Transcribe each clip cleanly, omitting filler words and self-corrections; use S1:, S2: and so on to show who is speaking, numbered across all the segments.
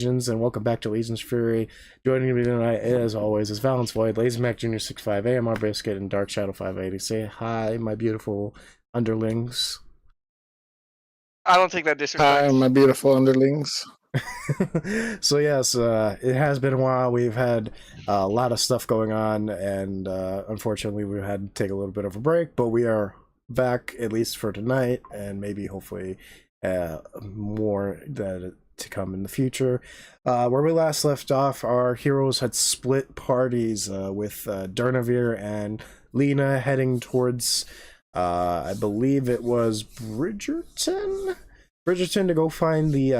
S1: And welcome back to Legion's Fury. Joining me tonight, as always, is Valence Void, Lazy Mac Jr. 65, AMR Biscuit, and Dark Shadow 580. Say hi, my beautiful underlings.
S2: I don't take that disrespect.
S3: Hi, my beautiful underlings.
S1: So yes, it has been a while. We've had a lot of stuff going on, and unfortunately we had to take a little bit of a break, but we are back, at least for tonight, and maybe hopefully more that to come in the future. Where we last left off, our heroes had split parties with Durnavir and Lena heading towards, I believe it was Bridgerton? Bridgerton to go find the,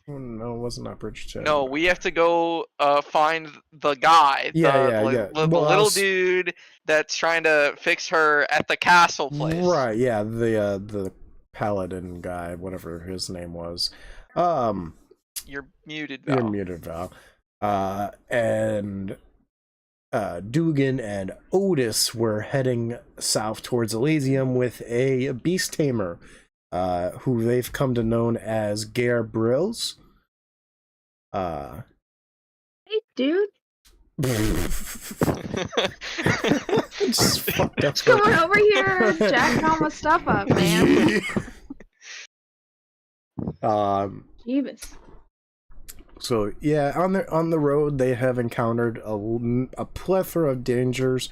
S1: no, it wasn't not Bridgerton.
S2: No, we have to go find the guy.
S1: Yeah.
S2: The little dude that's trying to fix her at the castle place.
S1: Right, yeah, the paladin guy, whatever his name was.
S2: You're muted, Val.
S1: You're muted, Val. And Dugan and Otis were heading south towards Elysium with a beast tamer, who they've come to know as Gare Brills.
S4: Hey, dude.
S1: Just fucked up.
S4: Just going over here jacking all my stuff up, man. Jeebus.
S1: So yeah, on the road they have encountered a plethora of dangers,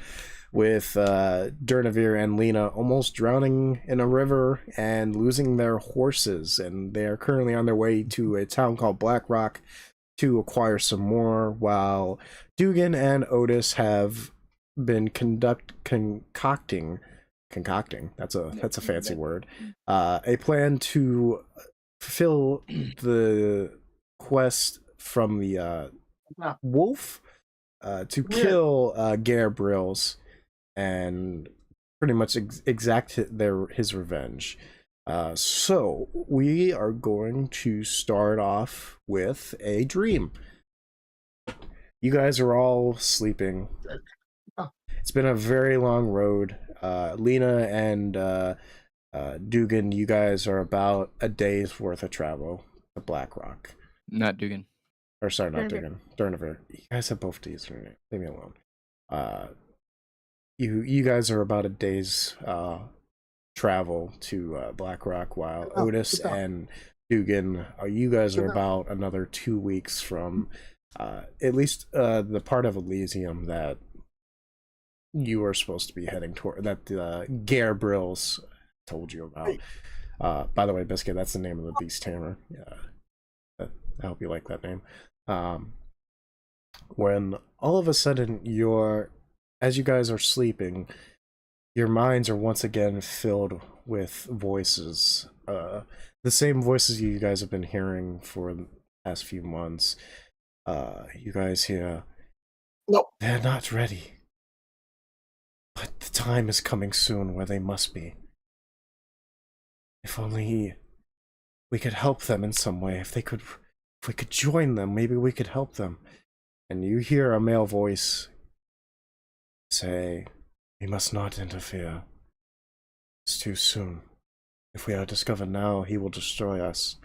S1: with Durnavir and Lena almost drowning in a river and losing their horses, and they are currently on their way to a town called Blackrock to acquire some more, while Dugan and Otis have been concocting, that's a fancy word, a plan to fulfill the quest from the wolf to kill Gare Brills and pretty much exact his revenge. So we are going to start off with a dream. You guys are all sleeping. It's been a very long road. Lena and Dugan, you guys are about a day's worth of travel to Blackrock.
S5: Not Dugan.
S1: Or sorry, not Dugan. Durnavir. You guys have both D's. Leave me alone. You guys are about a day's travel to Blackrock, while Otis and Dugan, you guys are about another 2 weeks from at least the part of Elysium that you are supposed to be heading toward, that Gare Brills told you about. By the way, Biscuit, that's the name of the beast tamer. I hope you like that name. When all of a sudden as you guys are sleeping, your minds are once again filled with voices. The same voices you guys have been hearing for the past few months. You guys hear,
S3: "Nope,
S1: they're not ready. But the time is coming soon where they must be. If only we could help them in some way. If we could join them, maybe we could help them." And you hear a male voice say, "We must not interfere. It's too soon. If we are discovered now, he will destroy us."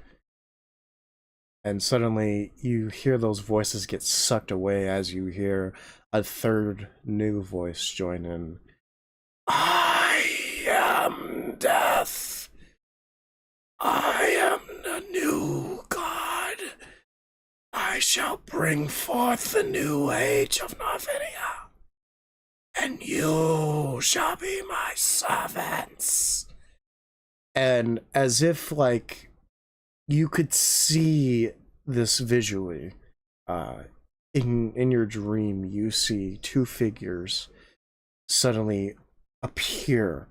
S1: And suddenly you hear those voices get sucked away as you hear a third new voice join in. "I am death. I am the new god. I shall bring forth the new age of Narvinia, and you shall be my servants." And as if, like, you could see this visually, in your dream, you see two figures suddenly appear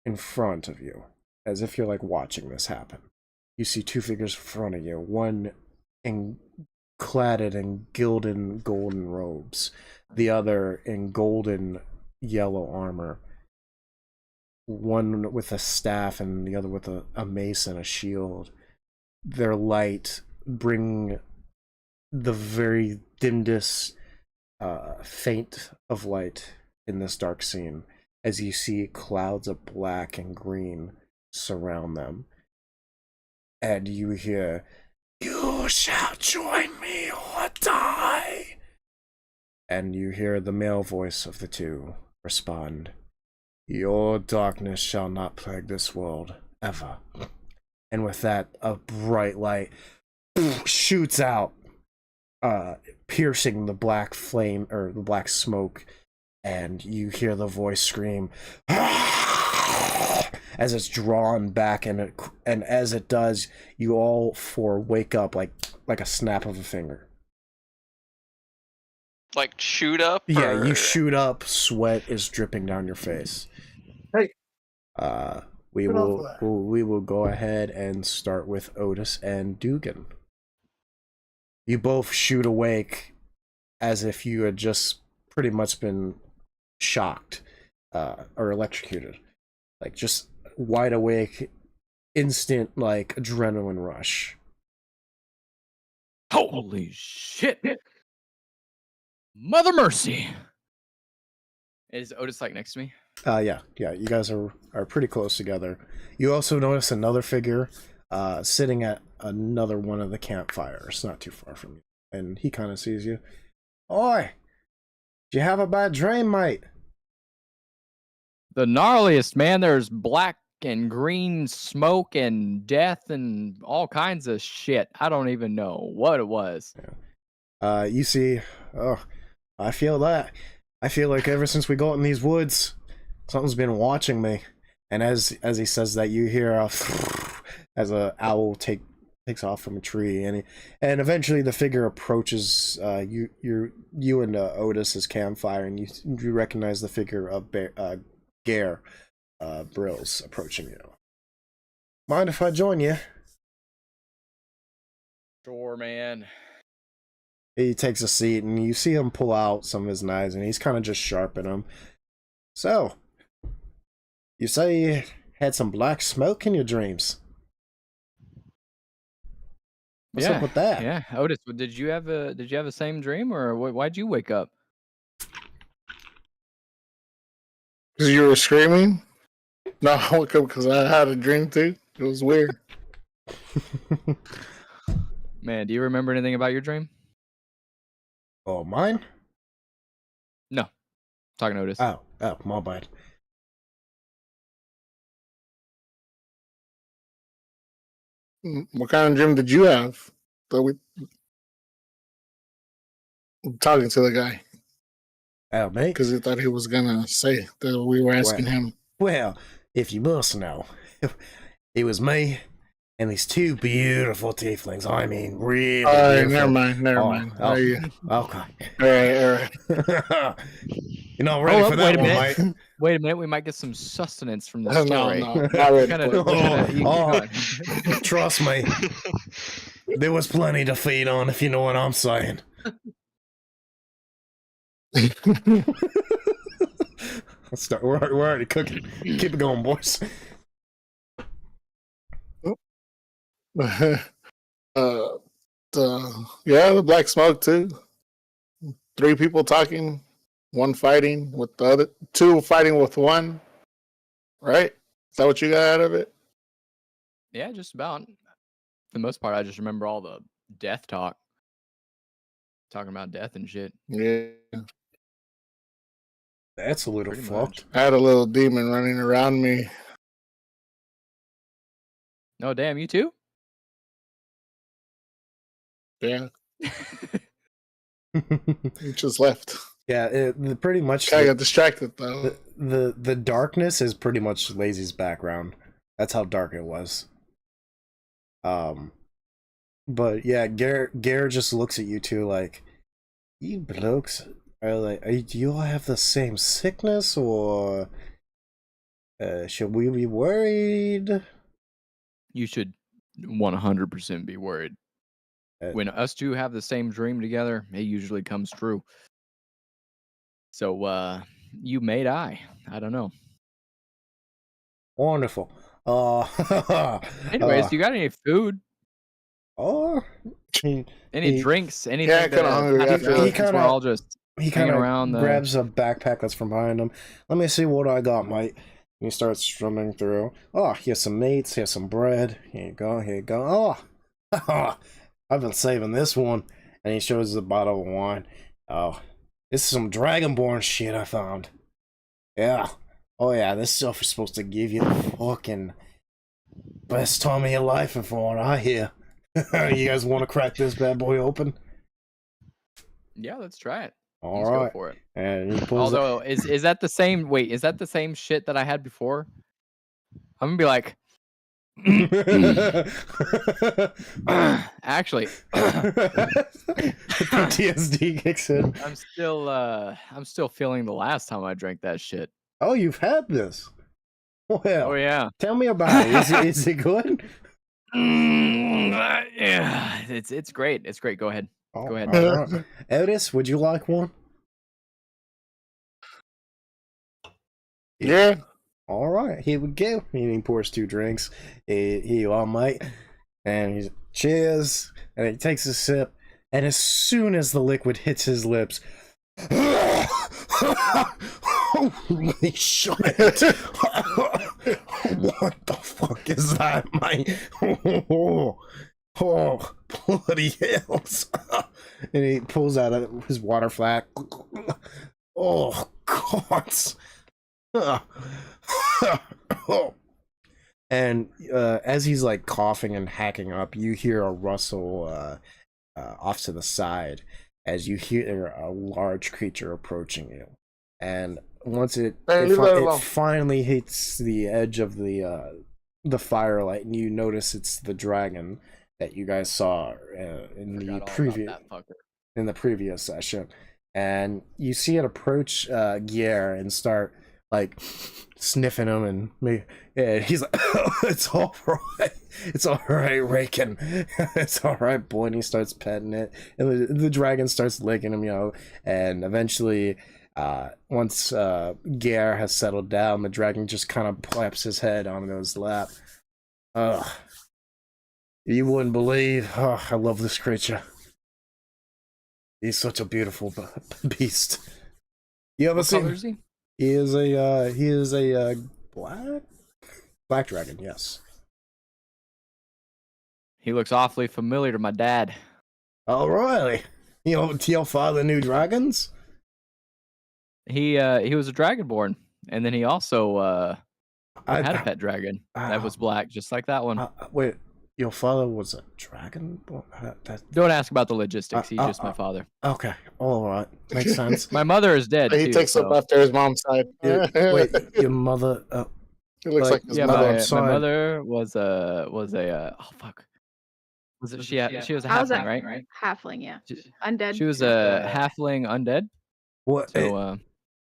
S1: in front of you, as if you're like watching this happen. You see two figures in front of you, one cladded in gilded golden robes, the other in golden yellow armor, one with a staff and the other with a mace and a shield. Their light bring the very dimmest faint of light in this dark scene, as you see clouds of black and green surround them, and you hear, You shall join me or die. And you hear the male voice of the two respond, your darkness shall not plague this world, ever. And with that, a bright light shoots out, piercing the black flame, or the black smoke, and you hear the voice scream, as it's drawn back, and as it does, you all four wake up like a snap of a finger.
S2: Like shoot up?
S1: Yeah,
S2: or...
S1: you shoot up. Sweat is dripping down your face.
S3: Hey.
S1: We will go ahead and start with Otis and Dugan. You both shoot awake as if you had just pretty much been shocked, or electrocuted. Like, just wide awake, instant, like, adrenaline rush.
S5: Holy shit! Mother mercy! Is Otis like next to me?
S1: Yeah, you guys are pretty close together. You also notice another figure sitting at another one of the campfires, not too far from you. And he kind of sees you. Oi! Did you have a bad dream, mate?
S5: The gnarliest, man. There's black and green smoke and death and all kinds of shit. I don't even know what it was.
S1: Yeah. You see, I feel that. I feel like ever since we got in these woods, something's been watching me. And as he says that, you hear as a owl takes off from a tree, and eventually the figure approaches you and Otis's campfire, and you recognize the figure of Gare Brills approaching you. Mind if I join you?
S5: Sure, man.
S1: He takes a seat, and you see him pull out some of his knives, and he's kind of just sharpening them. So, you say you had some black smoke in your dreams? What's up with that?
S5: Yeah, Otis, did you have the same dream, or why'd you wake up?
S3: Because you were screaming? No, I woke up because I had a dream too. It was weird.
S5: Man, do you remember anything about your dream?
S1: Oh, mine?
S5: No. Talking to Otis.
S1: Oh, my bad.
S3: What kind of dream did you have? I'm talking to the guy
S1: Oh, me?
S3: because he thought he was gonna say that we were asking him.
S1: Well, if you must know, it was me and these two beautiful tieflings. I mean, really beautiful.
S3: Never mind.
S1: Oh,
S3: Okay.
S1: all
S3: right.
S1: You're not ready for that one, mate.
S5: Wait a minute, we might get some sustenance from this
S3: No,
S5: story.
S3: not ready.
S1: Trust me, there was plenty to feed on, if you know what I'm saying. Let's start. We're already cooking. Keep it going, boys.
S3: The black smoke too. 3 people talking, 1 fighting with the other, 2 fighting with 1. Right? Is that what you got out of it?
S5: Yeah, just about. For the most part, I just remember all the death talk. Talking about death and shit.
S3: Yeah.
S1: That's a little
S5: Pretty
S1: fucked.
S3: I had a little demon running around me.
S5: No, damn, you too?
S3: Yeah. It just left.
S1: Yeah, pretty much.
S3: I got distracted though.
S1: The darkness is pretty much Lazy's background. That's how dark it was. But yeah, Gare just looks at you two like, you blokes are like, do you all have the same sickness, or should we be worried?
S5: You should 100% be worried. When us two have the same dream together, it usually comes true. So, you may die. I don't know.
S1: Wonderful.
S5: Anyways, you got any food? Any drinks? Anything?
S3: Yeah, kind of hungry.
S5: We're all just hanging around.
S1: Grabs a backpack that's from behind him. Let me see what I got, mate. And he starts strumming through. Oh, here's some meats. Here's some bread. Here you go. Here you go. Oh, I've been saving this one. And he shows the bottle of wine. Oh, this is some Dragonborn shit I found. Yeah. Oh yeah, this stuff is supposed to give you the fucking best time of your life, and from what I hear. You guys want to crack this bad boy open?
S5: Yeah, let's try it.
S1: All
S5: Let's
S1: right.
S5: go for it.
S1: And he pulls
S5: Although, is that the same? Wait, is that the same shit that I had before? I'm gonna be like, actually,
S1: PTSD kicks in.
S5: I'm still feeling the last time I drank that shit.
S1: Oh, you've had this. Well,
S5: Oh yeah.
S1: tell me about it. Is it good?
S5: Yeah, it's great. It's great. Go ahead.
S1: Oh,
S5: Go ahead.
S1: all right. Otis, would you like one?
S3: Yeah.
S1: All right, here we go. He pours 2 drinks. Here you are, mate. And he's cheers. And he takes a sip. And as soon as the liquid hits his lips, holy shit! What the fuck is that, mate? Oh, bloody hells! And he pulls out his water flask. Oh, God! And as he's like coughing and hacking up, you hear a rustle off to the side as you hear a large creature approaching you. And once it finally hits the edge of the firelight, and you notice it's the dragon that you guys saw in the previous session, and you see it approach Gier and start like sniffing him, and he's like, oh, it's all right, Raken, it's all right, boy. And he starts petting it, and the dragon starts licking him, and eventually, once Gier has settled down, the dragon just kind of claps his head onto his lap. You wouldn't believe. I love this creature. He's such a beautiful beast. You ever seen?
S5: Color is he?
S1: He is a black dragon. Yes.
S5: He looks awfully familiar to my dad.
S1: Oh really? Your father knew dragons?
S5: He was a dragonborn, and then he also had a pet dragon that was black, just like that one.
S1: Wait, your father was a dragon?
S5: Don't ask about the logistics. He's just my father.
S1: Okay, all right, makes sense.
S5: My mother is dead.
S3: He
S5: too,
S3: takes up after his mom's side.
S1: Wait, your mother?
S3: He looks like his
S5: yeah,
S3: mother.
S5: my mother was a oh fuck. Was it she was a halfling, right?
S4: Halfling, yeah.
S5: She,
S4: Undead.
S5: she was a halfling undead.
S1: What?
S5: So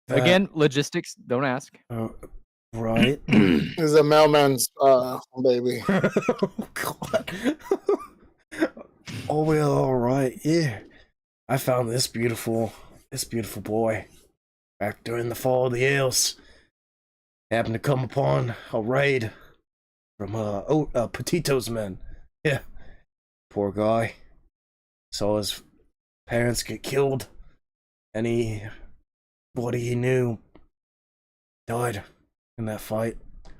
S5: again, logistics. Don't ask.
S1: Right.
S3: He's a mailman's baby.
S1: Oh God. Oh well, all right. Yeah, I found this beautiful boy back during the fall of the Ales. Happened to come upon a raid from Petito's men. Yeah, poor guy. Saw his parents get killed, and everybody he knew died in that fight.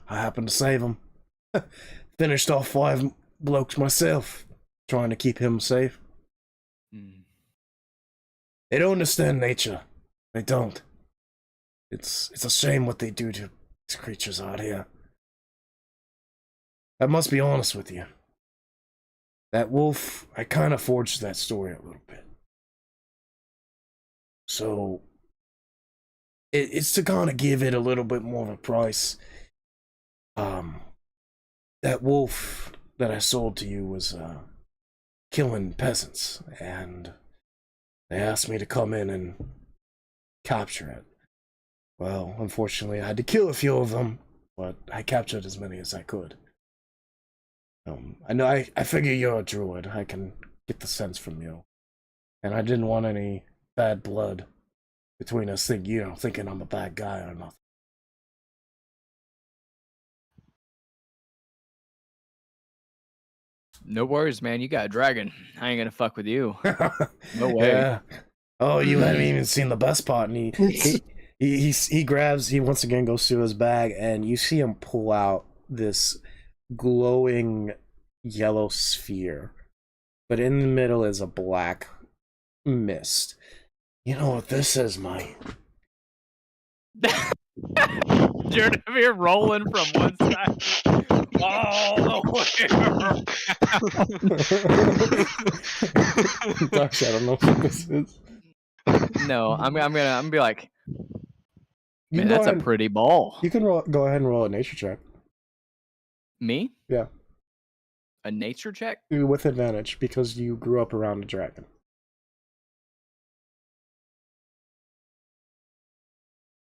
S1: I happened to save him. Finished off 5 blokes myself, trying to keep him safe. They don't understand nature. They don't. It's a shame what they do to these creatures out here. I must be honest with you. That wolf, I kind of forged that story a little bit. So, it's to kind of give it a little bit more of a price. That wolf that I sold to you was killing peasants, and they asked me to come in and capture it. Well, unfortunately, I had to kill a few of them, but I captured as many as I could. I know. I figure you're a druid. I can get the sense from you, and I didn't want any bad blood between us, thinking I'm a bad guy or nothing.
S5: No worries, man. You got a dragon. I ain't gonna fuck with you. No way.
S1: Yeah. Oh, you haven't even seen the best part. And he grabs. He once again goes through his bag, and you see him pull out this glowing yellow sphere but in the middle is a black mist. You know what this is, Mike?
S5: You're here rolling from one side all the way around.
S1: Gosh, I don't know what this is.
S5: No, I'm gonna be like,
S1: You
S5: man,
S1: can go
S5: that's a
S1: ahead-
S5: pretty ball.
S1: You can go ahead and roll a nature check.
S5: Me?
S1: Yeah.
S5: A nature check?
S1: With advantage, because you grew up around a dragon.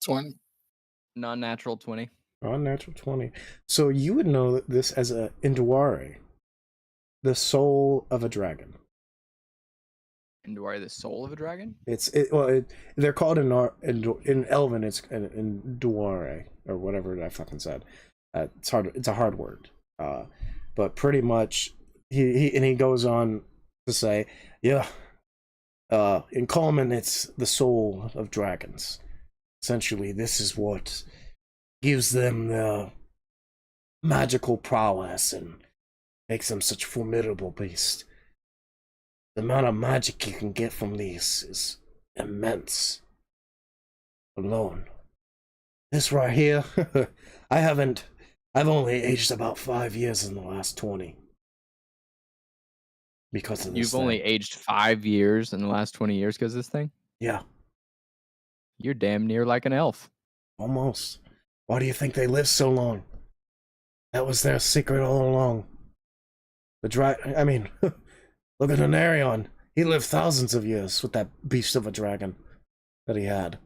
S3: 20.
S5: Non-natural 20.
S1: Unnatural 20. So you would know this as a Indware, the soul of a dragon.
S5: Indware, the soul of a dragon?
S1: They're called in Elven. It's in Duare or whatever I fucking said. It's hard. It's a hard word. But pretty much, he goes on to say, yeah. In common, it's the soul of dragons. Essentially, this is what gives them the magical prowess and makes them such formidable beasts. The amount of magic you can get from these is immense. Alone. This right here, I've only aged about 5 years in the last 20. Because of this
S5: You've only
S1: thing.
S5: aged 5 years in the last 20 years because of this thing?
S1: Yeah,
S5: You're damn near like an elf.
S1: almost. Why do you think they lived so long? That was their secret all along. Look at Anarion. He lived thousands of years with that beast of a dragon that he had.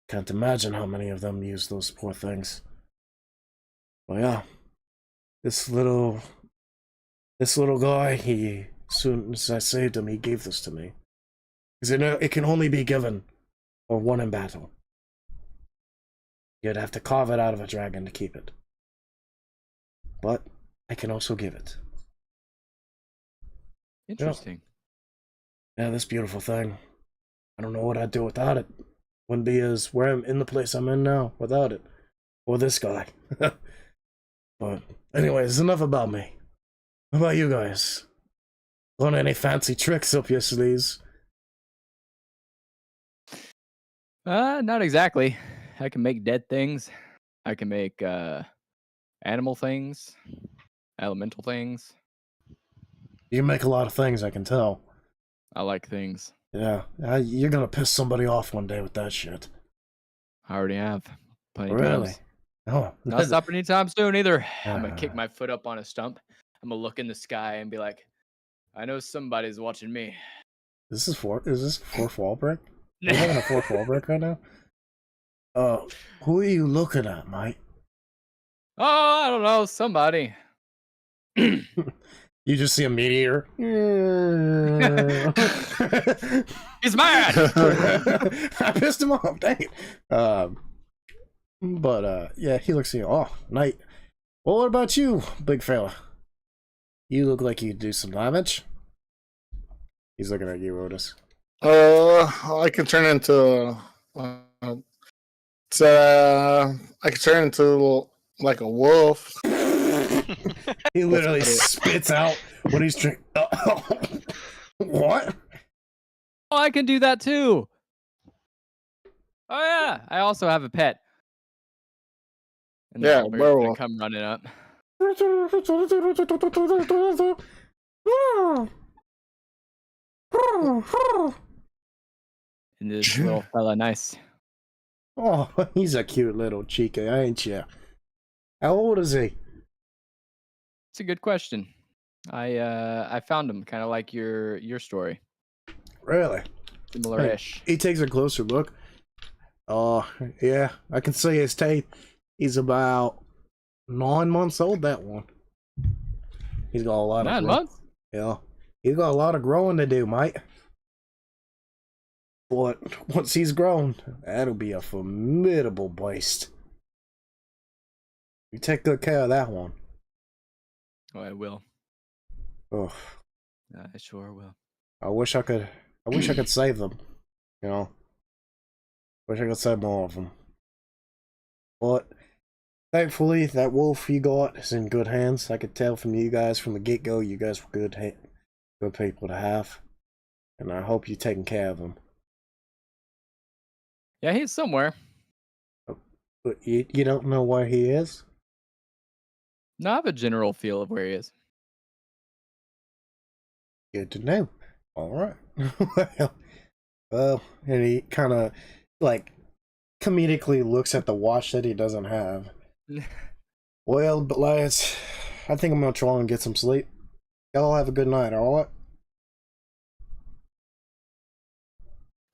S1: Can't imagine how many of them used those poor things. Well, yeah. This little guy, as soon as I saved him, he gave this to me. Because it can only be given or won in battle. You'd have to carve it out of a dragon to keep it. But I can also give it.
S5: Interesting.
S1: Yeah, this beautiful thing. I don't know what I'd do without it. Wouldn't be as where I'm in the place I'm in now without it. Or this guy. But anyways, enough about me. What about you guys? Got any fancy tricks up your sleeves?
S5: Not exactly. I can make dead things. I can make animal things, elemental things.
S1: You make a lot of things, I can tell.
S5: I like things.
S1: Yeah, you're gonna piss somebody off one day with that shit.
S5: I already have plenty of
S1: Really?
S5: times.
S1: Oh,
S5: Not stopping anytime soon either. I'm gonna
S1: Ah.
S5: kick my foot up on a stump. I'm gonna look in the sky and be like, I know somebody's watching me.
S1: Is this fourth wall break? Are you having a fourth wall break right now? Who are you looking at, Mike?
S5: Oh, I don't know, somebody.
S1: You just see a meteor.
S5: He's mad.
S1: I pissed him off. Dang it. Yeah, he looks at you. Oh, Knight. Well, what about you, big fella? You look like you do some damage. He's looking at you, Otis.
S3: I can turn into. I can turn into like a wolf.
S1: He literally spits out what he's drinking. What?
S5: Oh, I can do that too. Oh yeah, I also have a pet. And the
S3: Yeah,
S5: owlbear's gonna
S3: werewolf.
S5: come running up. And this little fella, nice.
S1: Oh, he's a cute little chica, ain't ya? How old is he?
S5: It's a good question. I found him kind of like your story,
S1: Really?
S5: similar-ish.
S1: He takes a closer look. Oh, yeah, I can see his teeth. He's about 9 months old, that one. He's got a lot
S5: 9
S1: of
S5: months?
S1: Yeah. He's got a lot of growing to do, mate. But once he's grown, that'll be a formidable beast. You take good care of that one.
S5: Oh, I will.
S1: Oh,
S5: I sure will.
S1: I wish I could save them. You know. Wish I could save more of them. But thankfully, that wolf you got is in good hands. I could tell from you guys from the get-go, you guys were good good people to have. And I hope you're taking care of him.
S5: Yeah, he's somewhere.
S1: But you don't know where he is?
S5: No, I have a general feel of where he is.
S1: Good to know. Alright. well, and he kind of, like, comedically looks at the watch that he doesn't have. Well, but lads, I think I'm gonna try and get some sleep. Y'all have a good night, alright?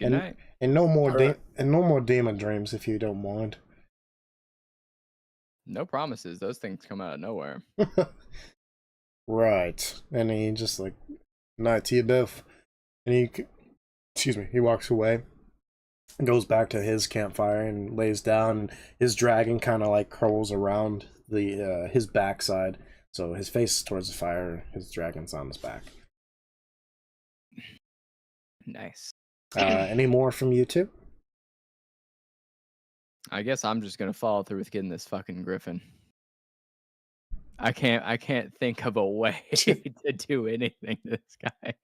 S5: Good night.
S1: And no more
S3: Alright.
S1: and no more demon dreams if you don't mind.
S5: No promises. Those things come out of nowhere.
S1: Right. And he just like, night to you both. And he walks away and goes back to his campfire and lays down, and his dragon kind of like curls around the his backside. So his face is towards the fire, his dragon's on his back.
S5: Nice.
S1: Any more from you two?
S5: I guess I'm just gonna follow through with getting this fucking griffin. I can't think of a way to do anything to this guy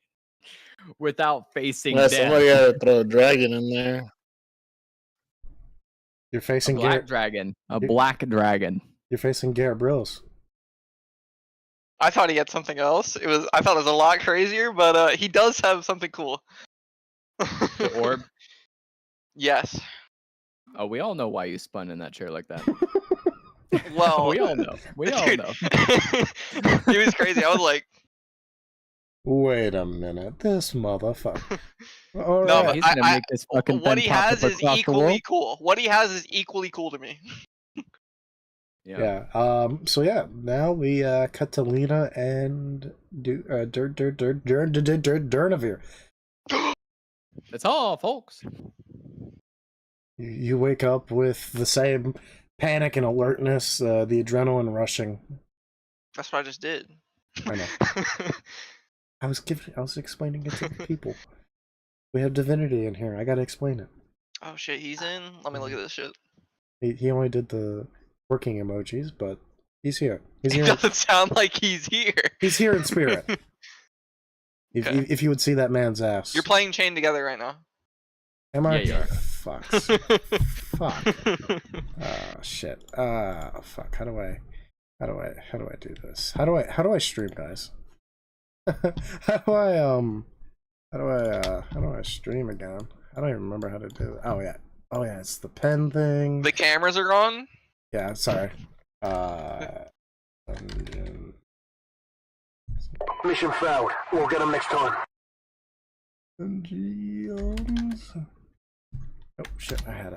S5: without facing
S3: Yeah,
S5: death.
S3: somebody had to throw a dragon in there.
S1: You're
S5: A
S1: facing
S5: black
S1: Garrett.
S5: dragon. A black dragon.
S1: You're facing Garrett Brills.
S2: I thought he had something else. I thought it was a lot crazier, but he does have something cool.
S5: The orb.
S2: Yes.
S5: Oh, we all know why you spun in that chair like that.
S2: Well,
S5: we all know. We all
S2: dude,
S5: know.
S2: It was crazy. I was like,
S1: Wait a minute, this motherfucker.
S2: no,
S1: Alright.
S2: but
S5: He's gonna make this fucking
S2: what
S5: thing
S2: he
S5: pop
S2: has
S5: up
S2: is
S5: across the
S2: equally
S5: world.
S2: cool. What he has is equally cool to me.
S5: Yeah.
S1: Yeah. So yeah, now we cut to Lena and Durnavir.
S5: That's all, folks.
S1: You wake up with the same panic and alertness, the adrenaline rushing.
S2: That's what I just did.
S1: I know. I was explaining it to the people. We have divinity in here. I gotta explain it.
S2: Oh shit, he's in? Let me look at this shit.
S1: He only did the working emojis, but he's here. He's
S2: It
S1: here.
S2: doesn't sound like he's here.
S1: He's here in spirit.
S2: Okay.
S1: If you would see that man's ass.
S2: You're playing chain together right now.
S1: Am I?
S5: Yeah, you are.
S1: Fuck. Fuck. Oh shit. Fuck. How do I do this? How do I stream, guys? how do I stream again? I don't even remember how to do it. Oh yeah, it's the pen thing.
S2: The cameras are on?
S1: Yeah, sorry.
S6: Mission failed. We'll get them next time.
S1: Dungeons. Oh shit, I had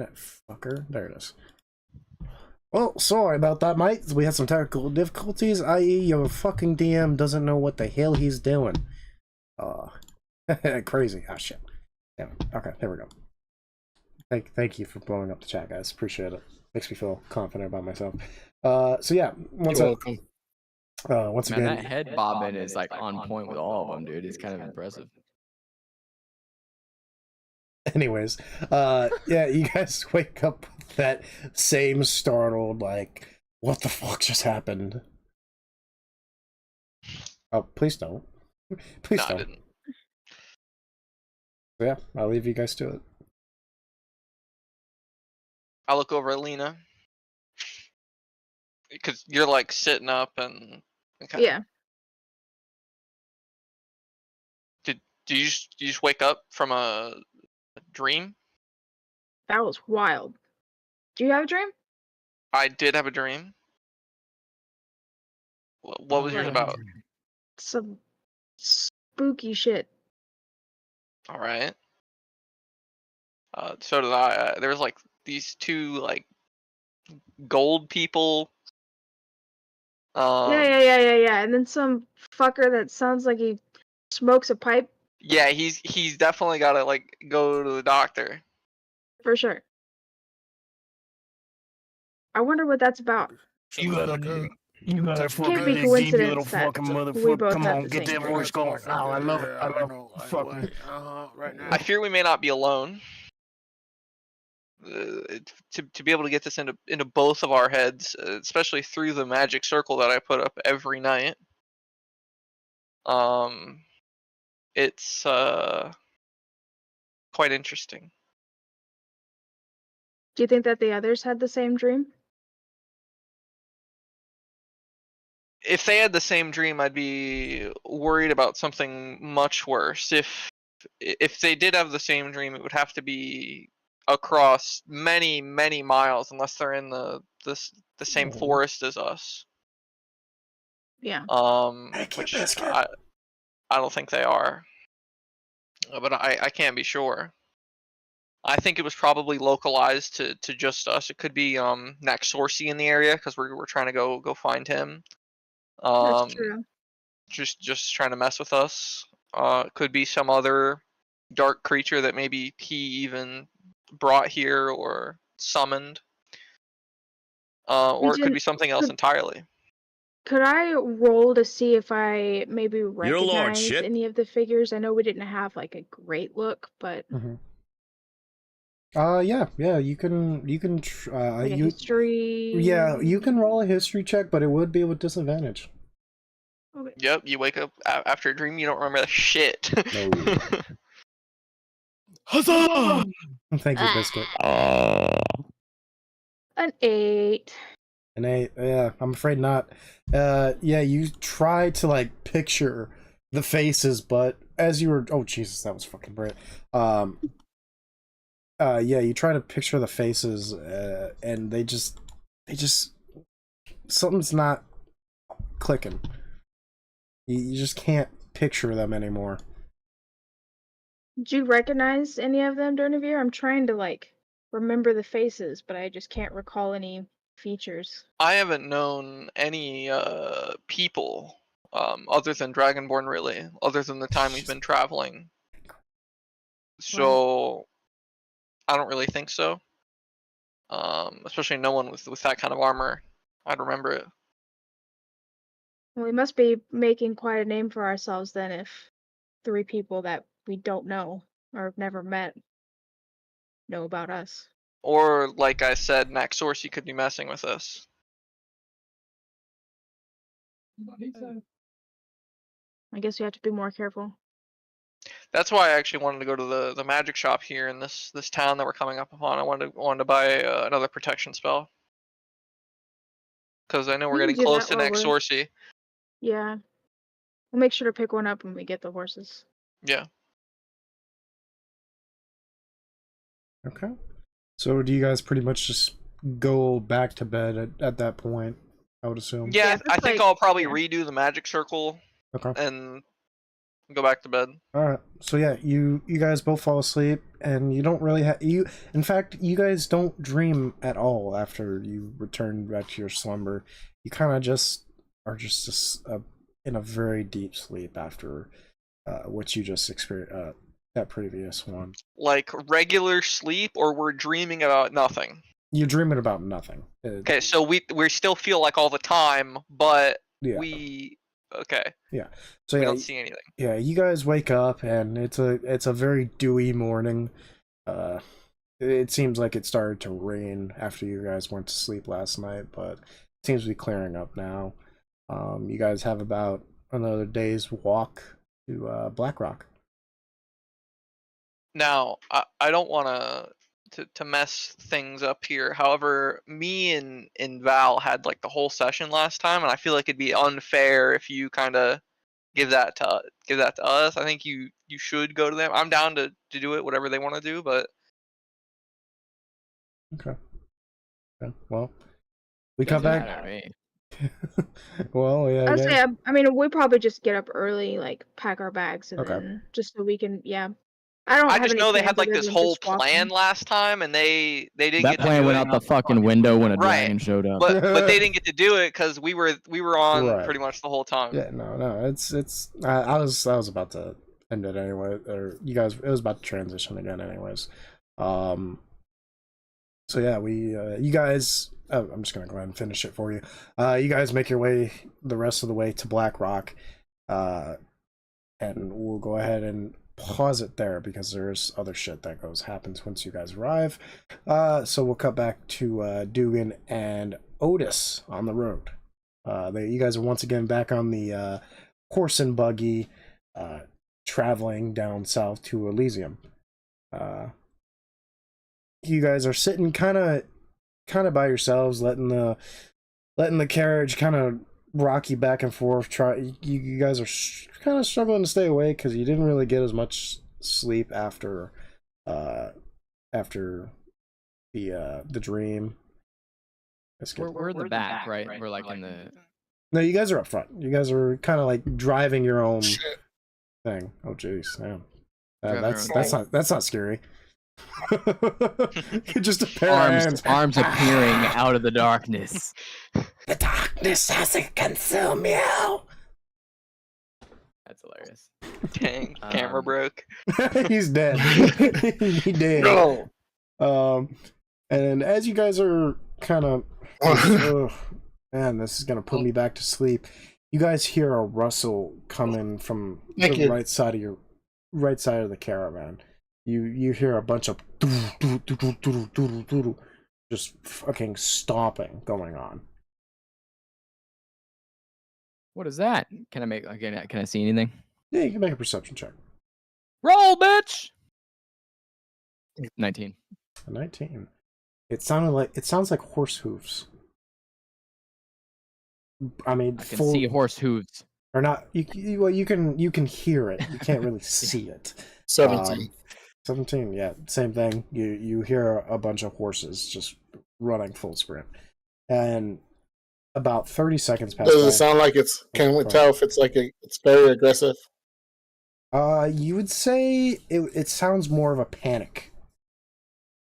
S1: it, fucker. There it is. Well, sorry about that, mate. We had some technical difficulties, i.e. your fucking DM doesn't know what the hell he's doing. Crazy. Oh shit. Damn it. Okay, there we go. Thank you for blowing up the chat, guys. Appreciate it. Makes me feel confident about myself. So yeah, once
S3: You're welcome.
S1: once
S5: Man,
S1: again,
S5: that head bobbing is like on point with all of them, dude. It's kind of impressive.
S1: anyways, yeah, you guys wake up with that same startled, like, what the fuck just happened? Oh, please don't. Please
S2: No, I
S1: don't.
S2: didn't.
S1: So yeah, I'll leave you guys to it.
S2: I look over at Lena. Because you're like sitting up and. Okay.
S4: Yeah.
S2: Do you just wake up from a dream?
S4: That was wild. Do you have a dream?
S2: I did have a dream. What was yours
S4: Like-
S2: about?
S4: Some spooky shit.
S2: All right. So did I. There was like these two like gold people.
S4: Yeah. And then some fucker that sounds like he smokes a pipe
S2: Yeah, he's definitely got to like go to the doctor.
S4: for sure. I wonder what that's about.
S6: You gotta fucking
S4: Can't be
S6: dig deep, you
S4: coincidence
S6: little
S4: that
S6: fucking
S4: we
S6: motherfucker.
S4: both
S6: Come
S4: have
S6: on,
S4: the
S6: get
S4: same
S6: that
S4: dream.
S6: voice going. Oh, I love it. I love it. Fucking. Right now.
S2: I fear we may not be alone. To be able to get this into both of our heads, especially through the magic circle that I put up every night. It's quite interesting.
S4: Do you think that the others had the same dream?
S2: If they had the same dream, I'd be worried about something much worse. If they did have the same dream, it would have to be across many, many miles, unless they're in the same forest as us.
S4: Yeah.
S2: Which I don't think they are. But I can't be sure. I think it was probably localized to just us. It could be Naxorsi in the area, because we're trying to go find him.
S4: That's true.
S2: Just trying to mess with us. It could be some other dark creature that maybe he even brought here or summoned. Or it could be something else entirely.
S4: Could I roll to see if I maybe
S7: Your
S4: recognize
S7: lordship.
S4: any of the figures? I know we didn't have like a great look, but
S1: yeah, you can
S4: like a history.
S1: yeah, you can roll a history check, but it would be with disadvantage.
S4: Okay.
S2: Yep, you wake up after a dream, you don't remember the shit.
S1: No.
S3: Huzzah!
S1: Thank you, Biscuit.
S4: An 8.
S1: And yeah, I'm afraid not. Yeah, you try to like picture the faces, but as you were, oh Jesus, that was fucking Brit. Yeah, you try to picture the faces, and they just, something's not clicking. You just can't picture them anymore.
S4: Did you recognize any of them, Durnavir? I'm trying to like remember the faces, but I just can't recall any features.
S2: I haven't known any people other than Dragonborn, really, other than the time we've been traveling. So I don't really think so. Especially no one with that kind of armor. I'd remember it.
S4: Well, we must be making quite a name for ourselves then if 3 people that we don't know or have never met know about us.
S2: Or, like I said, Naxorsi could be messing with us.
S4: I guess we have to be more careful.
S2: That's why I actually wanted to go to the magic shop here in this town that we're coming up upon. I wanted to buy another protection spell, because I know we're
S4: We can
S2: getting
S4: do
S2: close
S4: that
S2: to
S4: while we're-
S2: Naxorsi.
S4: Yeah. We'll make sure to pick one up when we get the horses.
S2: Yeah.
S1: Okay. So do you guys pretty much just go back to bed at that point, I would assume?
S2: Yeah,
S4: Yeah,
S2: I
S4: that's
S2: think
S4: like-
S2: I'll probably
S4: yeah.
S2: redo the magic circle
S1: Okay.
S2: and go back to bed.
S1: Alright. So yeah, you guys both fall asleep, and you don't really have... In fact, you guys don't dream at all after you return back to your slumber. You kind of just are just in a very deep sleep after what you just experienced, that previous one.
S2: Like regular sleep, or we're dreaming about nothing?
S1: You're dreaming about nothing.
S2: Okay, so we still feel like all the time, but
S1: Yeah.
S2: okay.
S1: So
S2: We
S1: yeah,
S2: don't see anything.
S1: yeah, you guys wake up, and it's a very dewy morning. It seems like it started to rain after you guys went to sleep last night, but it seems to be clearing up now. You guys have about another day's walk to Blackrock.
S2: Now, I don't want to mess things up here. However, me and Val had like the whole session last time, and I feel like it'd be unfair if you kind of give that to us. I think you should go to them. I'm down to do it, whatever they want to do, but
S1: Okay. Well, we
S5: Doesn't
S1: come back.
S5: matter to me.
S1: Well, yeah.
S4: I'd say, I mean, we probably just get up early, like pack our bags, and
S1: Okay.
S4: then just so we can, yeah. I don't.
S2: I
S4: have
S2: just
S4: any
S2: know they
S4: plans
S2: had like
S4: other
S2: this
S4: than
S2: whole
S4: just walking.
S2: plan last time, and they didn't
S5: That
S2: get to
S5: plan
S2: do
S5: went
S2: it.
S5: out the fucking window when a
S2: Right.
S5: dragon showed up.
S2: But they didn't get to do it because we were on
S1: Right.
S2: pretty much the whole time.
S1: Yeah, no. It's. I was about to end it anyway, or you guys. It was about to transition again, anyways. So yeah, you guys. Oh, I'm just gonna go ahead and finish it for you. You guys make your way the rest of the way to Blackrock, and we'll go ahead and pause it there because there's other shit that happens once you guys arrive. So we'll cut back to Dugan and Otis on the road. You guys are once again back on the horse and buggy traveling down south to Elysium. You guys are sitting kind of by yourselves, letting the carriage kind of rock you back and forth. You guys are kind of struggling to stay awake because you didn't really get as much sleep after the dream.
S5: We're in the back, right? We're like in the.
S1: No, you guys are up front. You guys are kind of like driving your own
S3: Shit.
S1: thing. Oh jeez, damn.
S5: Driving
S1: That's not scary. Just a pair of hands.
S5: Arms appearing out of the darkness.
S1: The darkness hasn't consumed you.
S5: That's hilarious.
S2: Dang, camera broke.
S1: He's dead. He dead.
S3: No.
S1: And as you guys are kind of, man, this is gonna put me back to sleep. You guys hear a rustle coming from the right side of the caravan. You hear a bunch of just fucking stomping going on.
S5: What is that? Can I make? Can I see anything?
S1: Yeah, you can make a perception check.
S5: Roll, bitch. 19.
S1: A 19. It sounds like horse hooves. I mean,
S5: I can see horse hooves.
S1: Or not? You can hear it. You can't really see it.
S3: 17.
S1: 17. Yeah, same thing. You hear a bunch of horses just running full sprint, and about 30 seconds pass.
S3: Does it sound like it's? Can we tell if it's it's very aggressive?
S1: You would say it sounds more of a panic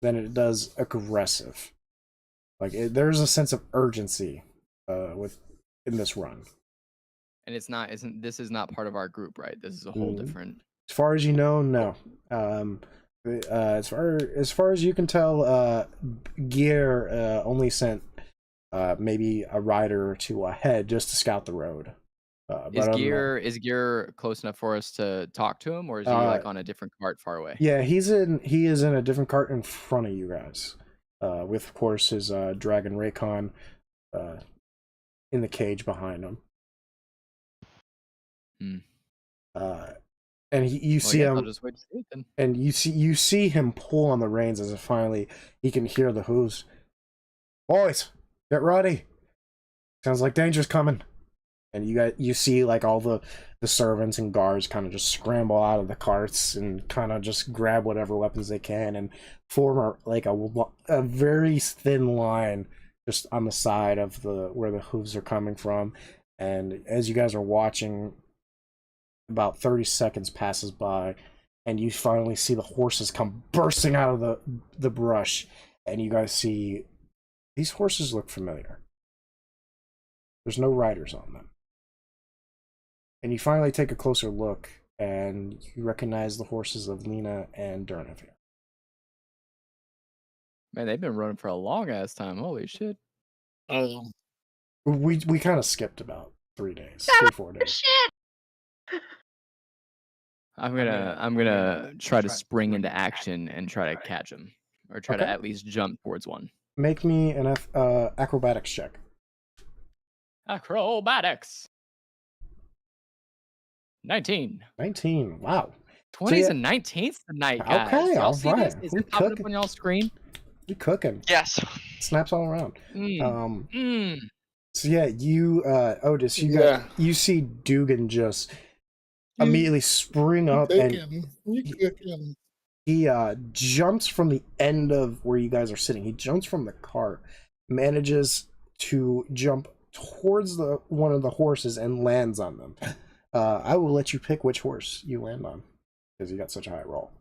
S1: than it does aggressive. Like there's a sense of urgency in this run.
S5: And this is not part of our group, right? This is a whole different.
S1: As far as you know, no. As far as you can tell, Gear only sent maybe a rider or two ahead just to scout the road.
S5: Is Gear close enough for us to talk to him, or is he like on a different cart far away?
S1: Yeah, he is in a different cart in front of you guys, with of course his Dragon Raycon in the cage behind him. And you see him,
S5: I'll just wait to see it then.
S1: and you see him pull on the reins as if finally he can hear the hooves. Boys, get ready. Sounds like danger's coming. And you see like all the servants and guards kind of just scramble out of the carts and kind of just grab whatever weapons they can and form a very thin line just on the side of where the hooves are coming from. And as you guys are watching, about 30 seconds passes by, and you finally see the horses come bursting out of the brush, and you guys see these horses look familiar. There's no riders on them. And you finally take a closer look, and you recognize the horses of Lena and Durnavir.
S5: Man, they've been running for a long ass time. Holy shit!
S1: We kind of skipped about 3 days, 4 days.
S4: Shit.
S5: I'm gonna try to spring into action and try to catch him, or try to at least jump towards one.
S1: Make me an acrobatics check.
S5: Acrobatics. 19.
S1: 19. Wow.
S5: 20s and 19s tonight, guys.
S1: Okay,
S5: Y'all
S1: all
S5: see
S1: right.
S5: this? Is it popping up on y'all's screen?
S1: We cooking.
S2: Yes.
S1: Snaps all around.
S5: Mm.
S1: So yeah, you Otis, you see Dugan just immediately spring up and he jumps from the end of where you guys are sitting. He jumps from the cart, manages to jump towards one of the horses and lands on them. I will let you pick which horse you land on because you got such a high roll.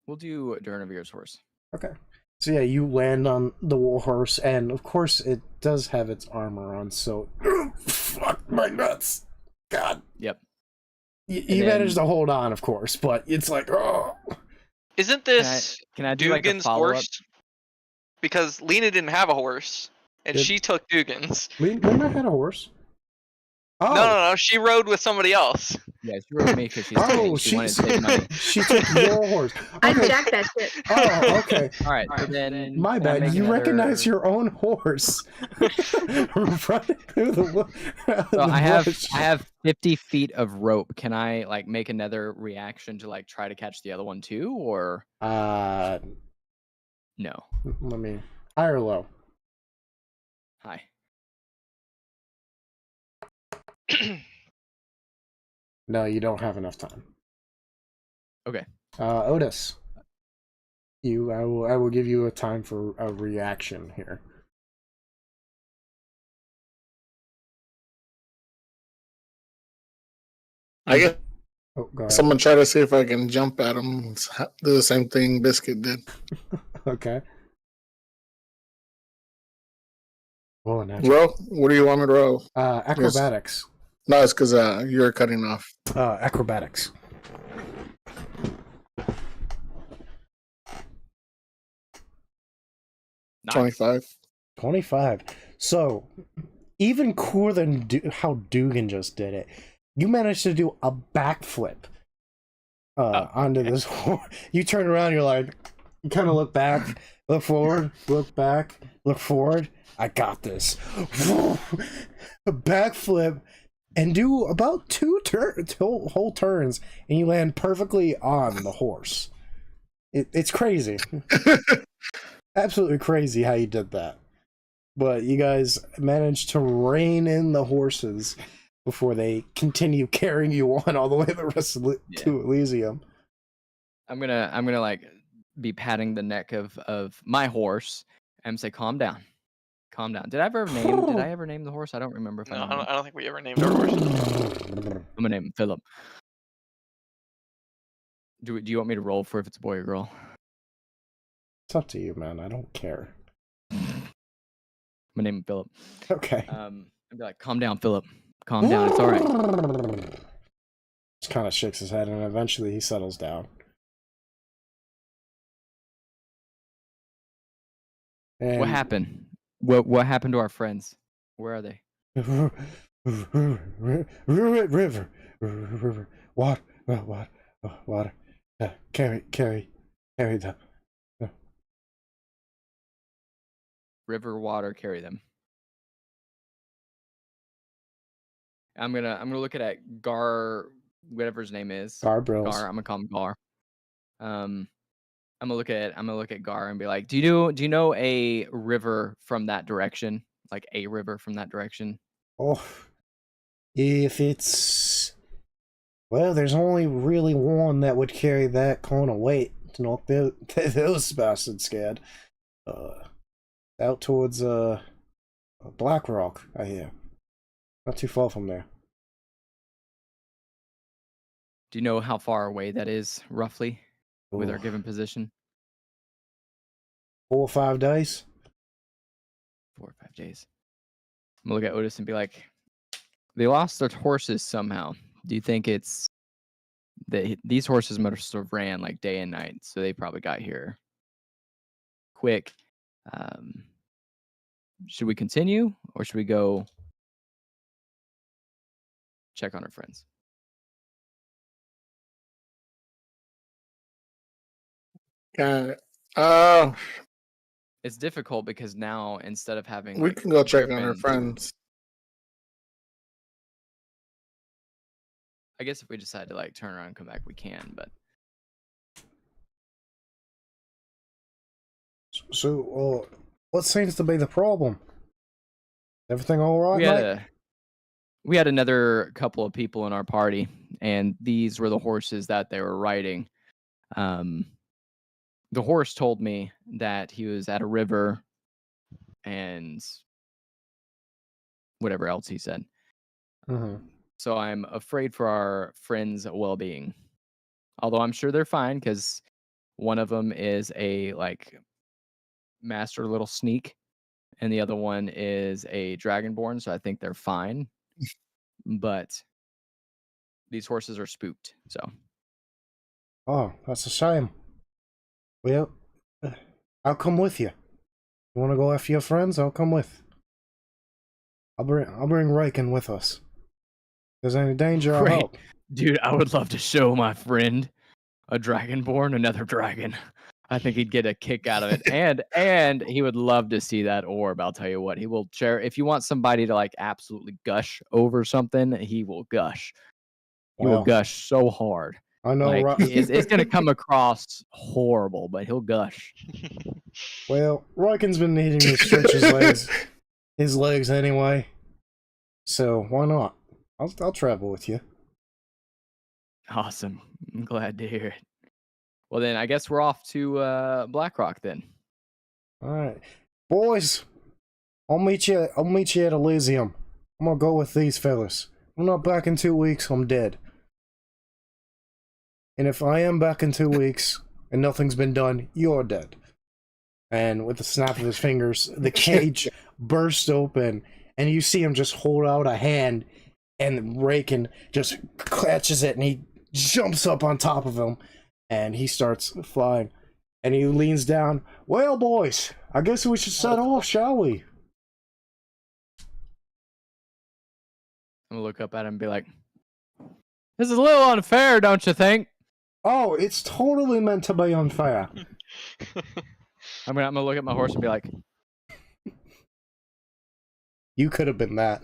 S5: We'll do Durnavir's horse.
S1: Okay. So yeah, you land on the war horse, and of course it does have its armor on, so fuck my nuts. God.
S5: Yep.
S1: You managed to hold on, of course, but it's like, oh.
S2: Isn't this
S5: Can I do like a
S2: Dugan's
S5: follow-up?
S2: horse? Because Lena didn't have a horse, and she took Dugan's.
S1: Lena had a horse. Oh.
S2: No, she rode with somebody else.
S5: Yeah, she rode me because she's
S1: Oh,
S5: greedy. She wanted to save money.
S1: she took your horse.
S4: I'd
S1: Okay.
S4: jack that shit.
S1: Oh, okay.
S5: All right, so then
S1: My
S5: can I
S1: bad.
S5: make
S1: You recognize
S5: another-
S1: your own horse running through the,
S5: So
S1: the
S5: I have
S1: brush.
S5: 50 feet of rope. Can I like make another reaction to like try to catch the other one too, or
S1: No. Let me. High or low?
S5: hi?
S1: No, you don't have enough time.
S5: Okay.
S1: Otis. I will give you a time for a reaction here.
S3: I guess
S1: Oh, go ahead.
S3: someone try to see if I can jump at him. Do the same thing Biscuit did.
S1: Okay. Roll a natural.
S3: Row? What do you want me to row?
S1: Acrobatics.
S3: No, it's because you're cutting off.
S1: Acrobatics.
S5: Nice.
S3: 25.
S1: 25. So, even cooler than how Dugan just did it, you managed to do a backflip onto this horse. You turn around, you're like, you kind of look back, look forward, look back, look forward. I got this. A backflip and do about two whole turns, and you land perfectly on the horse. It's crazy. Absolutely crazy how you did that. But you guys managed to rein in the horses before they continue carrying you on all the way the rest of to Elysium.
S5: I'm gonna like be patting the neck of my horse and say, "Calm down, calm down." Did I ever name the horse? I don't remember if
S2: No,
S5: I
S2: I
S5: named
S2: don't,
S5: him.
S2: I don't think we ever named our horses.
S5: I'm gonna name him Philip. Do you want me to roll for if it's a boy or girl?
S1: It's up to you, man. I don't care.
S5: I'm gonna name him Philip.
S1: Okay.
S5: I'd be like, "Calm down, Philip. Calm down. It's all right."
S1: Just kind of shakes his head, and eventually he settles down. And
S5: What happened? What happened to our friends? Where are they?
S1: River, water, water. Carry them.
S5: River, water, carry them. I'm gonna look at Gar, whatever his name is.
S1: Garbrills.
S5: Gar. I'm gonna call him Gar. I'm gonna look at Gar and be like, do you know a river from that direction? Like a river from that direction?
S1: Oh, if it's there's only really one that would carry that kind of weight to knock those bastards scared. Out towards Black Rock, I hear. Not too far from there.
S5: Do you know how far away that is, roughly, with our
S1: Ooh,
S5: given position?
S1: 4 or 5 days.
S5: 4 or 5 days. I'm gonna look at Otis and be like, they lost their horses somehow. Do you think it's that these horses must have ran like day and night, so they probably got here quick? Should we continue or should we go check on our friends? It's difficult because now instead of having
S3: We
S5: like,
S3: can go check on our
S5: driven-
S3: friends.
S5: I guess if we decide to like turn around and come back, we can. But
S1: So, what seems to be the problem? Everything all right,
S5: we had another couple of people in our party, and these were the horses that they were riding. The horse told me that he was at a river and whatever else he said.
S1: Mm-hmm.
S5: So I'm afraid for our friends' well-being. Although I'm sure they're fine because one of them is a like master little sneak, and the other one is a dragonborn. So I think they're fine. But these horses are spooked. So
S1: Oh, that's a shame. Well, I'll come with you. You want to go after your friends? I'll come with. I'll bring Raken with us. If there's any danger, I'll help.
S5: Dude, I would love to show my friend a dragonborn another dragon. I think he'd get a kick out of it, and he would love to see that orb. I'll tell you what, he will share. If you want somebody to like absolutely gush over something, he will gush. He will
S1: Well,
S5: gush so hard.
S1: I know,
S5: Like
S1: right?
S5: it's gonna come across horrible, but he'll gush.
S1: Well, Roykin's been needing to stretch his legs anyway. So why not? I'll travel with you.
S5: Awesome. I'm glad to hear it. Well, then I guess we're off to Blackrock then.
S1: All right, boys. I'll meet you at Elysium. I'm gonna go with these fellas. I'm not back in 2 weeks. I'm dead. And if I am back in 2 weeks and nothing's been done, you're dead. And with the snap of his fingers, the cage bursts open, and you see him just hold out a hand, and Raken just catches it, and he jumps up on top of him, and he starts flying. And he leans down. Well, boys, I guess we should set off, shall we?
S5: I'm gonna look up at him and be like, "This is a little unfair, don't you think?"
S1: Oh, it's totally meant to be unfair.
S5: I'm gonna look at my horse and be like,
S1: You could have been that.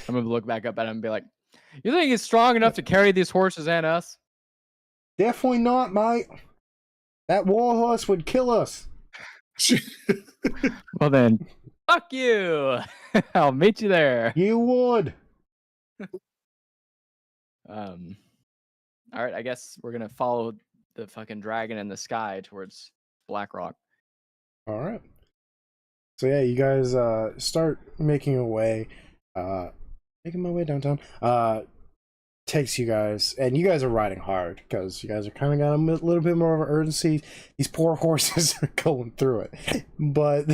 S5: I'm gonna look back up at him and be like, "You think he's strong enough to carry these horses and us?"
S1: Definitely not, mate. That warhorse would kill us.
S5: Well then, fuck you. I'll meet you there.
S1: You would.
S5: All right, I guess we're gonna follow the fucking dragon in the sky towards Blackrock.
S1: All right. So yeah, you guys start making your way. Making my way downtown. Takes you guys, and you guys are riding hard because you guys are kind of got a little bit more of an urgency. These poor horses are going through it, but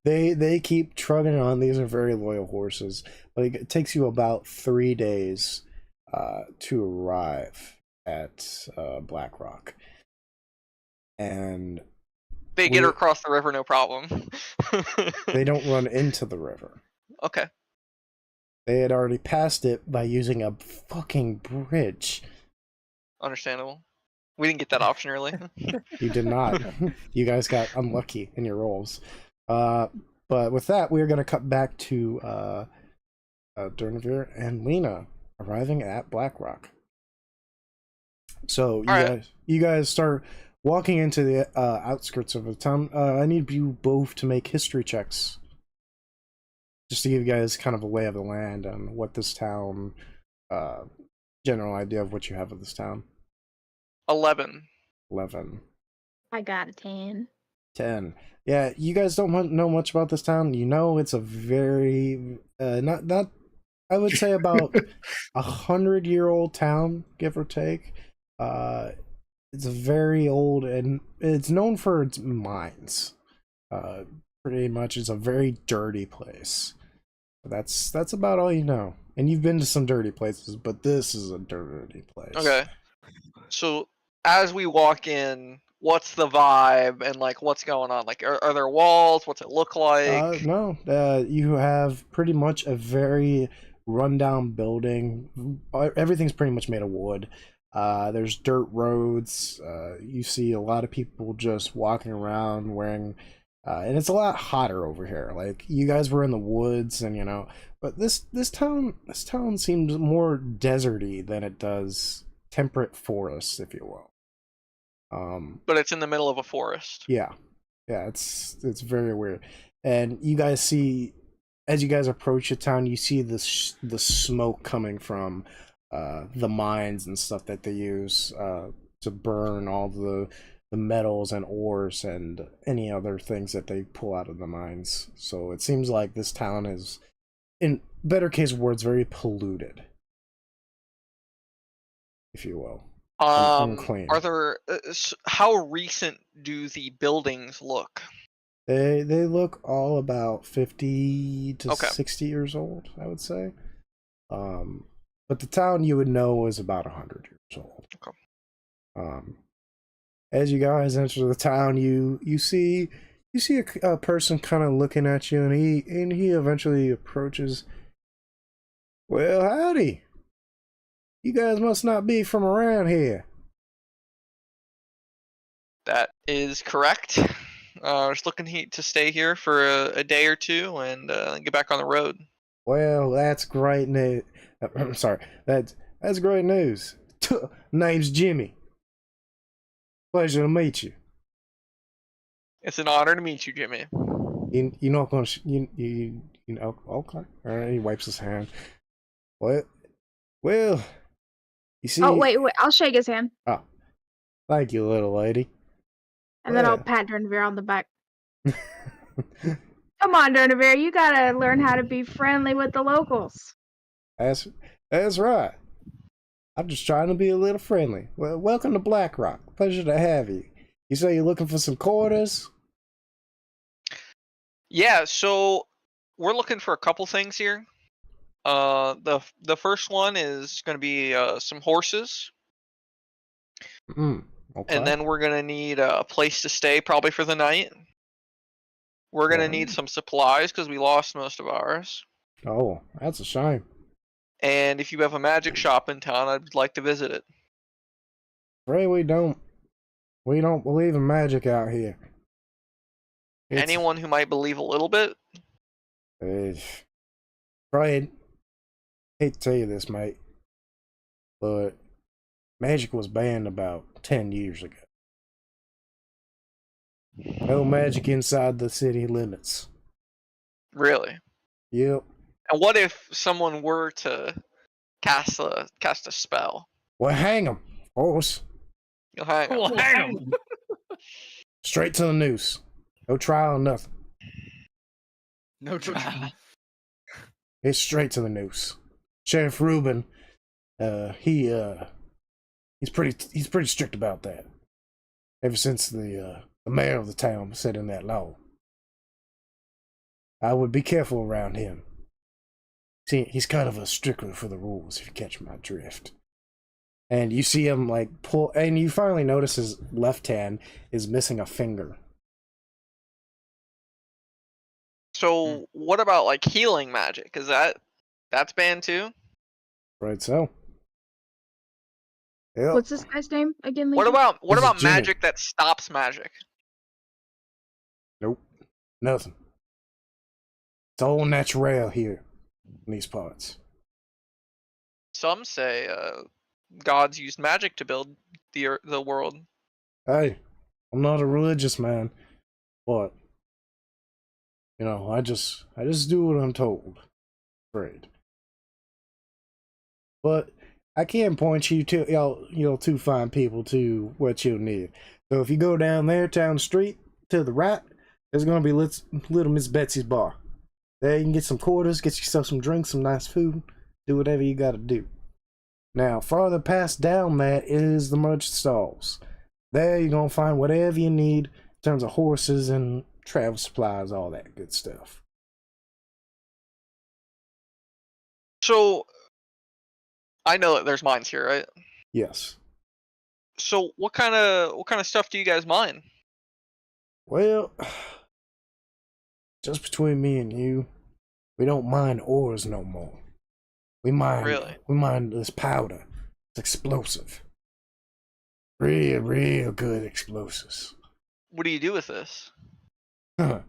S1: they keep trudging on. These are very loyal horses, but it takes you about 3 days to arrive at Blackrock, and
S2: They get her across the river, no problem.
S1: they don't run into the river.
S2: Okay.
S1: They had already passed it by using a fucking bridge.
S2: Understandable. We didn't get that option early.
S1: You did not. You guys got unlucky in your rolls. But with that, we're going to cut back to Durnavir and Lena arriving at Blackrock. So you guys start walking into the outskirts of the town. I need you both to make history checks. Just to give you guys kind of a lay of the land on what this town, general idea of what you have of this town.
S2: 11.
S1: 11.
S4: I got a 10.
S1: 10. Yeah, you guys don't know much about this town. You know, it's a very not I would say about 100-year-old town, give or take. It's a very old, and it's known for its mines. Pretty much, it's a very dirty place. That's about all you know. And you've been to some dirty places, but this is a dirty place.
S2: Okay. So as we walk in, what's the vibe and like what's going on? Like, are there walls? What's it look like?
S1: No, you have pretty much a very rundown building. Everything's pretty much made of wood. There's dirt roads. You see a lot of people just walking around wearing, and it's a lot hotter over here. Like, you guys were in the woods, and you know, but this town seems more deserty than it does temperate forest, if you will.
S2: But it's in the middle of a forest.
S1: Yeah, it's very weird. And you guys see, as you guys approach the town, you see the smoke coming from the mines and stuff that they use to burn all the metals and ores and any other things that they pull out of the mines. So it seems like this town is, in better case words, very polluted, if you will. Unclean.
S2: Are there? How recent do the buildings look?
S1: They look all about 50 to
S2: Okay.
S1: 60 years old, I would say. But the town you would know is about 100 years old.
S2: Okay.
S1: As you guys enter the town, you see a person kind of looking at you, and he eventually approaches. Well, howdy. You guys must not be from around here.
S2: That is correct. Just looking to stay here for a day or two and get back on the road.
S1: Well, that's great news. I'm sorry. That's great news. Name's Jimmy. Pleasure to meet you.
S2: It's an honor to meet you, Jimmy.
S1: You're not gonna you know, okay. All right, he wipes his hand. Well, you see.
S4: Oh, wait, I'll shake his hand.
S1: Oh, thank you, little lady.
S4: And then I'll
S1: Well.
S4: pat Durnavir on the back. Come on, Durnavir, you gotta learn how to be friendly with the locals.
S1: That's right. I'm just trying to be a little friendly. Well, welcome to Black Rock. Pleasure to have you. You say you're looking for some quarters?
S2: Yeah, so we're looking for a couple things here. The first one is going to be some horses,
S1: Okay.
S2: and then we're going to need a place to stay probably for the night. We're going to need some supplies because we lost most of ours.
S1: Oh, that's a shame.
S2: And if you have a magic shop in town, I'd like to visit it.
S1: Ray, we don't believe in magic out here.
S2: Anyone who might believe a little bit?
S1: Fred, hate to tell you this, mate, but magic was banned about 10 years ago. No magic inside the city limits.
S2: Really?
S1: Yep.
S2: And what if someone were to cast a spell?
S1: Well, hang 'em, of course.
S2: You'll hang 'em.
S5: We'll hang 'em.
S1: Straight to the noose. No trial, nothing.
S5: No trial.
S1: It's straight to the noose. Sheriff Rubin, he's pretty strict about that. Ever since the mayor of the town set in that law. I would be careful around him. See, he's kind of a stickler for the rules, if you catch my drift. And you see him like pull, and you finally notice his left hand is missing a finger.
S2: So what about like healing magic? Is that's banned too?
S1: Right, so. Yep.
S4: What's this guy's name again,
S2: What
S4: Legion?
S2: about
S1: This is Jimmy.
S2: magic that stops magic?
S1: Nope. Nothing. It's all natural here in these parts.
S2: Some say gods used magic to build the world.
S1: Hey, I'm not a religious man, but you know, I just do what I'm told. Afraid. But I can point you to y'all two fine people to what you'll need. So if you go down there, down the street to the right, there's gonna be little Miss Betsy's bar. There you can get some quarters, get yourself some drinks, some nice food, do whatever you gotta do. Now, farther past down that is the merchant stalls. There you're gonna find whatever you need in terms of horses and travel supplies, all that good stuff.
S2: So I know that there's mines here, right?
S1: Yes.
S2: So what kind of stuff do you guys mine?
S1: Well, just between me and you, we don't mine ores no more. We mine this powder. It's explosive. Real good explosives.
S2: What do you do with this?
S1: Huh.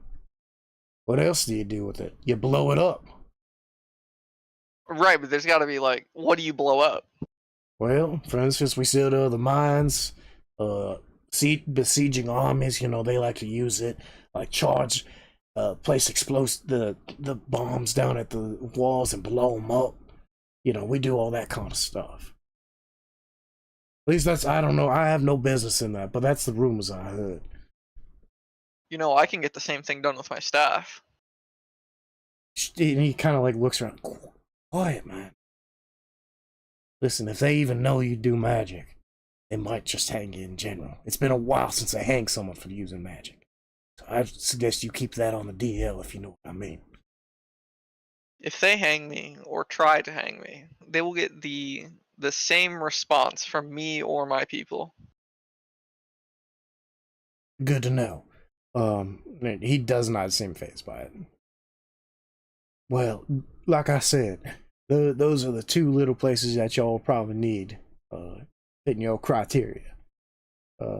S1: What else do you do with it? You blow it up.
S2: Right, but there's got to be like, what do you blow up?
S1: Well, for instance, we sell to other mines, besieging armies, you know, they like to use it, like charge, place the bombs down at the walls and blow them up. You know, we do all that kind of stuff. At least I don't know, I have no business in that, but that's the rumors I heard.
S2: You know, I can get the same thing done with my staff.
S1: And he kind of like looks around. Quiet, man. Listen, if they even know you do magic, they might just hang you in general. It's been a while since they hanged someone for using magic. So I suggest you keep that on the DL, if you know what I mean.
S2: If they hang me or try to hang me, they will get the same response from me or my people.
S1: Good to know. He does not seem fazed by it. Well, like I said, those are the two little places that y'all probably need, fitting your criteria.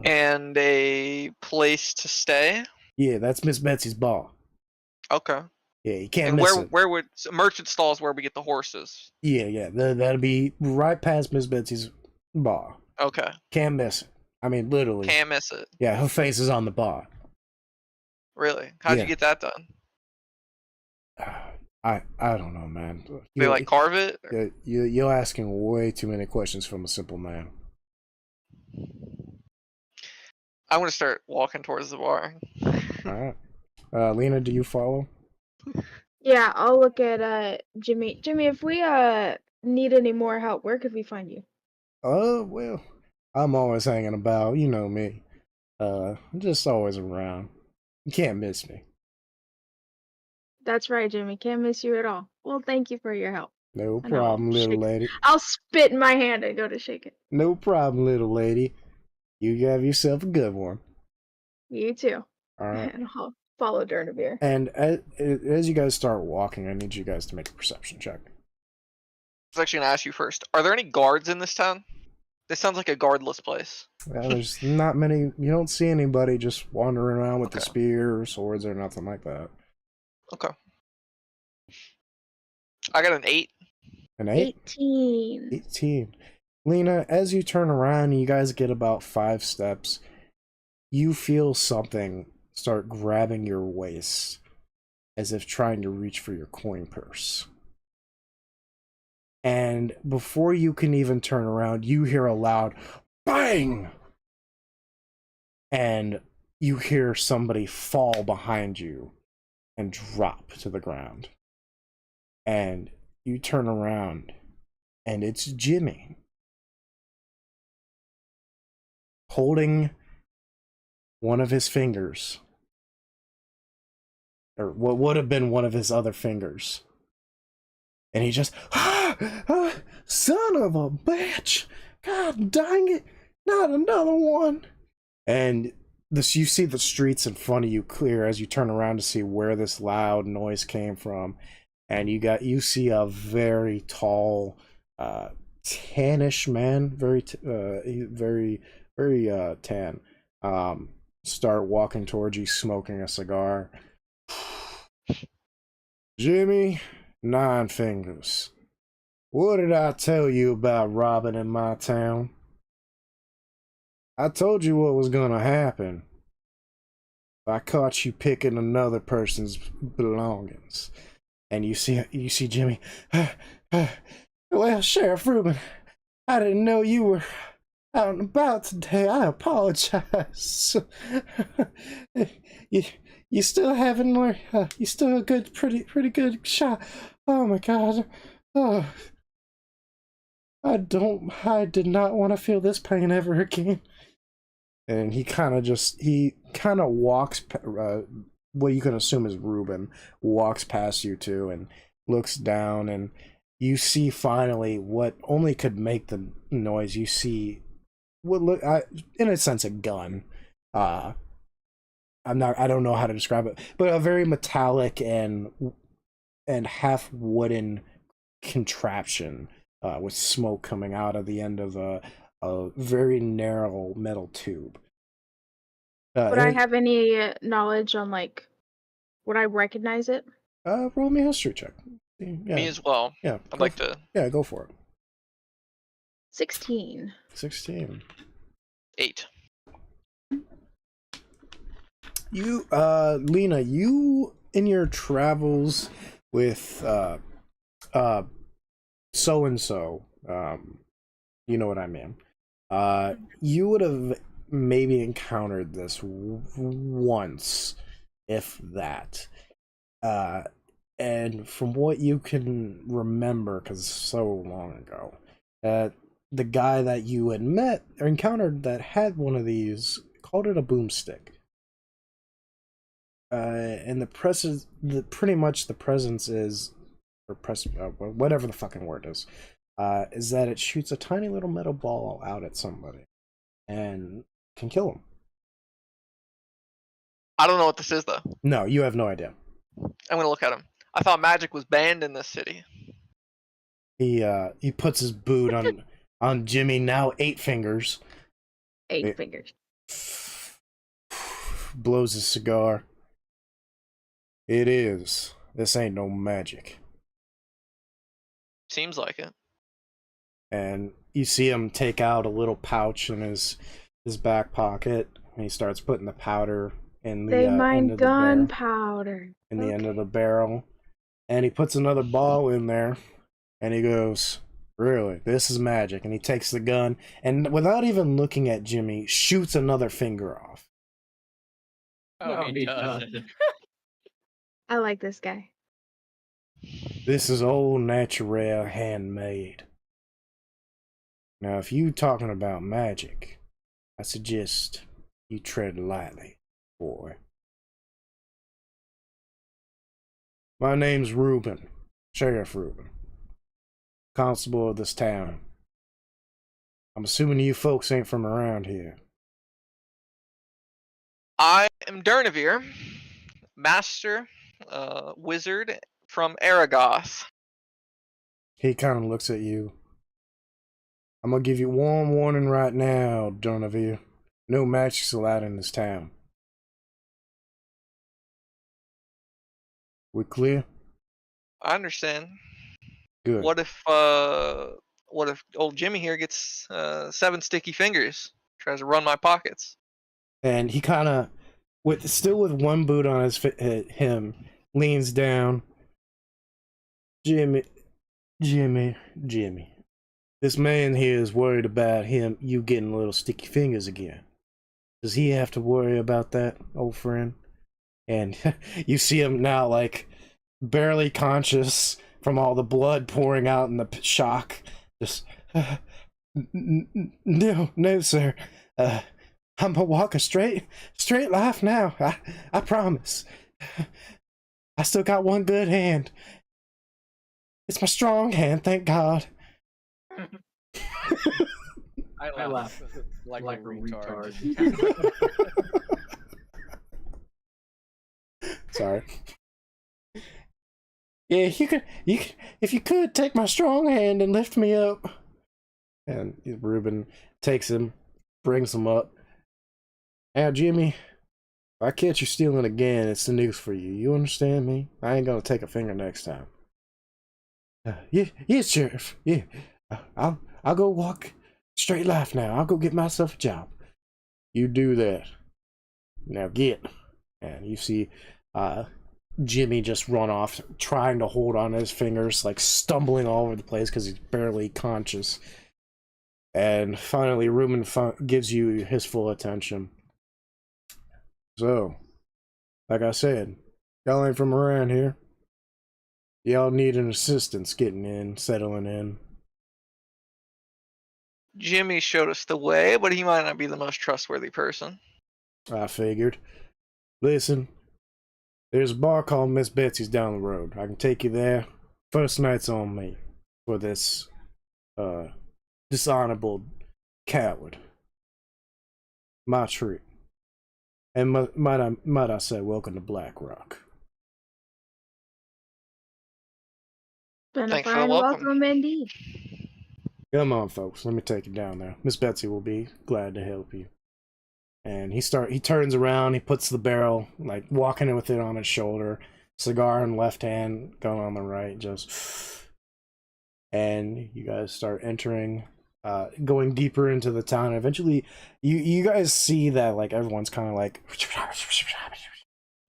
S2: And a place to stay.
S1: Yeah, that's Miss Betsy's bar.
S2: Okay.
S1: Yeah, you can't
S2: And
S1: miss it.
S2: where would merchant stalls where we get the horses?
S1: Yeah. That'll be right past Miss Betsy's bar.
S2: Okay.
S1: Can't miss it. I mean, literally.
S2: Can't miss it.
S1: Yeah, her face is on the bar.
S2: Really? How'd
S1: Yeah.
S2: you get that done?
S1: I don't know, man.
S2: They like carve it? Or-
S1: You're asking way too many questions from a simple man.
S2: I'm gonna start walking towards the bar.
S1: All right. Lena, do you follow?
S4: Yeah, I'll look at Jimmy. Jimmy, if we need any more help, where could we find you?
S1: Well, I'm always hanging about. You know me. I'm just always around. You can't miss me.
S4: That's right, Jimmy. Can't miss you at all. Well, thank you for your help.
S1: No
S4: And I'll
S1: problem, little
S4: shake-
S1: lady.
S4: I'll spit in my hand and go to shake it.
S1: No problem, little lady. You have yourself a good one.
S4: You too.
S1: All right.
S4: And I'll follow Durnavir.
S1: And as you guys start walking, I need you guys to make a perception check.
S2: I was actually gonna ask you first. Are there any guards in this town? This sounds like a guardless place.
S1: There's not many. You don't see anybody just wandering around with the
S2: Okay.
S1: spear or swords or nothing like that.
S2: Okay. I got an 8.
S1: An 8?
S4: 18.
S1: 18. Lena, as you turn around and you guys get about 5 steps, you feel something start grabbing your waist as if trying to reach for your coin purse. And before you can even turn around, you hear a loud bang! And you hear somebody fall behind you and drop to the ground. And you turn around, and it's Jimmy. Holding one of his fingers. Or what would have been one of his other fingers. And he just, son of a bitch! God dang it! Not another one! And you see the streets in front of you clear as you turn around to see where this loud noise came from. And you see a very tall, tannish man, very tan, start walking towards you, smoking a cigar. Jimmy, 9 fingers. What did I tell you about robbing in my town? I told you what was gonna happen. I caught you picking another person's belongings. And you see Jimmy. Well, Sheriff Rubin, I didn't know you were out and about today. I apologize. you still haven't learned. You still a good, pretty good shot. Oh my God. Oh, I did not want to feel this pain ever again. And he kind of walks. What you can assume is Reuben walks past you two and looks down, and you see finally what only could make the noise. You see what look, in a sense, a gun. I don't know how to describe it, but a very metallic and half wooden contraption with smoke coming out of the end of a very narrow metal tube.
S4: Would I have any knowledge on, like, would I recognize it?
S1: Roll me a history check. Yeah.
S2: Me as well.
S1: Yeah.
S2: I'd like to.
S1: Yeah, go for it.
S4: 16.
S1: 16.
S2: 8.
S1: You, Lena, you in your travels with so and so, you know what I mean. You would have maybe encountered this once, if that. And from what you can remember, because it's so long ago, the guy that you had met or encountered that had one of these called it a boomstick. And pretty much the presence is, or whatever the fucking word is that it shoots a tiny little metal ball out at somebody and can kill them.
S2: I don't know what this is though.
S1: No, you have no idea.
S2: I'm gonna look at him. I thought magic was banned in this city.
S1: He puts his boot on Jimmy, now 8 fingers.
S4: 8
S1: It-
S4: fingers.
S1: Blows his cigar. It is. This ain't no magic.
S2: Seems like it.
S1: And you see him take out a little pouch in his back pocket, and he starts putting the powder in the
S4: They
S1: end
S4: mine
S1: of the barrel.
S4: gunpowder.
S1: In the end of
S4: Okay.
S1: the barrel, and he puts another ball in there, and he goes, "Really, this is magic." And he takes the gun, and without even looking at Jimmy, shoots another finger off.
S5: Oh, he does.
S4: I like this guy.
S1: This is old natural handmade. Now, if you talking about magic, I suggest you tread lightly, boy. My name's Reuben, Sheriff Reuben, constable of this town. I'm assuming you folks ain't from around here.
S2: I am Durnavir, master, wizard from Aragoth.
S1: He kind of looks at you. I'm gonna give you one warning right now, Donavir. No magic's allowed in this town. We clear?
S2: I understand.
S1: Good.
S2: What if old Jimmy here gets 7 sticky fingers? Tries to run my pockets.
S1: And he kind of, still with one boot on him, leans down. Jimmy. This man here is worried about you getting little sticky fingers again. Does he have to worry about that, old friend? And you see him now, like, barely conscious from all the blood pouring out in the shock. Just, no, sir. I'm gonna walk a straight life now. I promise. I still got one good hand. It's my strong hand, thank God.
S5: I laugh like a retard.
S1: Sorry. Yeah, you could, if you could take my strong hand and lift me up. And Reuben takes him, brings him up. Now, Jimmy, if I catch you stealing again, it's the news for you. You understand me? I ain't gonna take a finger next time. Yes, Sheriff. Yeah, I'll go walk straight life now. I'll go get myself a job. You do that. Now get. And you see, Jimmy just run off, trying to hold on his fingers, like stumbling all over the place because he's barely conscious. And finally, Reuben gives you his full attention. So, like I said, y'all ain't from around here. Y'all need an assistance getting in, settling in.
S2: Jimmy showed us the way, but he might not be the most trustworthy person.
S1: I figured. Listen, there's a bar called Miss Betsy's down the road. I can take you there. First night's on me for this dishonorable coward. My treat. And might I say, welcome to Black Rock.
S4: Been a
S2: Thanks for the
S4: fine
S2: welcome.
S4: welcome indeed.
S1: Come on, folks. Let me take you down there. Miss Betsy will be glad to help you. And he turns around. He puts the barrel, like walking with it on his shoulder, cigar in left hand, gun on the right. Just, and you guys start entering, going deeper into the town. Eventually, you guys see that like everyone's kind of like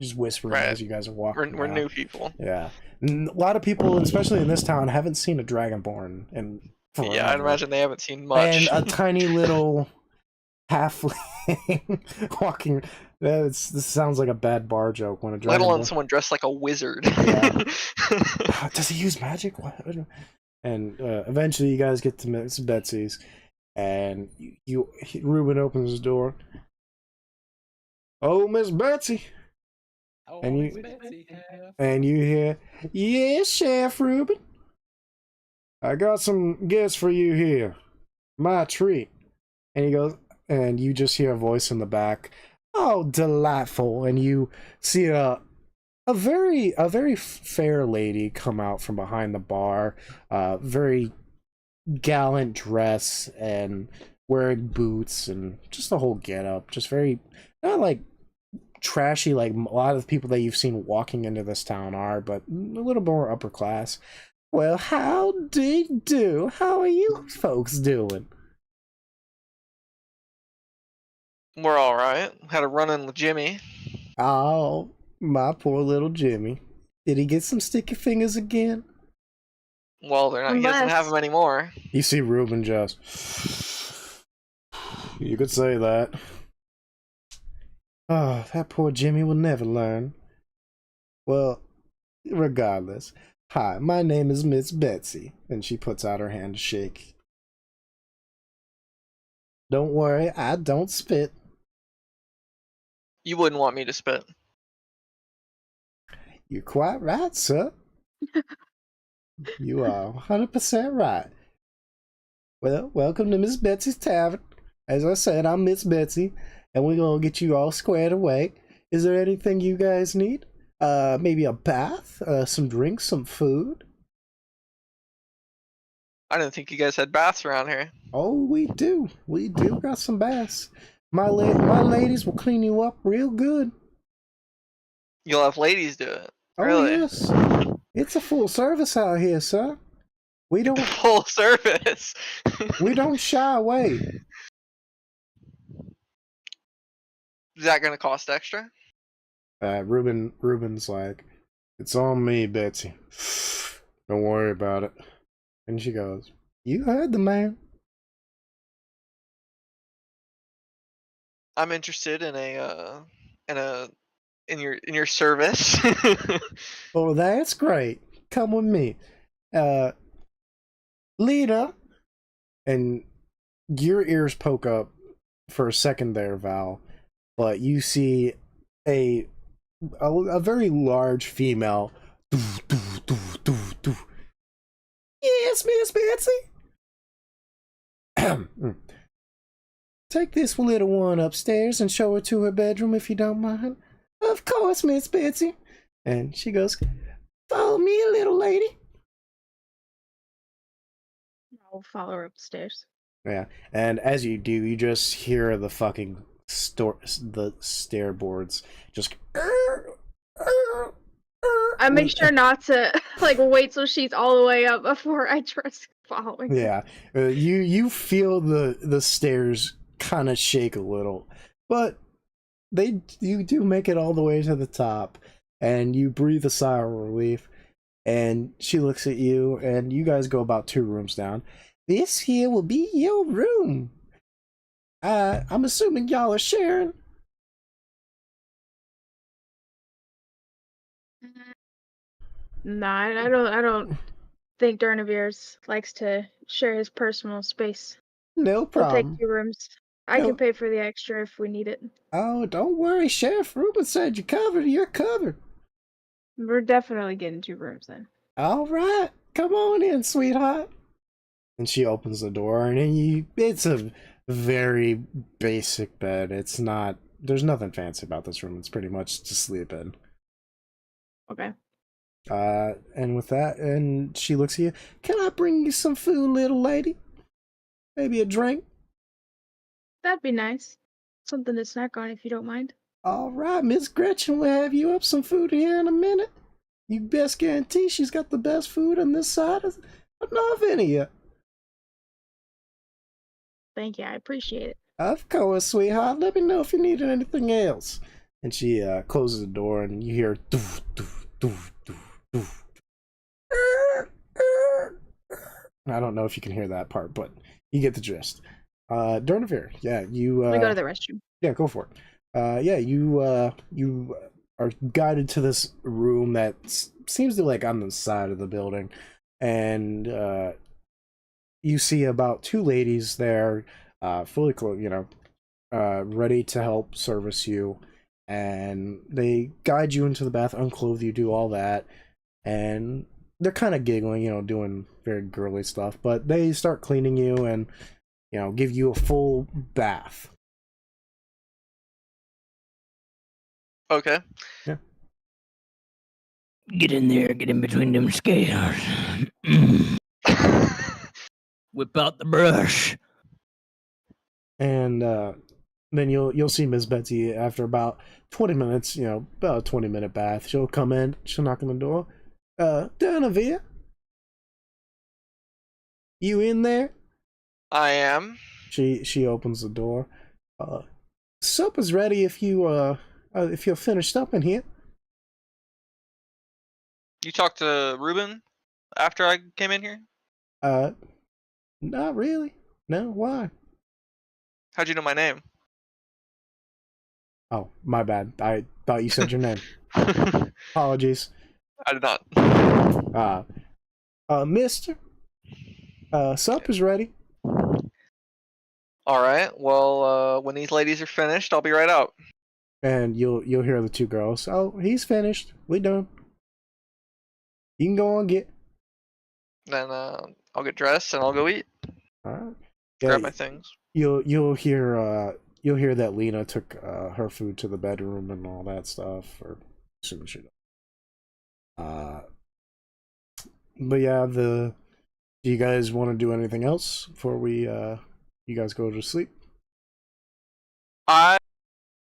S1: just whispering
S2: Right.
S1: as you guys are walking.
S2: We're
S1: down.
S2: new people.
S1: Yeah, a lot of people, especially in this town, haven't seen a dragonborn in forever.
S2: Yeah, I'd imagine they haven't seen much.
S1: And a tiny little halfling walking. This sounds like a bad bar joke when a
S2: Let alone
S1: dragonborn.
S2: someone dressed like a wizard.
S1: Yeah. Does he use magic? What? And eventually, you guys get to Miss Betsy's, and Reuben opens his door. Oh, Miss Betsy.
S5: Oh,
S1: And
S5: Miss
S1: you-
S5: Betsy, yeah.
S1: And you hear, yes, Chef Reuben. I got some gifts for you here. My treat. And he goes, and you just hear a voice in the back. Oh, delightful. And you see a a very fair lady come out from behind the bar, very gallant dress and wearing boots and just the whole get up. Just very, not like trashy like a lot of the people that you've seen walking into this town are, but a little more upper class. Well, how do you do? How are you folks doing?
S2: We're all right. Had a run in with Jimmy.
S1: Oh, my poor little Jimmy. Did he get some sticky fingers again?
S2: Well, they're not. He doesn't have
S4: Unless-
S2: them anymore.
S1: You see Ruben just... You could say that. Oh, that poor Jimmy will never learn. Well, regardless. Hi, my name is Miss Betsy. And she puts out her hand to shake. Don't worry, I don't spit.
S2: You wouldn't want me to spit.
S1: You're quite right, sir. You are 100% right. Well, welcome to Miss Betsy's Tavern. As I said, I'm Miss Betsy, and we're gonna get you all squared away. Is there anything you guys need? Maybe a bath, some drinks, some food?
S2: I didn't think you guys had baths around here.
S1: Oh, we do. We do got some baths. My ladies will clean you up real good.
S2: You'll have ladies do it.
S1: Oh,
S2: Really?
S1: yes. It's a full service out here, sir. We don't
S2: Full service.
S1: shy away.
S2: Is that gonna cost extra?
S1: Ruben's like, it's on me, Betsy. Don't worry about it. And she goes, you heard the man.
S2: I'm interested in your service.
S1: Oh, that's great. Come with me. Lita. And your ears poke up for a second there, Val. But you see a very large female. Yes, Miss Betsy. Take this little one upstairs and show her to her bedroom if you don't mind. Of course, Miss Betsy. And she goes, follow me, little lady.
S4: I'll follow her upstairs.
S1: Yeah, and as you do, you just hear the fucking the stair boards just.
S4: I make sure not to like wait till she's all the way up before I trust following.
S1: Yeah, you feel the stairs kind of shake a little, but you do make it all the way to the top, and you breathe a sigh of relief. And she looks at you, and you guys go about 2 rooms down. This here will be your room. I'm assuming y'all are sharing.
S4: Nah, I don't think Dernaviers likes to share his personal space.
S1: No
S4: We'll
S1: problem.
S4: take 2 rooms. I
S1: No.
S4: can pay for the extra if we need it.
S1: Oh, don't worry, Chef. Ruben said you're covered. You're covered.
S4: We're definitely getting 2 rooms then.
S1: All right, come on in, sweetheart. And she opens the door, and it's a very basic bed. It's not. There's nothing fancy about this room. It's pretty much to sleep in.
S4: Okay.
S1: And with that, and she looks at you. Can I bring you some food, little lady? Maybe a drink?
S4: That'd be nice. Something to snack on if you don't mind.
S1: All right, Miss Gretchen will have you up some food here in a minute. You best guarantee she's got the best food on this side of Narvinia.
S4: Thank you, I appreciate it.
S1: Of course, sweetheart. Let me know if you need anything else. And she closes the door, and you hear doof, doof, doof, doof, doof. I don't know if you can hear that part, but you get the gist. Durnavir, yeah, you.
S4: Let me go to the restroom.
S1: Yeah, go for it. Yeah, you are guided to this room that seems to like on the side of the building, and you see about 2 ladies there, fully clothed, ready to help service you, and they guide you into the bath, unclothe you, do all that, and they're kind of giggling, doing very girly stuff, but they start cleaning you and give you a full bath.
S2: Okay.
S1: Yeah.
S5: Get in there, get in between them scales. Whip out the brush.
S1: And then you'll see Miss Betsy after about 20 minutes, about a 20-minute bath. She'll come in, she'll knock on the door. Narvinia, you in there?
S2: I am.
S1: She opens the door. Supper's ready if you're finished up in here.
S2: You talked to Ruben after I came in here?
S1: Not really. No, why?
S2: How'd you know my name?
S1: Oh, my bad. I thought you said your name.
S2: I
S1: Apologies.
S2: did not.
S1: Mister, supper's ready.
S2: All right. Well, when these ladies are finished, I'll be right out.
S1: And you'll hear the two girls. Oh, he's finished. We done. You can go on get.
S2: Then I'll get dressed and I'll go eat.
S1: All right.
S2: Grab my things.
S1: You'll hear that Lena took her food to the bedroom and all that stuff. Or assuming she does. But yeah, do you guys want to do anything else before you guys go to sleep?
S2: I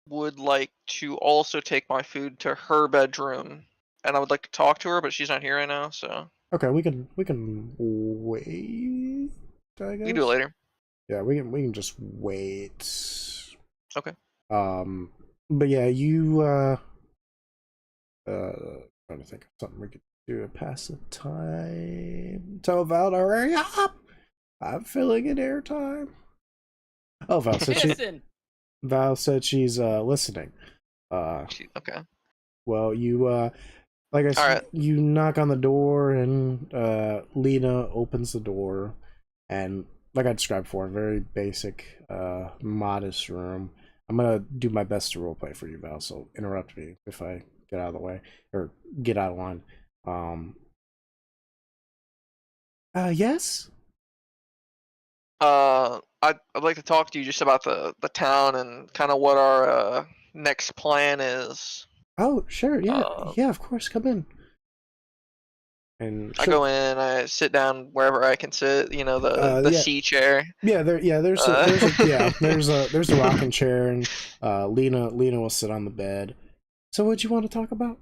S2: would like to also take my food to her bedroom, and I would like to talk to her, but she's not here right now, so.
S1: Okay, we can wait. I guess
S2: We can do it later.
S1: Yeah, we can just wait.
S2: Okay.
S1: But yeah, trying to think of something we could do to pass the time. Tell Val to hurry up. I'm filling in airtime. Oh, Val said she's listening.
S2: Okay.
S1: Well, like I said,
S2: Alright.
S1: you knock on the door and Lena opens the door, and like I described before, a very basic, modest room. I'm gonna do my best to roleplay for you, Val, so interrupt me if I get out of the way or get out of line. Yes?
S2: I'd like to talk to you just about the town and kind of what our next plan is.
S1: Oh, sure, yeah, yeah, of course, come in. And
S2: I go in, I sit down wherever I can sit, the
S1: yeah.
S2: C chair.
S1: Yeah, there's a rocking chair, and Lena will sit on the bed. So what do you want to talk about?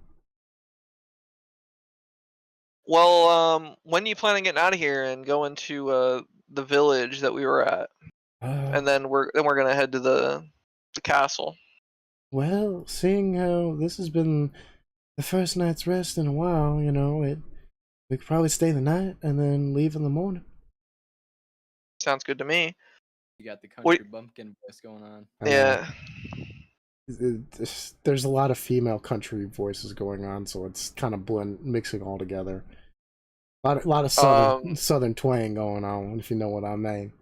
S2: Well, when do you plan on getting out of here and going to the village that we were at? And then we're gonna head to the castle.
S1: Well, seeing how this has been the first night's rest in a while, we could probably stay the night and then leave in the morning.
S2: Sounds good to me.
S5: You got the country bumpkin voice going on.
S2: Yeah.
S1: There's a lot of female country voices going on, so it's kind of mixing all together. A lot of southern twang going on, if you know what I mean.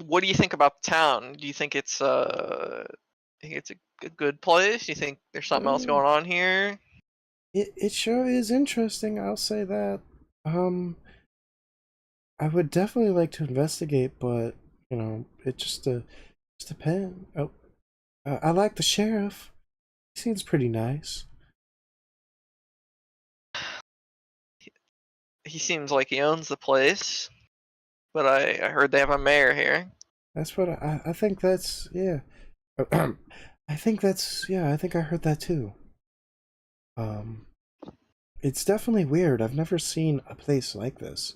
S2: What do you think about the town? Do you think it's a good place? Do you think there's something else going on here?
S1: It sure is interesting, I'll say that. I would definitely like to investigate, but it just depends. Oh, I like the sheriff. He seems pretty nice.
S2: He seems like he owns the place, but I heard they have a mayor here.
S1: That's what I think. That's yeah. I think that's yeah. I think I heard that too. It's definitely weird. I've never seen a place like this.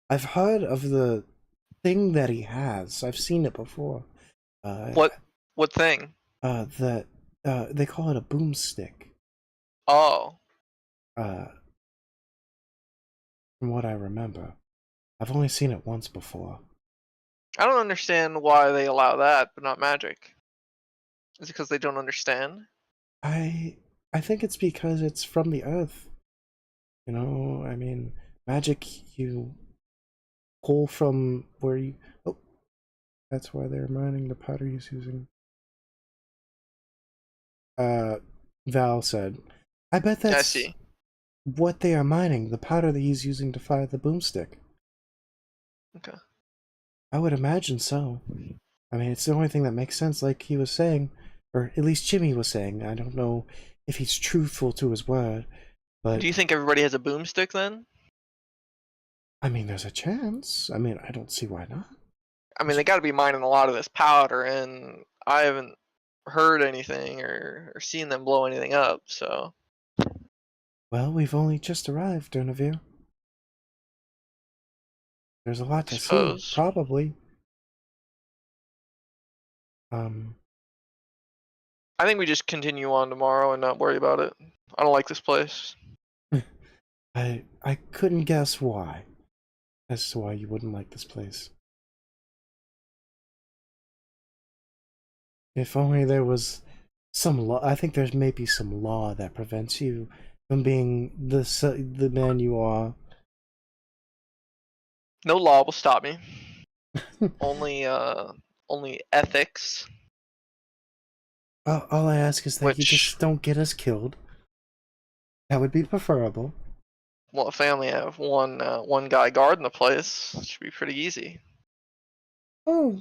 S1: I've heard of the thing that he has. I've seen it before.
S2: What thing?
S1: They call it a boomstick.
S2: Oh.
S1: From what I remember, I've only seen it once before.
S2: I don't understand why they allow that, but not magic. Is it because they don't understand?
S1: I think it's because it's from the earth. I mean, magic you pull from where you. Oh, that's why they're mining the powder he's using. Val said, "I bet that's
S2: I see.
S1: what they are mining. The powder that he's using to fire the boomstick."
S2: Okay.
S1: I would imagine so. I mean, it's the only thing that makes sense, like he was saying, or at least Jimmy was saying. I don't know if he's truthful to his word, But
S2: Do you think everybody has a boomstick then?
S1: I mean, there's a chance. I mean, I don't see why not.
S2: I mean, they got to be mining a lot of this powder, and I haven't heard anything or seen them blow anything up. So
S1: Well, we've only just arrived, Durnavir. There's a lot
S2: I
S1: to see,
S2: suppose.
S1: probably.
S2: I think we just continue on tomorrow and not worry about it. I don't like this place.
S1: I couldn't guess why. As to why you wouldn't like this place. If only there was some law. I think there's maybe some law that prevents you from being the man you are.
S2: No law will stop me. only ethics.
S1: All I ask is that you
S2: Which,
S1: just don't get us killed. That would be preferable.
S2: well, if I only have one guy guarding the place, it should be pretty easy.
S1: Oh,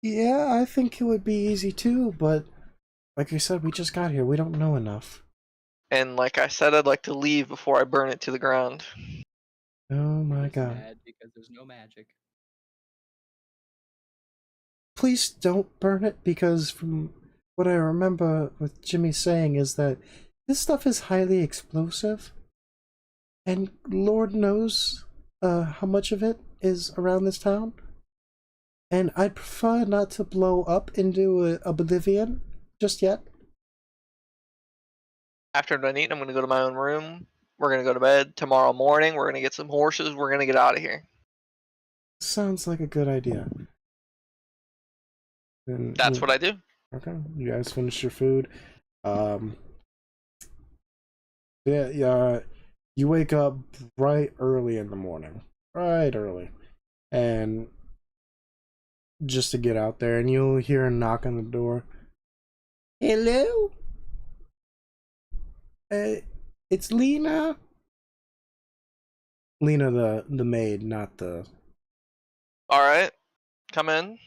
S1: yeah, I think it would be easy too, but like I said, we just got here. We don't know enough.
S2: And like I said, I'd like to leave before I burn it to the ground.
S1: Oh my
S5: Just
S1: god.
S5: mad because there's no magic.
S1: Please don't burn it, because from what I remember with Jimmy saying is that this stuff is highly explosive. And Lord knows how much of it is around this town. And I'd prefer not to blow up into oblivion just yet.
S2: After I'm done eating, I'm gonna go to my own room. We're gonna go to bed. Tomorrow morning, we're gonna get some horses. We're gonna get out of here.
S1: Sounds like a good idea. Then,
S2: That's what I do.
S1: Okay, you guys finish your food. Yeah, you wake up bright early in the morning. Right early. And just to get out there, and you'll hear a knock on the door. Hello? It's Lena. Lena, the maid, not the...
S2: All right, come in.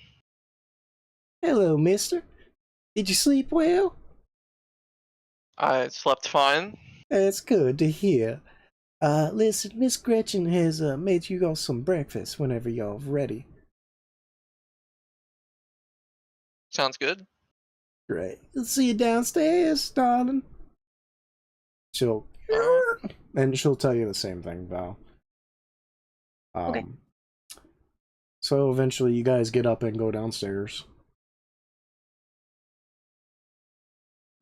S1: Hello, mister. Did you sleep well?
S2: I slept fine.
S1: That's good to hear. Listen, Miss Gretchen has made you all some breakfast whenever y'all ready.
S2: Sounds good.
S1: Great. I'll see you downstairs, darling. She'll... And she'll tell you the same thing, Val.
S4: Okay.
S1: So eventually you guys get up and go downstairs.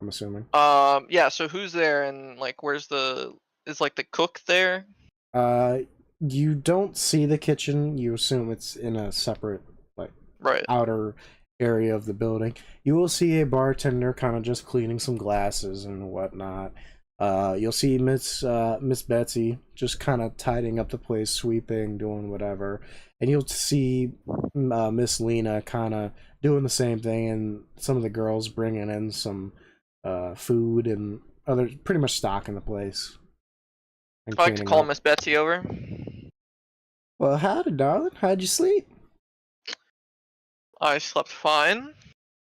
S1: I'm assuming.
S2: Yeah. So who's there, and like, is like the cook there?
S1: You don't see the kitchen. You assume it's in a separate, like,
S2: Right.
S1: outer area of the building. You will see a bartender kind of just cleaning some glasses and whatnot. You'll see Miss Betsy just kind of tidying up the place, sweeping, doing whatever. And you'll see Miss Lena kind of doing the same thing, and some of the girls bringing in some food and other, pretty much stocking the place. And
S2: I'd like to
S1: cleaning
S2: call
S1: up.
S2: Miss Betsy over.
S1: Well, howdy, darling. How'd you sleep?
S2: I slept fine.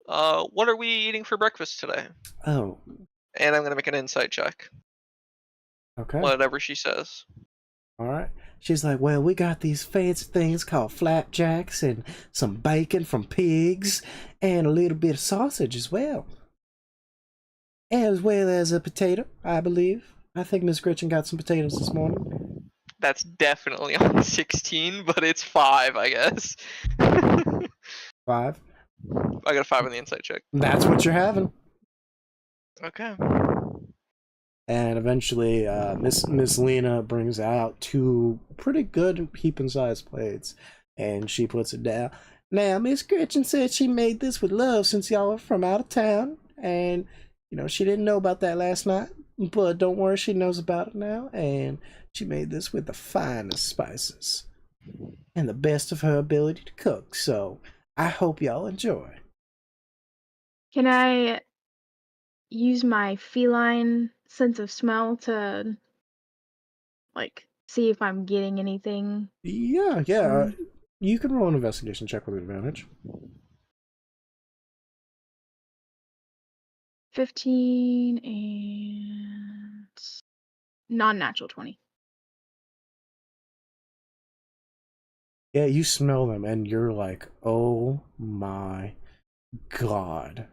S2: What are we eating for breakfast today?
S1: Oh,
S2: And I'm gonna make an insight check.
S1: okay.
S2: Whatever she says.
S1: All right. She's like, well, we got these fancy things called flapjacks and some bacon from pigs and a little bit of sausage as well. As well as a potato, I believe. I think Miss Gretchen got some potatoes this morning.
S2: That's definitely on 16, but it's 5, I guess.
S1: 5.
S2: I got a 5 on the insight check.
S1: That's what you're having.
S2: Okay.
S1: And eventually, Miss Lena brings out 2 pretty good heaping-sized plates, and she puts it down. Now, Miss Gretchen said she made this with love since y'all were from out of town, and you know she didn't know about that last night, but don't worry, she knows about it now, and she made this with the finest spices and the best of her ability to cook. So I hope y'all enjoy.
S4: Can I use my feline sense of smell to, like, see if I'm getting anything?
S1: Yeah. You can roll an investigation check with advantage.
S4: 15 and Non-natural 20.
S1: Yeah, you smell them and you're like, oh my god.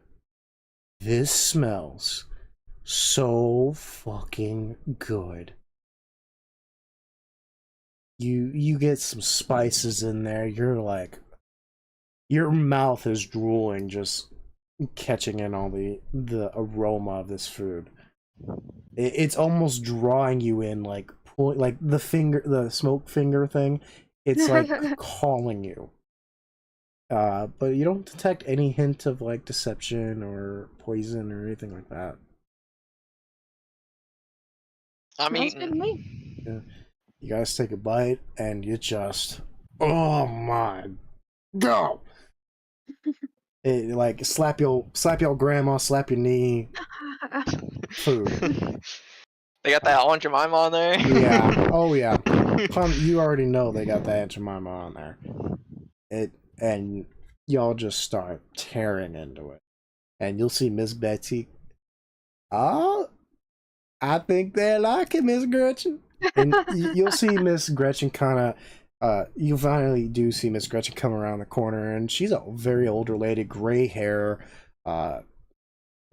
S1: This smells so fucking good. You get some spices in there, you're like, your mouth is drooling just catching in all the aroma of this food. It's almost drawing you in, like the smoke finger thing. It's like calling you. But you don't detect any hint of like deception or poison or anything like that.
S2: I'm
S4: Smells good to me.
S2: eating.
S1: Yeah. You guys take a bite and you just, oh my god! It, like slap your grandma, slap your knee. Food.
S2: They got that Aunt Jemima on there.
S1: Yeah. Oh yeah. You already know they got that Aunt Jemima on there. And y'all just start tearing into it, and you'll see Miss Betsy. Oh, I think they like it, Miss Gretchen. And you'll see Miss Gretchen kind of. You finally do see Miss Gretchen come around the corner, and she's a very older lady, gray hair,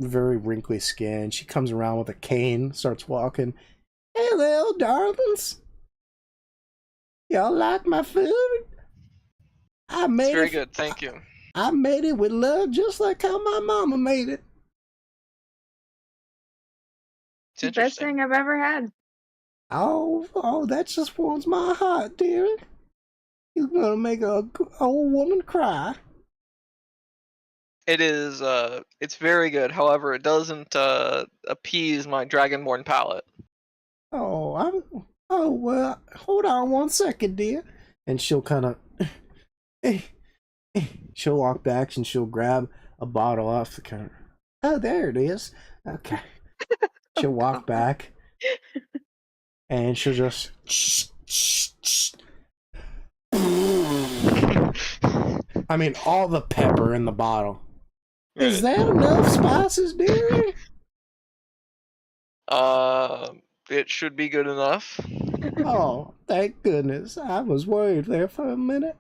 S1: very wrinkly skin. She comes around with a cane, starts walking. Hello, darlings. Y'all like my food? I made
S2: It's very
S1: it.
S2: good, thank you.
S1: I made it with love, just like how my mama made it.
S2: It's
S4: Best
S2: interesting.
S4: thing I've ever had.
S1: Oh, that just warms my heart, dearie. You're gonna make a old woman cry.
S2: It is. It's very good. However, it doesn't appease my dragonborn palate.
S1: Oh, well, hold on one second, dear. And she'll kind of, she'll walk back and she'll grab a bottle off the counter. Oh, there it is. Okay. She'll walk back and she'll just. I mean, all the pepper in the bottle. Is that enough spices, dearie?
S2: It should be good enough.
S1: Oh, thank goodness. I was worried there for a minute.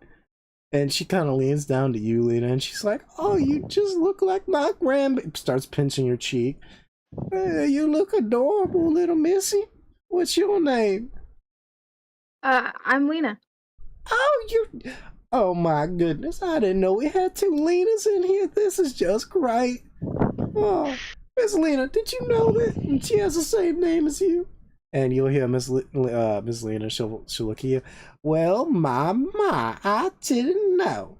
S1: And she kind of leans down to you, Lena, and she's like, oh, you just look like my grandbaby. Starts pinching your cheek. You look adorable, little missy. What's your name?
S4: I'm Lena.
S1: Oh my goodness, I didn't know we had two Lenas in here. This is just great. Oh, Miss Lena, did you know that she has the same name as you? And you'll hear Miss Lena, she'll look at you. Well, my, I didn't know.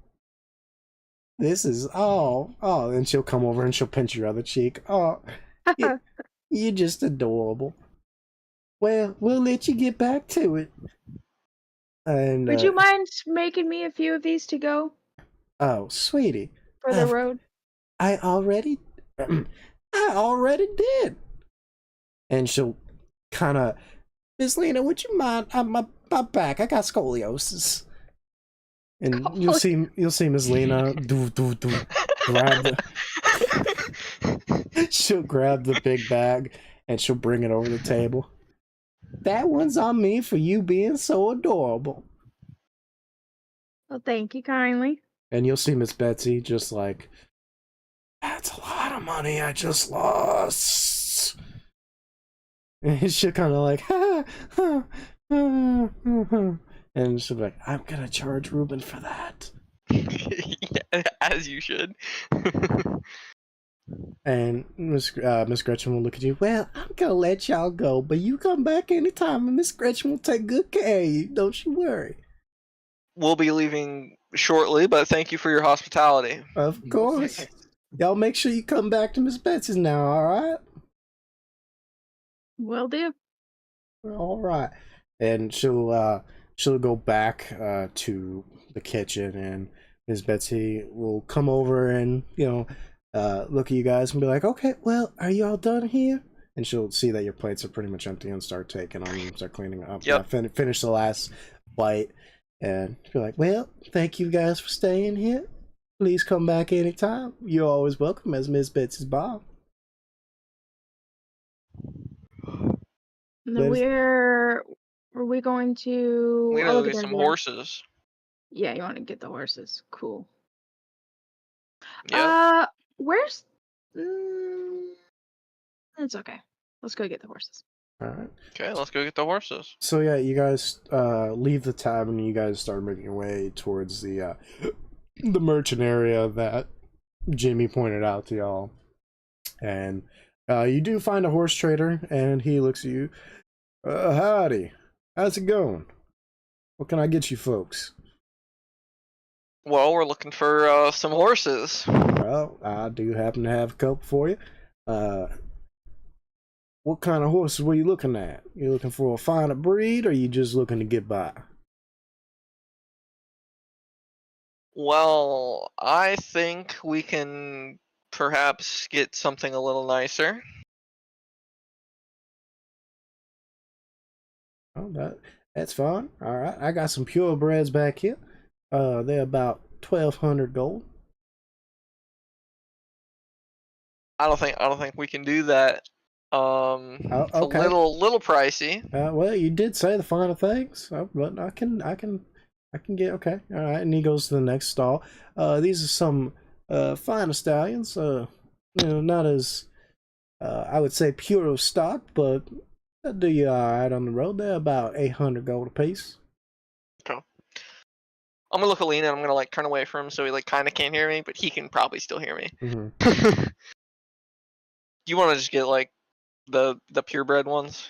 S1: This is, and she'll come over and she'll pinch your other cheek. Oh, you're just adorable. Well, we'll let you get back to it. And
S4: Would you mind making me a few of these to go
S1: oh, sweetie,
S4: for the road?
S1: I already did. And she'll kind of, Miss Lena, would you mind? My back, I got scoliosis. And you'll see Miss Lena grab the. She'll grab the big bag and she'll bring it over the table. That one's on me for you being so adorable.
S4: Well, thank you kindly.
S1: And you'll see Miss Betsy just like, that's a lot of money I just lost. And she'll kind of like, and she'll be like, I'm gonna charge Ruben for that.
S2: Yeah, as you should.
S1: And Miss Gretchen will look at you. Well, I'm gonna let y'all go, but you come back anytime, and Miss Gretchen will take good care of you. Don't you worry.
S2: We'll be leaving shortly, but thank you for your hospitality.
S1: Of course. Y'all make sure you come back to Miss Betsy's now, all right?
S4: Will do.
S1: All right. And she'll go back to the kitchen, and Miss Betsy will come over and look at you guys and be like, okay, well, are you all done here? And she'll see that your plates are pretty much empty and start taking them, start cleaning up.
S2: Yep.
S1: Finish the last bite and be like, well, thank you guys for staying here. Please come back anytime. You're always welcome as Miss Betsy's Bob.
S4: And then
S1: Liz?
S4: where are we going to?
S2: We
S4: I'll
S2: gotta
S4: look
S2: do
S4: at
S2: some
S4: them.
S2: horses.
S4: Yeah, you want to get the horses. Cool.
S2: Yeah.
S4: Where's? It's okay. Let's go get the horses.
S1: All right.
S2: Okay, let's go get the horses.
S1: So yeah, you guys leave the tavern and you guys start making your way towards the merchant area that Jimmy pointed out to y'all. And you do find a horse trader, and he looks at you. Howdy. How's it going? What can I get you folks?
S2: Well, we're looking for some horses.
S1: Well, I do happen to have a couple for you. What kind of horses were you looking at? You looking for a finer breed, or you just looking to get by?
S2: Well, I think we can perhaps get something a little nicer.
S1: Oh, that's fine. All right, I got some purebreds back here. They're about 1,200 gold.
S2: I don't think we can do that. It's
S1: okay.
S2: a little pricey.
S1: Well, you did say the finer things, but I can get okay. All right, and he goes to the next stall. These are some finer stallions. Not as I would say pure of stock, but they'll do you all right on the road. They're about 800 gold apiece.
S2: Okay. I'm gonna look at Lena and I'm gonna like turn away from him so he like kind of can't hear me, but he can probably still hear me.
S1: Mm-hmm.
S2: You want to just get like the purebred ones?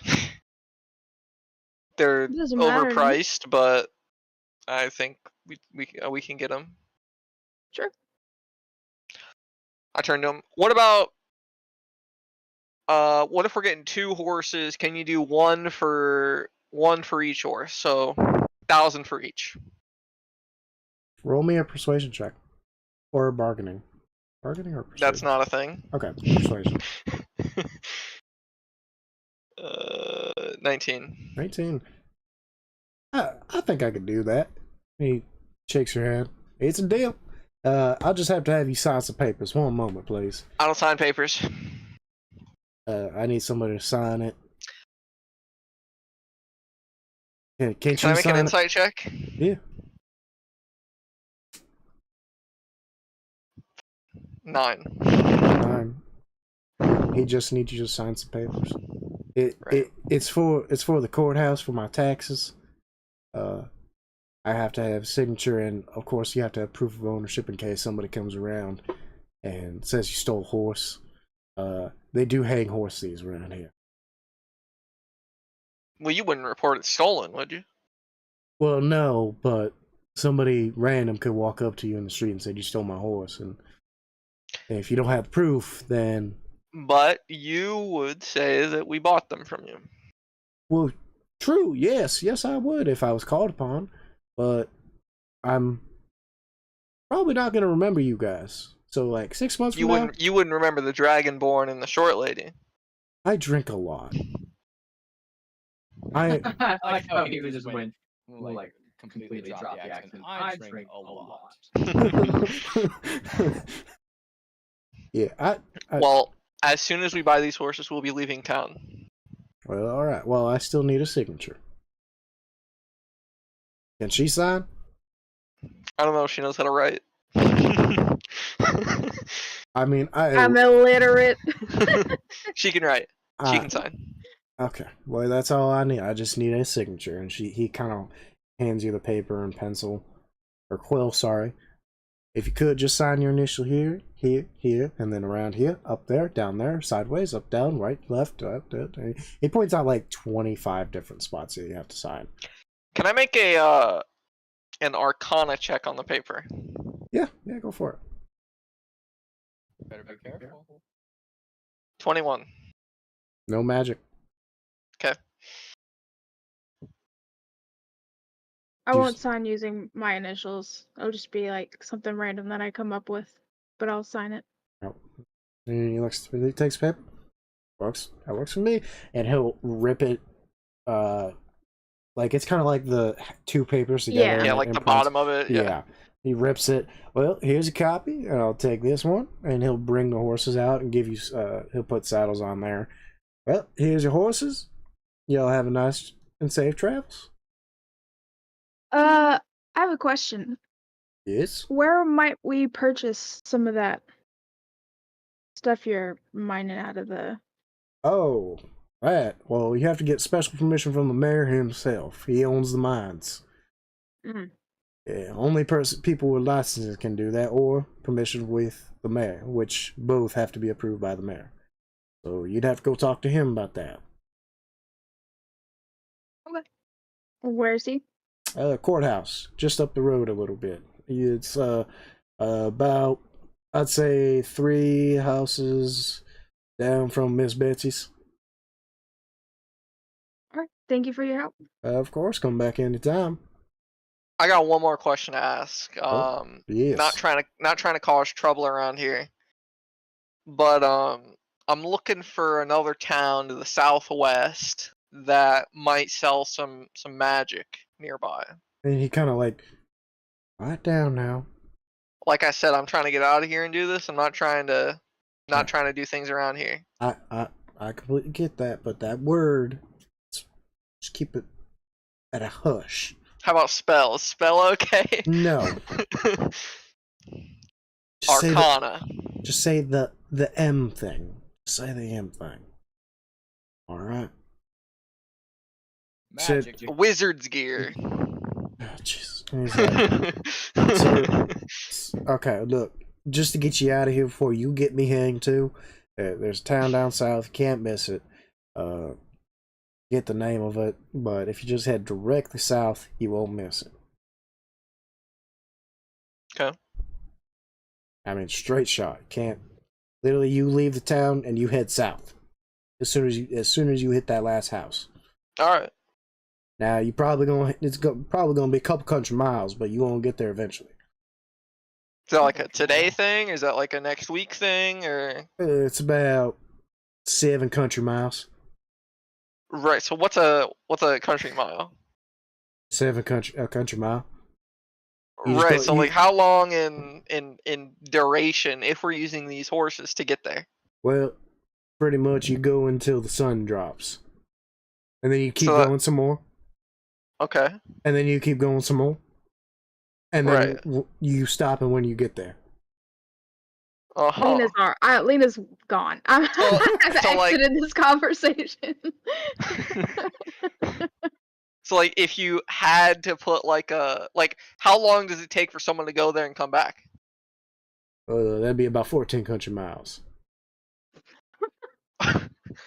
S2: They're
S4: Doesn't matter to me.
S2: overpriced, but I think we can get them.
S4: Sure.
S2: I turned to him. What if we're getting 2 horses? Can you do one for each horse? So 1,000 for each.
S1: Roll me a persuasion check, or bargaining. Bargaining or persuasion?
S2: That's not a thing.
S1: Okay, persuasion.
S2: 19.
S1: 19. I think I could do that. He shakes your hand. It's a deal. I'll just have to have you sign some papers. One moment, please.
S2: I don't sign papers.
S1: I need somebody to sign it. Can't
S2: Can
S1: you
S2: I make an
S1: sign
S2: insight check?
S1: it? Yeah.
S2: 9.
S1: 9. He just needs you to sign some papers. It's for the courthouse for my taxes. I have to have a signature, and of course you have to have proof of ownership in case somebody comes around and says you stole a horse. They do hang horse thieves around here.
S2: Well, you wouldn't report it stolen, would you?
S1: Well, no, but somebody random could walk up to you in the street and say you stole my horse, and if you don't have proof, then...
S2: But you would say that we bought them from you.
S1: Well, true, yes I would if I was called upon, but I'm probably not gonna remember you guys. So like 6 months from now,
S2: You wouldn't remember the Dragonborn and the short lady.
S1: I drink a lot. I
S5: I like how he just went like completely dropped the accent. I drink a lot.
S1: yeah,
S2: Well, as soon as we buy these horses, we'll be leaving town.
S1: Well, all right. Well, I still need a signature. Can she sign?
S2: I don't know if she knows how to write.
S1: I mean,
S4: I'm illiterate.
S2: She can write. She can sign.
S1: Okay. Well, that's all I need. I just need a signature, and he kind of hands you the paper and pencil, or quill. Sorry. If you could just sign your initial here, and then around here, up there, down there, sideways, up, down, right, left, up, down. He points out like 25 different spots that you have to sign.
S2: Can I make an Arcana check on the paper?
S1: Yeah, go for it.
S5: Better be careful.
S2: 21.
S1: No magic.
S2: Okay.
S4: I won't sign using my initials. It'll just be like something random that I come up with, but I'll sign it.
S1: No. And he takes paper. That works for me. And he'll rip it. Like it's kind of like the 2 papers together.
S2: Yeah, like the bottom of it. Yeah.
S1: He rips it. Well, here's a copy, and I'll take this one. And he'll bring the horses out and give you. He'll put saddles on there. Well, here's your horses. Y'all have a nice and safe travels.
S4: I have a question.
S1: Yes.
S4: Where might we purchase some of that stuff you're mining out of the?
S1: Oh, right. Well, you have to get special permission from the mayor himself. He owns the mines.
S4: Mm.
S1: Yeah, only people with licenses can do that, or permission with the mayor, which both have to be approved by the mayor. So you'd have to go talk to him about that.
S4: Okay. Where is he?
S1: Courthouse, just up the road a little bit. It's about, I'd say, 3 houses down from Miss Betsy's.
S4: All right. Thank you for your help.
S1: Of course, come back anytime.
S2: I got one more question to ask.
S1: Yes.
S2: Not trying to cause trouble around here, but I'm looking for another town to the southwest that might sell some magic nearby.
S1: And he kind of like, quiet down now.
S2: Like I said, I'm trying to get out of here and do this. I'm not trying to do things around here.
S1: I completely get that, but that word, just keep it at a hush.
S2: How about spell? Is spell okay?
S1: No. Just
S2: Arcana.
S1: Just say the M thing. Say the M thing. All right.
S5: Magic.
S2: Wizard's gear.
S1: Oh, jeez. Okay, look. Just to get you out of here before you get me hanged too, there's a town down south. Can't miss it. Get the name of it, but if you just head directly south, you won't miss it.
S2: Okay.
S1: I mean, straight shot. Can't. Literally, you leave the town and you head south. As soon as you hit that last house.
S2: All right.
S1: Now you probably probably gonna be a couple country miles, but you gonna get there eventually.
S2: Is that like a today thing? Is that like a next week thing, or?
S1: It's about 7 country miles.
S2: Right. So what's a country mile?
S1: 7 country mile. You just
S2: Right.
S1: go-
S2: So
S1: you-
S2: like how long in duration if we're using these horses to get there?
S1: Well, pretty much you go until the sun drops, and then you keep
S2: So that-
S1: going some more,
S2: Okay.
S1: and then you keep going some more, and then
S2: Right.
S1: you stop it when you get there.
S2: Uh-huh.
S4: Lena's gone. I've
S2: so, like-
S4: exited this conversation.
S2: So like if you had to put like how long does it take for someone to go there and come back?
S1: That'd be about 14 country miles.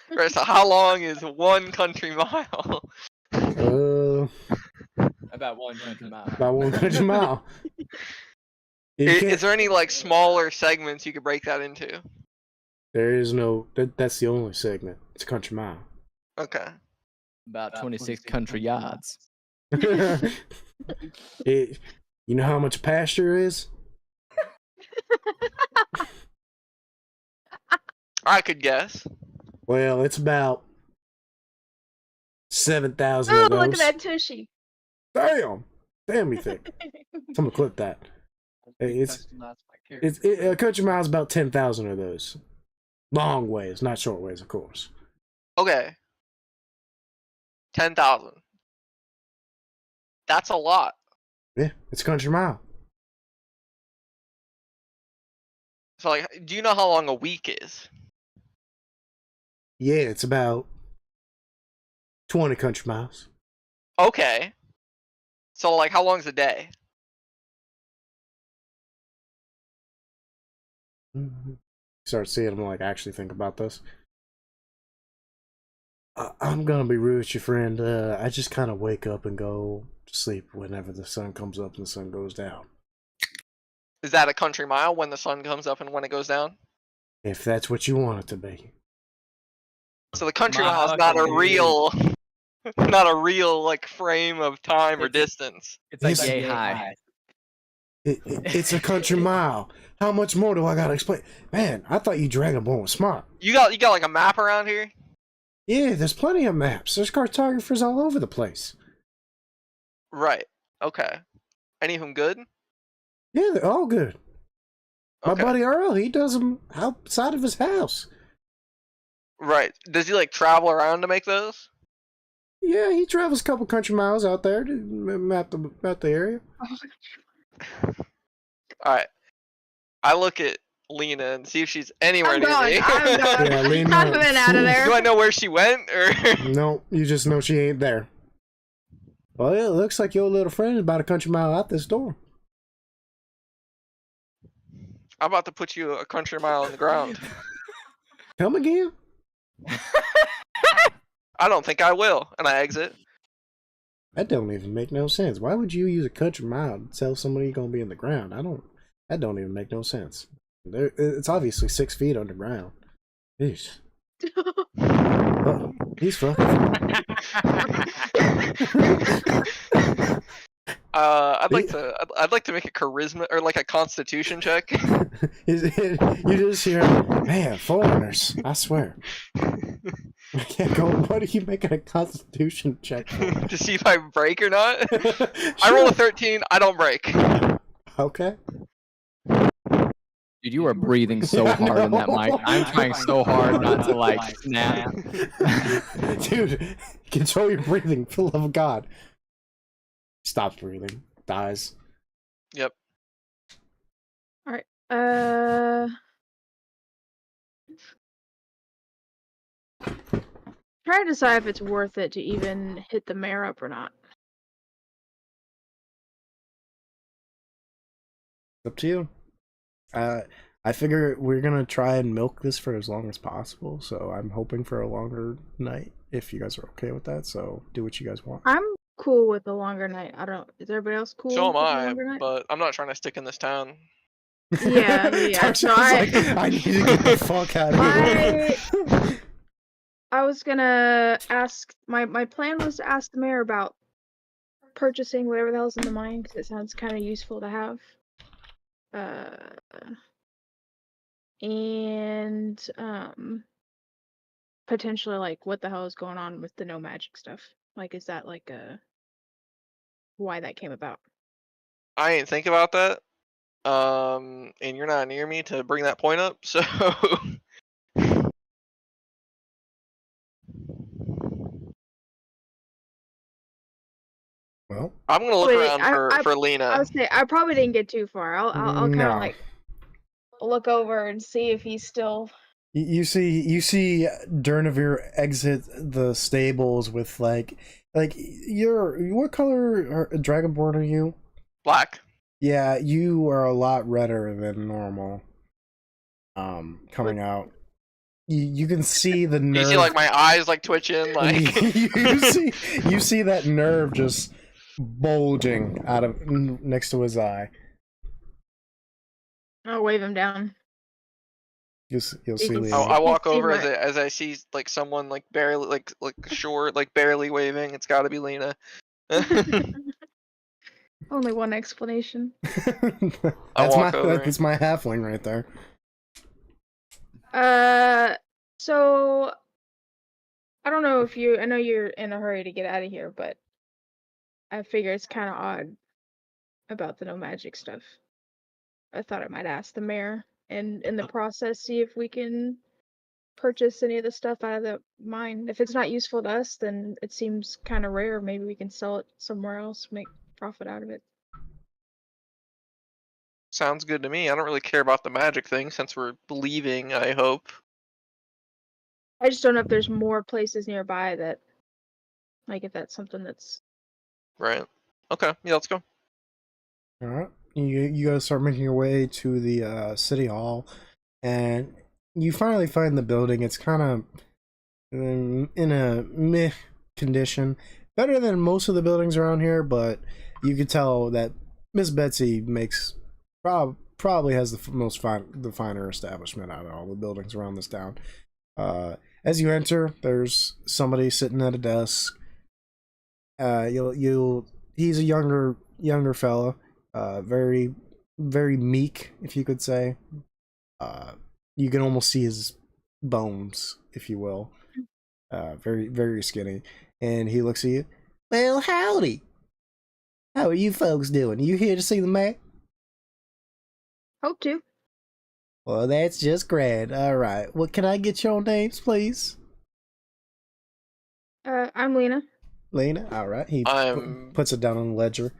S2: Right. So how long is 1 country mile?
S5: About 1 country mile.
S1: About 1 country mile.
S2: Is there any like smaller segments you could break that into?
S1: There is no. That's the only segment. It's a country mile.
S2: Okay.
S5: About 26 country yards.
S1: You know how much pasture is?
S2: I could guess.
S1: Well, it's about 7,000
S4: Oh,
S1: of those.
S4: look at that tushy.
S1: Damn, you think? I'm gonna clip that. A country mile is about 10,000 of those. Long ways, not short ways, of course.
S2: Okay. 10,000. That's a lot.
S1: Yeah, it's a country mile.
S2: So like, do you know how long a week is?
S1: Yeah, it's about 20 country miles.
S2: Okay. So like, how long's a day?
S1: Start seeing them like actually think about this. I'm gonna be rude with you, friend. I just kind of wake up and go to sleep whenever the sun comes up and the sun goes down.
S2: Is that a country mile when the sun comes up and when it goes down?
S1: If that's what you want it to be.
S2: So the country
S5: My
S2: mile is
S5: fucking
S2: not a
S5: dude.
S2: real, like frame of time or distance.
S5: It's like
S1: It's-
S5: yay high.
S1: It's a country mile. How much more do I gotta explain? Man, I thought you Dragonborn was smart.
S2: You got like a map around here?
S1: Yeah, there's plenty of maps. There's cartographers all over the place.
S2: Right. Okay. Any of them good?
S1: Yeah, they're all good. My
S2: Okay.
S1: buddy Earl, he does them outside of his house.
S2: Right. Does he like travel around to make those?
S1: Yeah, he travels a couple country miles out there to map the area.
S2: All right. I look at Lena and see if she's anywhere
S4: I'm
S2: near
S4: gone.
S2: me.
S4: I'm gone.
S1: Yeah, Lena-
S4: I'm been out of there.
S2: Do I know where she went, or?
S1: No, you just know she ain't there. Well, it looks like your little friend is about a country mile out this door.
S2: I'm about to put you a country mile on the ground.
S1: Come again?
S2: I don't think I will, and I exit.
S1: That don't even make no sense. Why would you use a country mile to tell somebody you're gonna be in the ground? That don't even make no sense. It's obviously 6 feet underground. Jeez. Oh, he's fucking.
S2: I'd like to make a charisma or like a constitution check.
S1: You just hear, man, foreigners. I swear. I can't go. What are you making a constitution check for?
S2: To see if I break or not. I roll a 13, I don't break.
S1: Okay.
S5: Dude, you are breathing so hard in that mic. I'm trying so hard not to like snap.
S1: Dude, control your breathing, for the love of God. Stops breathing. Dies.
S2: Yep.
S4: Alright. Try to decide if it's worth it to even hit the mayor up or not.
S1: Up to you. I figure we're gonna try and milk this for as long as possible, so I'm hoping for a longer night if you guys are okay with that. So do what you guys want.
S4: I'm cool with a longer night. I don't. Is everybody else cool?
S2: So am
S4: with a
S2: I,
S4: longer night?
S2: but I'm not trying to stick in this town.
S4: Yeah.
S1: Dark
S4: So
S1: Soul's like, I need to get the fuck out of here.
S4: I was gonna ask. My plan was to ask the mayor about purchasing whatever the hell's in the mine because it sounds kind of useful to have. And potentially like what the hell is going on with the no magic stuff? Like, is that like why that came about?
S2: I ain't think about that. And you're not near me to bring that point up, so.
S1: Well,
S2: I'm gonna look
S4: Wait,
S2: around for
S4: I
S2: Lena.
S4: would say I probably didn't get too far. I'll kind
S1: No.
S4: of like look over and see if he's still.
S1: You see Durnavir exit the stables with like what color dragonborn are you?
S2: Black.
S1: Yeah, you are a lot redder than normal. Coming out. You can see the nerve.
S2: You see like my eyes like twitching, like
S1: you see that nerve just bulging out of next to his eye.
S4: I'll wave him down.
S1: You'll see
S4: can
S1: Lena.
S4: see-
S2: I walk
S4: see
S2: over
S4: my-
S2: as I see like someone like barely like short, like barely waving. It's got to be Lena.
S4: Only one explanation.
S2: I walk over.
S1: That's my halfling right there.
S4: So I don't know if I know you're in a hurry to get out of here, but I figure it's kind of odd about the no magic stuff. I thought I might ask the mayor and in the process see if we can purchase any of the stuff out of the mine. If it's not useful to us, then it seems kind of rare. Maybe we can sell it somewhere else, make profit out of it.
S2: Sounds good to me. I don't really care about the magic thing since we're leaving, I hope.
S4: I just don't know if there's more places nearby that, like, if that's something that's.
S2: Right. Okay. Yeah, let's go.
S1: All right, you guys start making your way to the city hall, and you finally find the building. It's kind of in a meh condition, better than most of the buildings around here, but you could tell that Miss Betsy makes probably has the finer establishment out of all the buildings around this town. As you enter, there's somebody sitting at a desk. He's a younger fella, very meek, if you could say. You can almost see his bones, if you will. Very skinny, and he looks at you. Well, howdy. How are you folks doing? You here to see the mayor?
S4: Hope to.
S1: Well, that's just grand. All right. Well, can I get your names, please?
S4: I'm Lena.
S1: Lena. All right. He
S2: I'm
S1: puts it down on the ledger.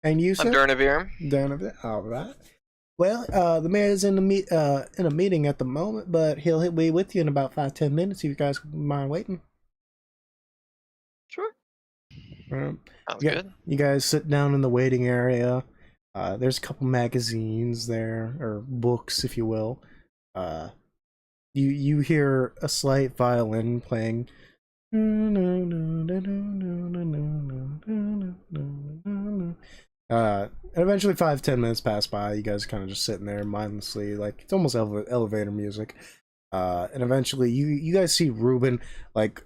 S1: And you, sir?
S2: I'm Durnavir.
S1: Down a bit. All right. Well, the mayor's in a meeting at the moment, but he'll be with you in about 5-10 minutes. If you guys mind waiting.
S4: Sure.
S2: Sounds good.
S1: You guys sit down in the waiting area. There's a couple magazines there, or books, if you will. You hear a slight violin playing. And eventually 5-10 minutes pass by. You guys are kind of just sitting there mindlessly, like it's almost elevator music. And eventually you guys see Ruben like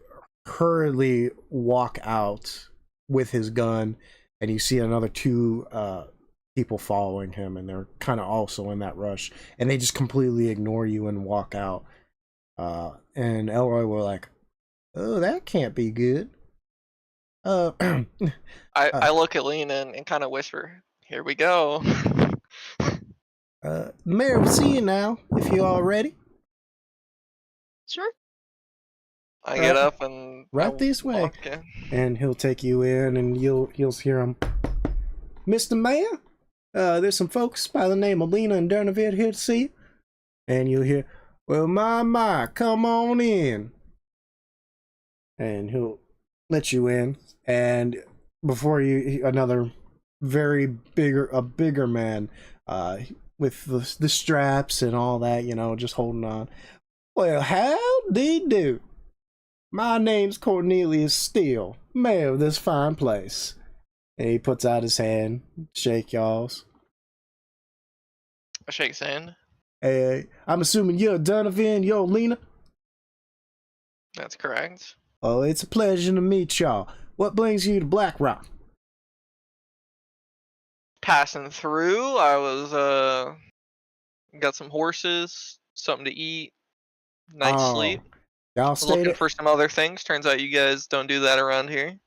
S1: hurriedly walk out with his gun, and you see another two people following him, and they're kind of also in that rush, and they just completely ignore you and walk out. And Elroy were like, "Oh, that can't be good."
S2: I look at Lena and kind of whisper, "Here we go."
S1: The mayor will see you now, if you're all ready.
S4: Sure.
S2: I get up and
S1: Right this way.
S2: walk in.
S1: And he'll take you in, and you'll hear him. Mr. Mayor, there's some folks by the name of Lena and Durnavir here to see you. And you'll hear, well, my, come on in. And he'll let you in, and before you, another bigger man, with the straps and all that, just holding on. Well, howdy do. My name's Cornelius Steele, mayor of this fine place. And he puts out his hand, shake y'all's.
S2: I shake his hand.
S1: Hey, I'm assuming you're Donovan, you're Lena?
S2: That's correct.
S1: Oh, it's a pleasure to meet y'all. What brings you to Black Rock?
S2: Passing through, I was got some horses, something to eat, night's sleep.
S1: Y'all
S2: Was looking
S1: stayed
S2: for some other things. Turns out you guys don't do that around here.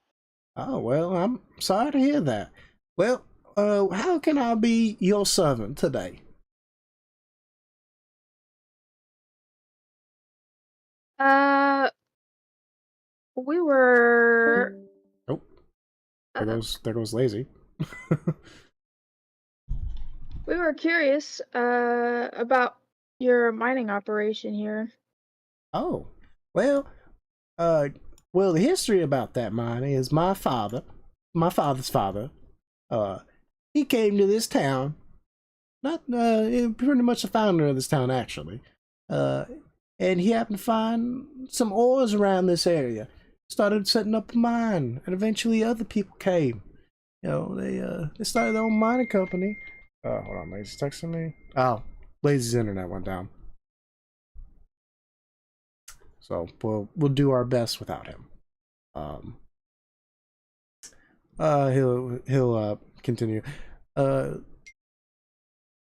S1: Oh, well, I'm sorry to hear that. Well, how can I be your servant today?
S4: We were.
S1: Oh, there goes Lazy.
S4: We were curious about your mining operation here.
S1: Oh, well, the history about that mine is my father's father, he came to this town, not, pretty much the founder of this town, actually, and he happened to find some ores around this area, started setting up a mine, and eventually other people came. They started their own mining company. Hold on, Lazy's texting me. Oh, Lazy's internet went down. So we'll do our best without him. He'll continue.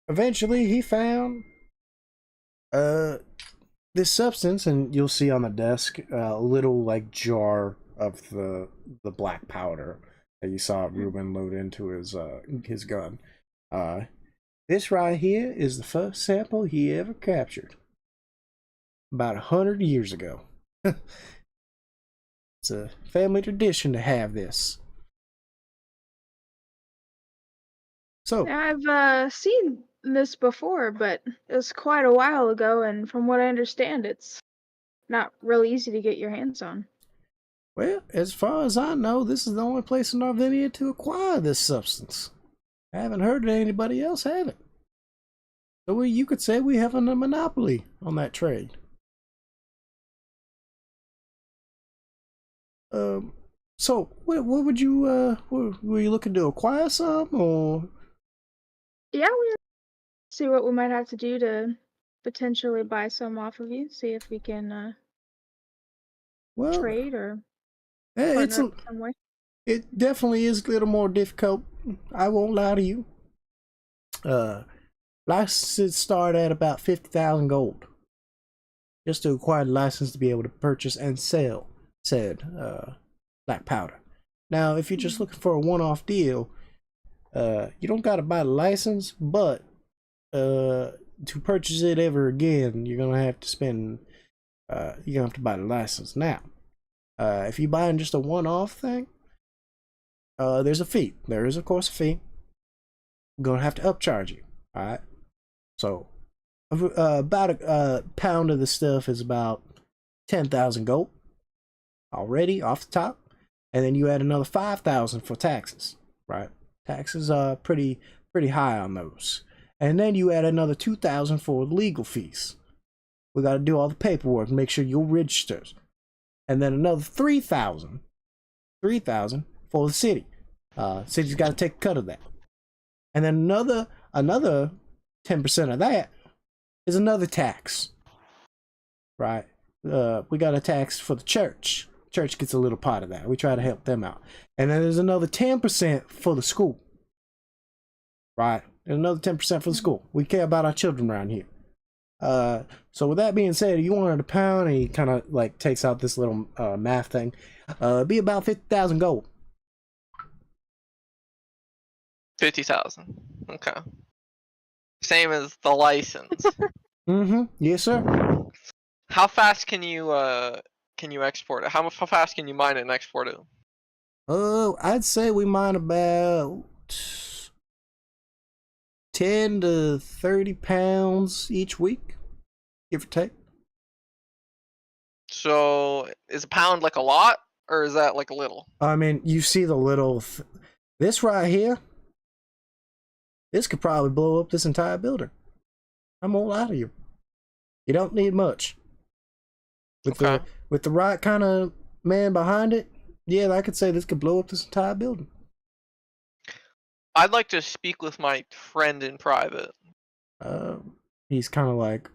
S1: Eventually he found this substance, and you'll see on the desk a little like jar of the black powder that you saw Ruben load into his gun. This right here is the first sample he ever captured. About 100 years ago. It's a family tradition to have this. So
S4: I've seen this before, but it was quite a while ago, and from what I understand, it's not really easy to get your hands on.
S1: Well, as far as I know, this is the only place in Narvinia to acquire this substance. I haven't heard of anybody else have it. So you could say we have a monopoly on that trade. So what would you were you looking to acquire some, or?
S4: Yeah, we see what we might have to do to potentially buy some off of you. See if we can
S1: Well,
S4: trade or
S1: it's
S4: partner up some way.
S1: it definitely is a little more difficult. I won't lie to you. Licenses start at about 50,000 gold, just to acquire the license to be able to purchase and sell said black powder. Now, if you're just looking for a one-off deal, you don't gotta buy the license, but to purchase it ever again, you're gonna have to spend. You're gonna have to buy the license now. If you buying just a one-off thing, there's a fee. There is, of course, a fee. I'm gonna have to upcharge you. All right. So, about a pound of the stuff is about 10,000 gold already off the top, and then you add another 5,000 for taxes. Right. Taxes are pretty high on those, and then you add another 2,000 for legal fees. We got to do all the paperwork and make sure you're registered, and then another 3,000 for the city. City's got to take a cut of that, and then another 10% of that is another tax. Right. We got a tax for the church. Church gets a little part of that. We try to help them out, and then there's another 10% for the school. Right, and another 10% for the school. We care about our children around here. So with that being said, you wanted a pound, and he kind of like takes out this little math thing. Be about 50,000 gold.
S2: 50,000. Okay. Same as the license.
S1: Mm-hmm. Yes, sir.
S2: How fast can you export it? How fast can you mine it and export it?
S1: I'd say we mine about 10 to 30 pounds each week, give or take.
S2: So is a pound like a lot, or is that like a little?
S1: I mean, you see the little this right here. This could probably blow up this entire building. I'm all out of you. You don't need much. With
S2: Okay.
S1: the right kind of man behind it, yeah, I could say this could blow up this entire building.
S2: I'd like to speak with my friend in private.
S1: He's kind of like,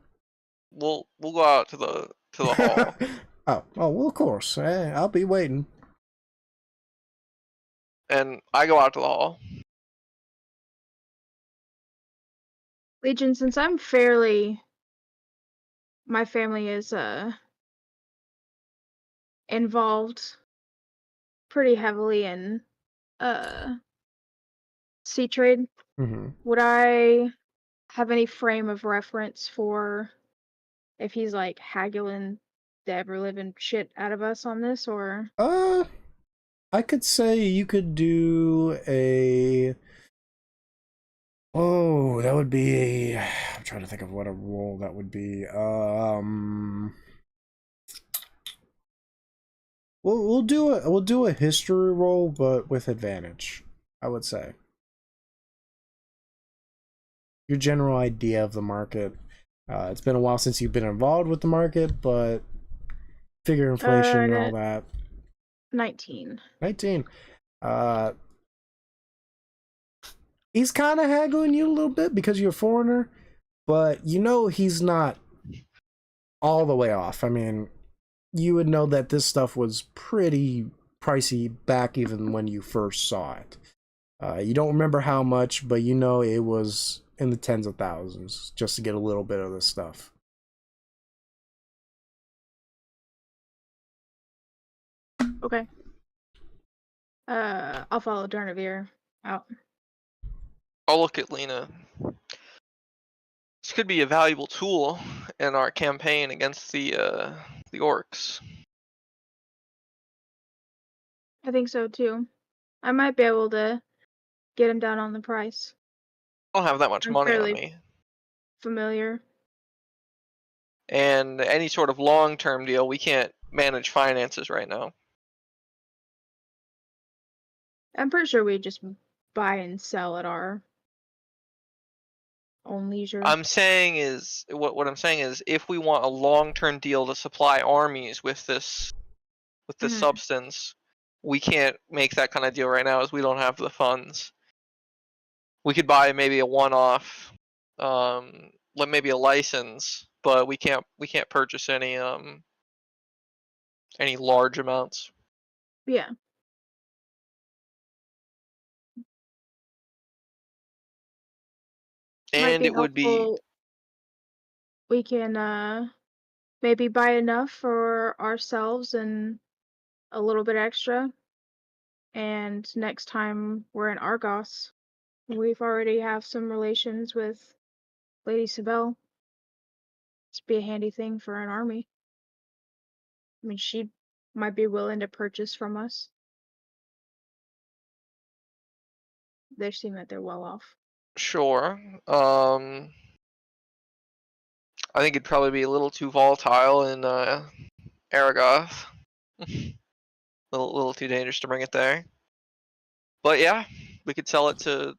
S2: We'll go out to the hall,
S1: oh, well, of course. I'll be waiting.
S2: and I go out to the hall.
S4: Legion, since my family is involved pretty heavily in sea trade,
S1: Mm-hmm.
S4: would I have any frame of reference for if he's like haggling the ever living shit out of us on this, or
S1: I could say you could do a. Oh, that would be a. I'm trying to think of what a role that would be. We'll do a history roll, but with advantage, I would say. Your general idea of the market. It's been a while since you've been involved with the market, but figure inflation and all that.
S4: 19.
S1: 19. He's kind of haggling you a little bit because you're a foreigner, but you know he's not all the way off. I mean, you would know that this stuff was pretty pricey back even when you first saw it. You don't remember how much, but you know it was in the tens of thousands just to get a little bit of this stuff.
S4: Okay. I'll follow Darnavir out.
S2: I'll look at Lena. This could be a valuable tool in our campaign against the orcs.
S4: I think so too. I might be able to get him down on the price.
S2: I don't have that much
S4: I'm
S2: money on
S4: fairly
S2: me.
S4: familiar.
S2: And any sort of long-term deal, we can't manage finances right now.
S4: I'm pretty sure we just buy and sell at our own leisure.
S2: What I'm saying is, if we want a long-term deal to supply armies with this substance, we can't make that kind of deal right now, as we don't have the funds. We could buy maybe a one-off, maybe a license, but we can't purchase any large amounts.
S4: Yeah.
S2: And it would be
S4: we can maybe buy enough for ourselves and a little bit extra, and next time we're in Argos, we've already have some relations with Lady Sibel. It's be a handy thing for an army. I mean, she'd might be willing to purchase from us. They seem that they're well off.
S2: Sure. I think it'd probably be a little too volatile in Aragoth. little too dangerous to bring it there. But yeah, we could sell it to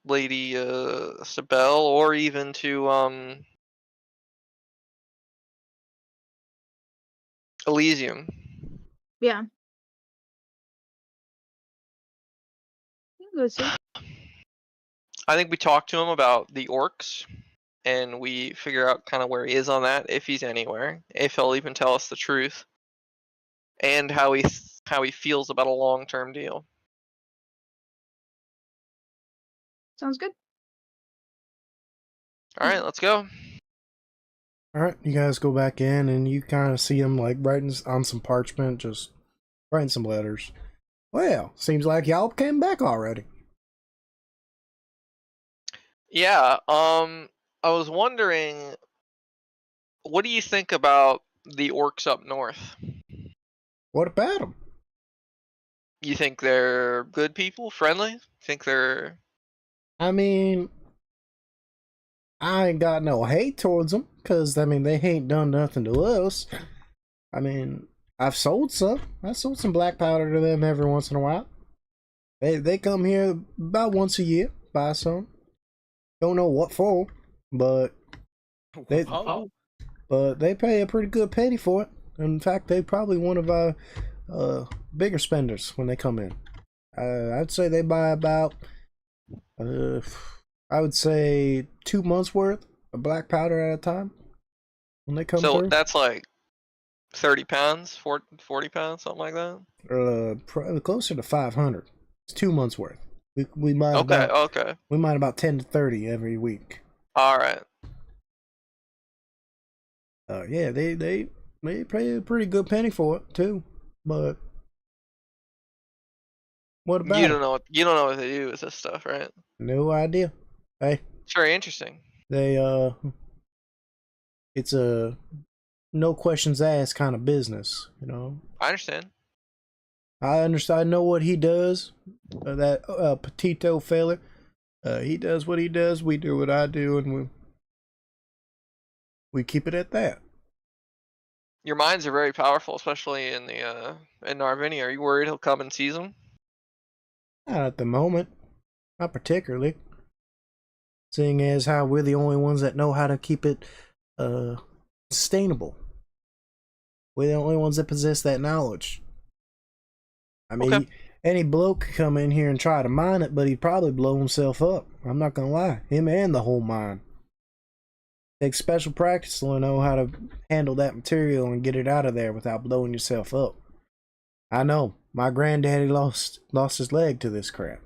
S2: Lady Sibel, or even to Elysium.
S4: Yeah. Let's see.
S2: I think we talk to him about the orcs, and we figure out kind of where he is on that, if he's anywhere, if he'll even tell us the truth, and how he feels about a long-term deal.
S4: Sounds good.
S2: All right, let's go.
S1: All right, you guys go back in, and you kind of see him like writing on some parchment, just writing some letters. Well, seems like y'all came back already.
S2: Yeah. I was wondering, what do you think about the orcs up north?
S1: What about them?
S2: You think they're good people, friendly? Think they're...
S1: I mean, I ain't got no hate towards them, because, I mean, they ain't done nothing to us. I mean, I've sold some. I sold some black powder to them every once in a while. They come here about once a year, buy some. Don't know what for, but they pay a pretty good penny for it. In fact, they probably one of our bigger spenders when they come in. I'd say they buy about I would say 2 months worth of black powder at a time when they come
S2: So
S1: through.
S2: that's like 30 pounds, 40 pounds, something like that?
S1: Probably closer to 500. It's 2 months worth. We might
S2: Okay.
S1: we might about 10 to 30 every week.
S2: All right.
S1: Yeah, they pay a pretty good penny for it too. But what about
S2: You
S1: it?
S2: don't know what they do with this stuff, right?
S1: No idea. Hey,
S2: It's very interesting.
S1: they it's a no questions asked kind of business, you know.
S2: I understand.
S1: I understand. I know what he does. That Petito fella. He does what he does. We do what I do, and we keep it at that.
S2: Your minds are very powerful, especially in Narvinia. Are you worried he'll come and seize them?
S1: Not at the moment. Not particularly. Seeing as how we're the only ones that know how to keep it sustainable. We're the only ones that possess that knowledge. I mean,
S2: Okay.
S1: any bloke could come in here and try to mine it, but he'd probably blow himself up. I'm not gonna lie. Him and the whole mine. Takes special practice to know how to handle that material and get it out of there without blowing yourself up. I know. My granddaddy lost his leg to this crap.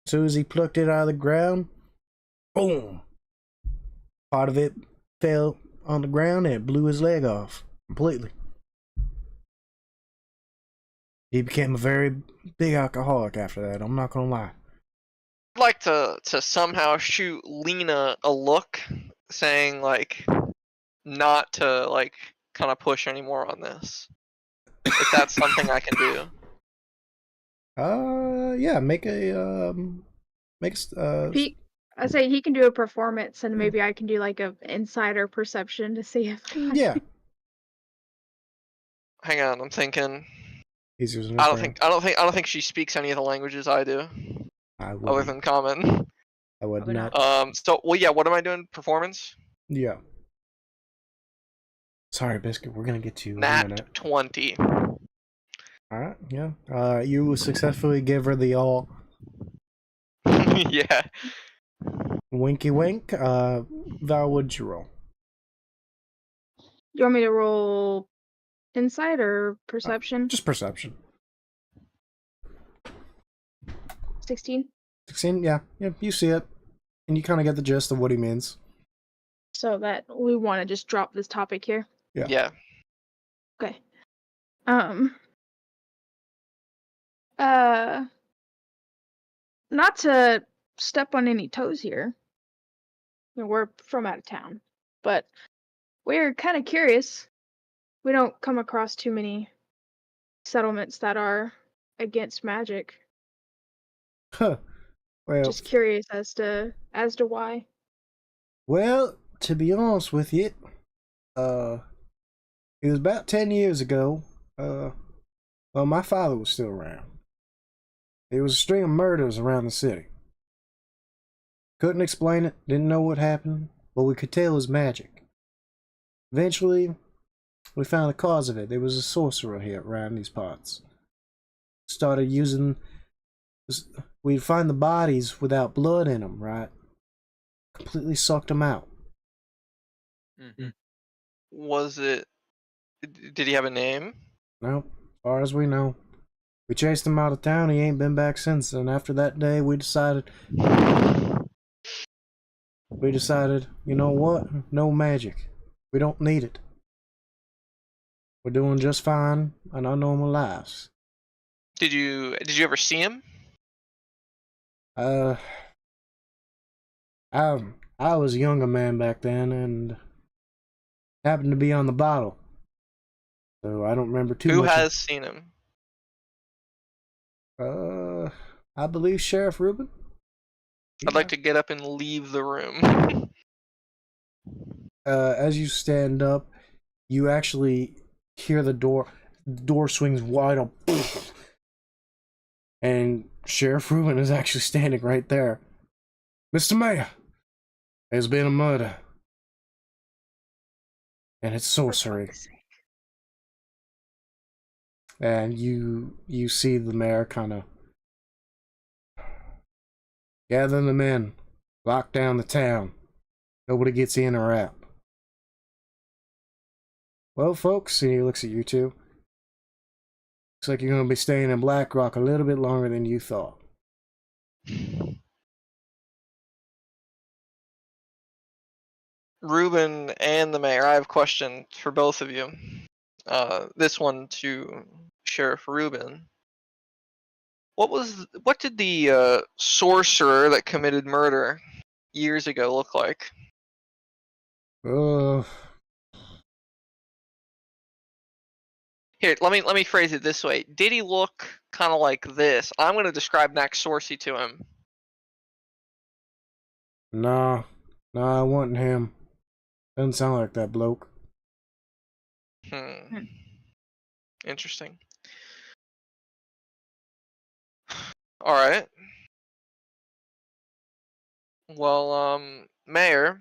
S1: As soon as he plucked it out of the ground, boom! Part of it fell on the ground and it blew his leg off completely. He became a very big alcoholic after that, I'm not gonna lie.
S2: I'd like to somehow shoot Lena a look, saying like not to like kind of push anymore on this. If that's something I can do.
S1: Yeah, make a
S4: I say he can do a performance, and maybe I can do like a insider perception to see if.
S1: yeah.
S2: Hang on, I'm thinking.
S1: He's using
S2: I don't think she speaks any of the languages I do, other than Common.
S1: I would
S4: Probably
S1: not.
S4: not.
S2: So well, yeah. What am I doing? Performance.
S1: Yeah. Sorry, Biscuit. We're gonna get to you in a
S2: Nat
S1: minute.
S2: 20.
S1: All right. Yeah. You successfully give her the all
S2: Yeah.
S1: winky wink. Val, what'd you roll?
S4: You want me to roll insight or perception?
S1: Just perception.
S4: 16.
S1: 16. Yeah. You see it, and you kind of get the gist of what he means.
S4: So that we want to just drop this topic here.
S2: Yeah.
S4: Okay. Not to step on any toes here. I mean, we're from out of town, but We're kind of curious. We don't come across too many settlements that are against magic.
S1: Huh. Well,
S4: Just curious as to why.
S1: well, to be honest with you, it was about 10 years ago. Well, my father was still around. There was a string of murders around the city. Couldn't explain it, didn't know what happened, but we could tell it was magic. Eventually, we found the cause of it. There was a sorcerer here around these parts. Started using... We'd find the bodies without blood in them, right? Completely sucked them out.
S5: Mm-hmm.
S2: Was it? Did he have a name?
S1: Nope, as far as we know. We chased him out of town, he ain't been back since, and after that day we decided, you know what? No magic. We don't need it. We're doing just fine in our normal lives.
S2: Did you ever see him?
S1: I I was a younger man back then and happened to be on the bottle. So I don't remember too
S2: Who
S1: much.
S2: has seen him?
S1: I believe Sheriff Reuben.
S2: I'd like to get up and leave the room.
S1: As you stand up, you actually hear the door. The door swings wide open, and Sheriff Reuben is actually standing right there. Mr. Mayor, there's been a murder, and it's sorcery. And you see the mayor kind of gathering the men, lock down the town. Nobody gets in or out. Well, folks, and he looks at you two. Looks like you're going to be staying in Black Rock a little bit longer than you thought.
S2: Ruben and the mayor, I have a question for both of you. This one to Sheriff Reuben. What did the sorcerer that committed murder years ago look like? Here, let me phrase it this way. Did he look kind of like this? I'm going to describe next Sorcy to him.
S1: Nah, I wasn't him. Doesn't sound like that bloke.
S2: Interesting. All right. Well, Mayor,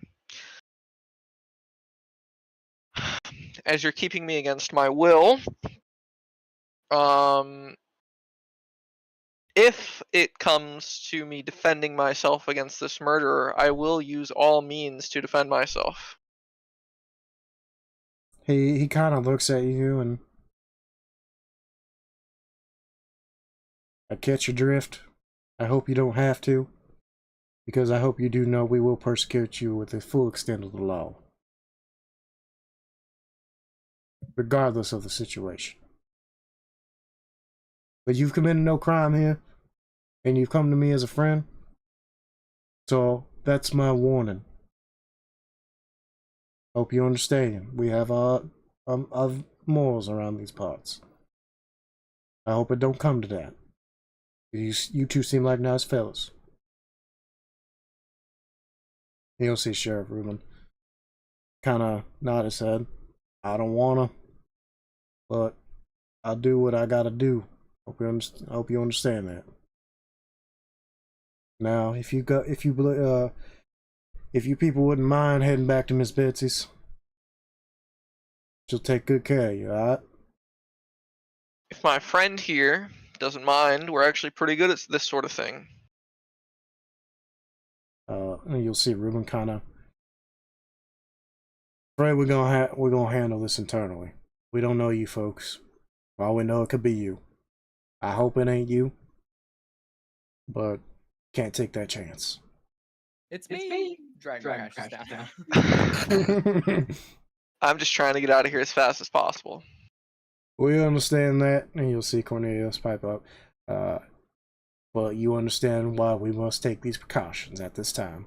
S2: as you're keeping me against my will, if it comes to me defending myself against this murderer, I will use all means to defend myself.
S1: He kind of looks at you and I catch your drift. I hope you don't have to, because I hope you do know we will persecute you with the full extent of the law, regardless of the situation. But you've committed no crime here, and you've come to me as a friend, so that's my warning. Hope you understand. We have our morals around these parts. I hope it don't come to that. You two seem like nice fellas. You'll see Sheriff Reuben kind of nod his head. I don't wanna, but I'll do what I gotta do. Hope you understand that. Now, if you people wouldn't mind heading back to Miss Betsy's, she'll take good care of you, alright?
S2: If my friend here doesn't mind, we're actually pretty good at this sort of thing.
S1: And you'll see Reuben kind of. Afraid we're gonna handle this internally. We don't know you folks. For all we know, it could be you. I hope it ain't you, but can't take that chance.
S5: It's me. Drag crashes down.
S2: I'm just trying to get out of here as fast as possible.
S1: We understand that, and you'll see Cornelius pipe up. But you understand why we must take these precautions at this time.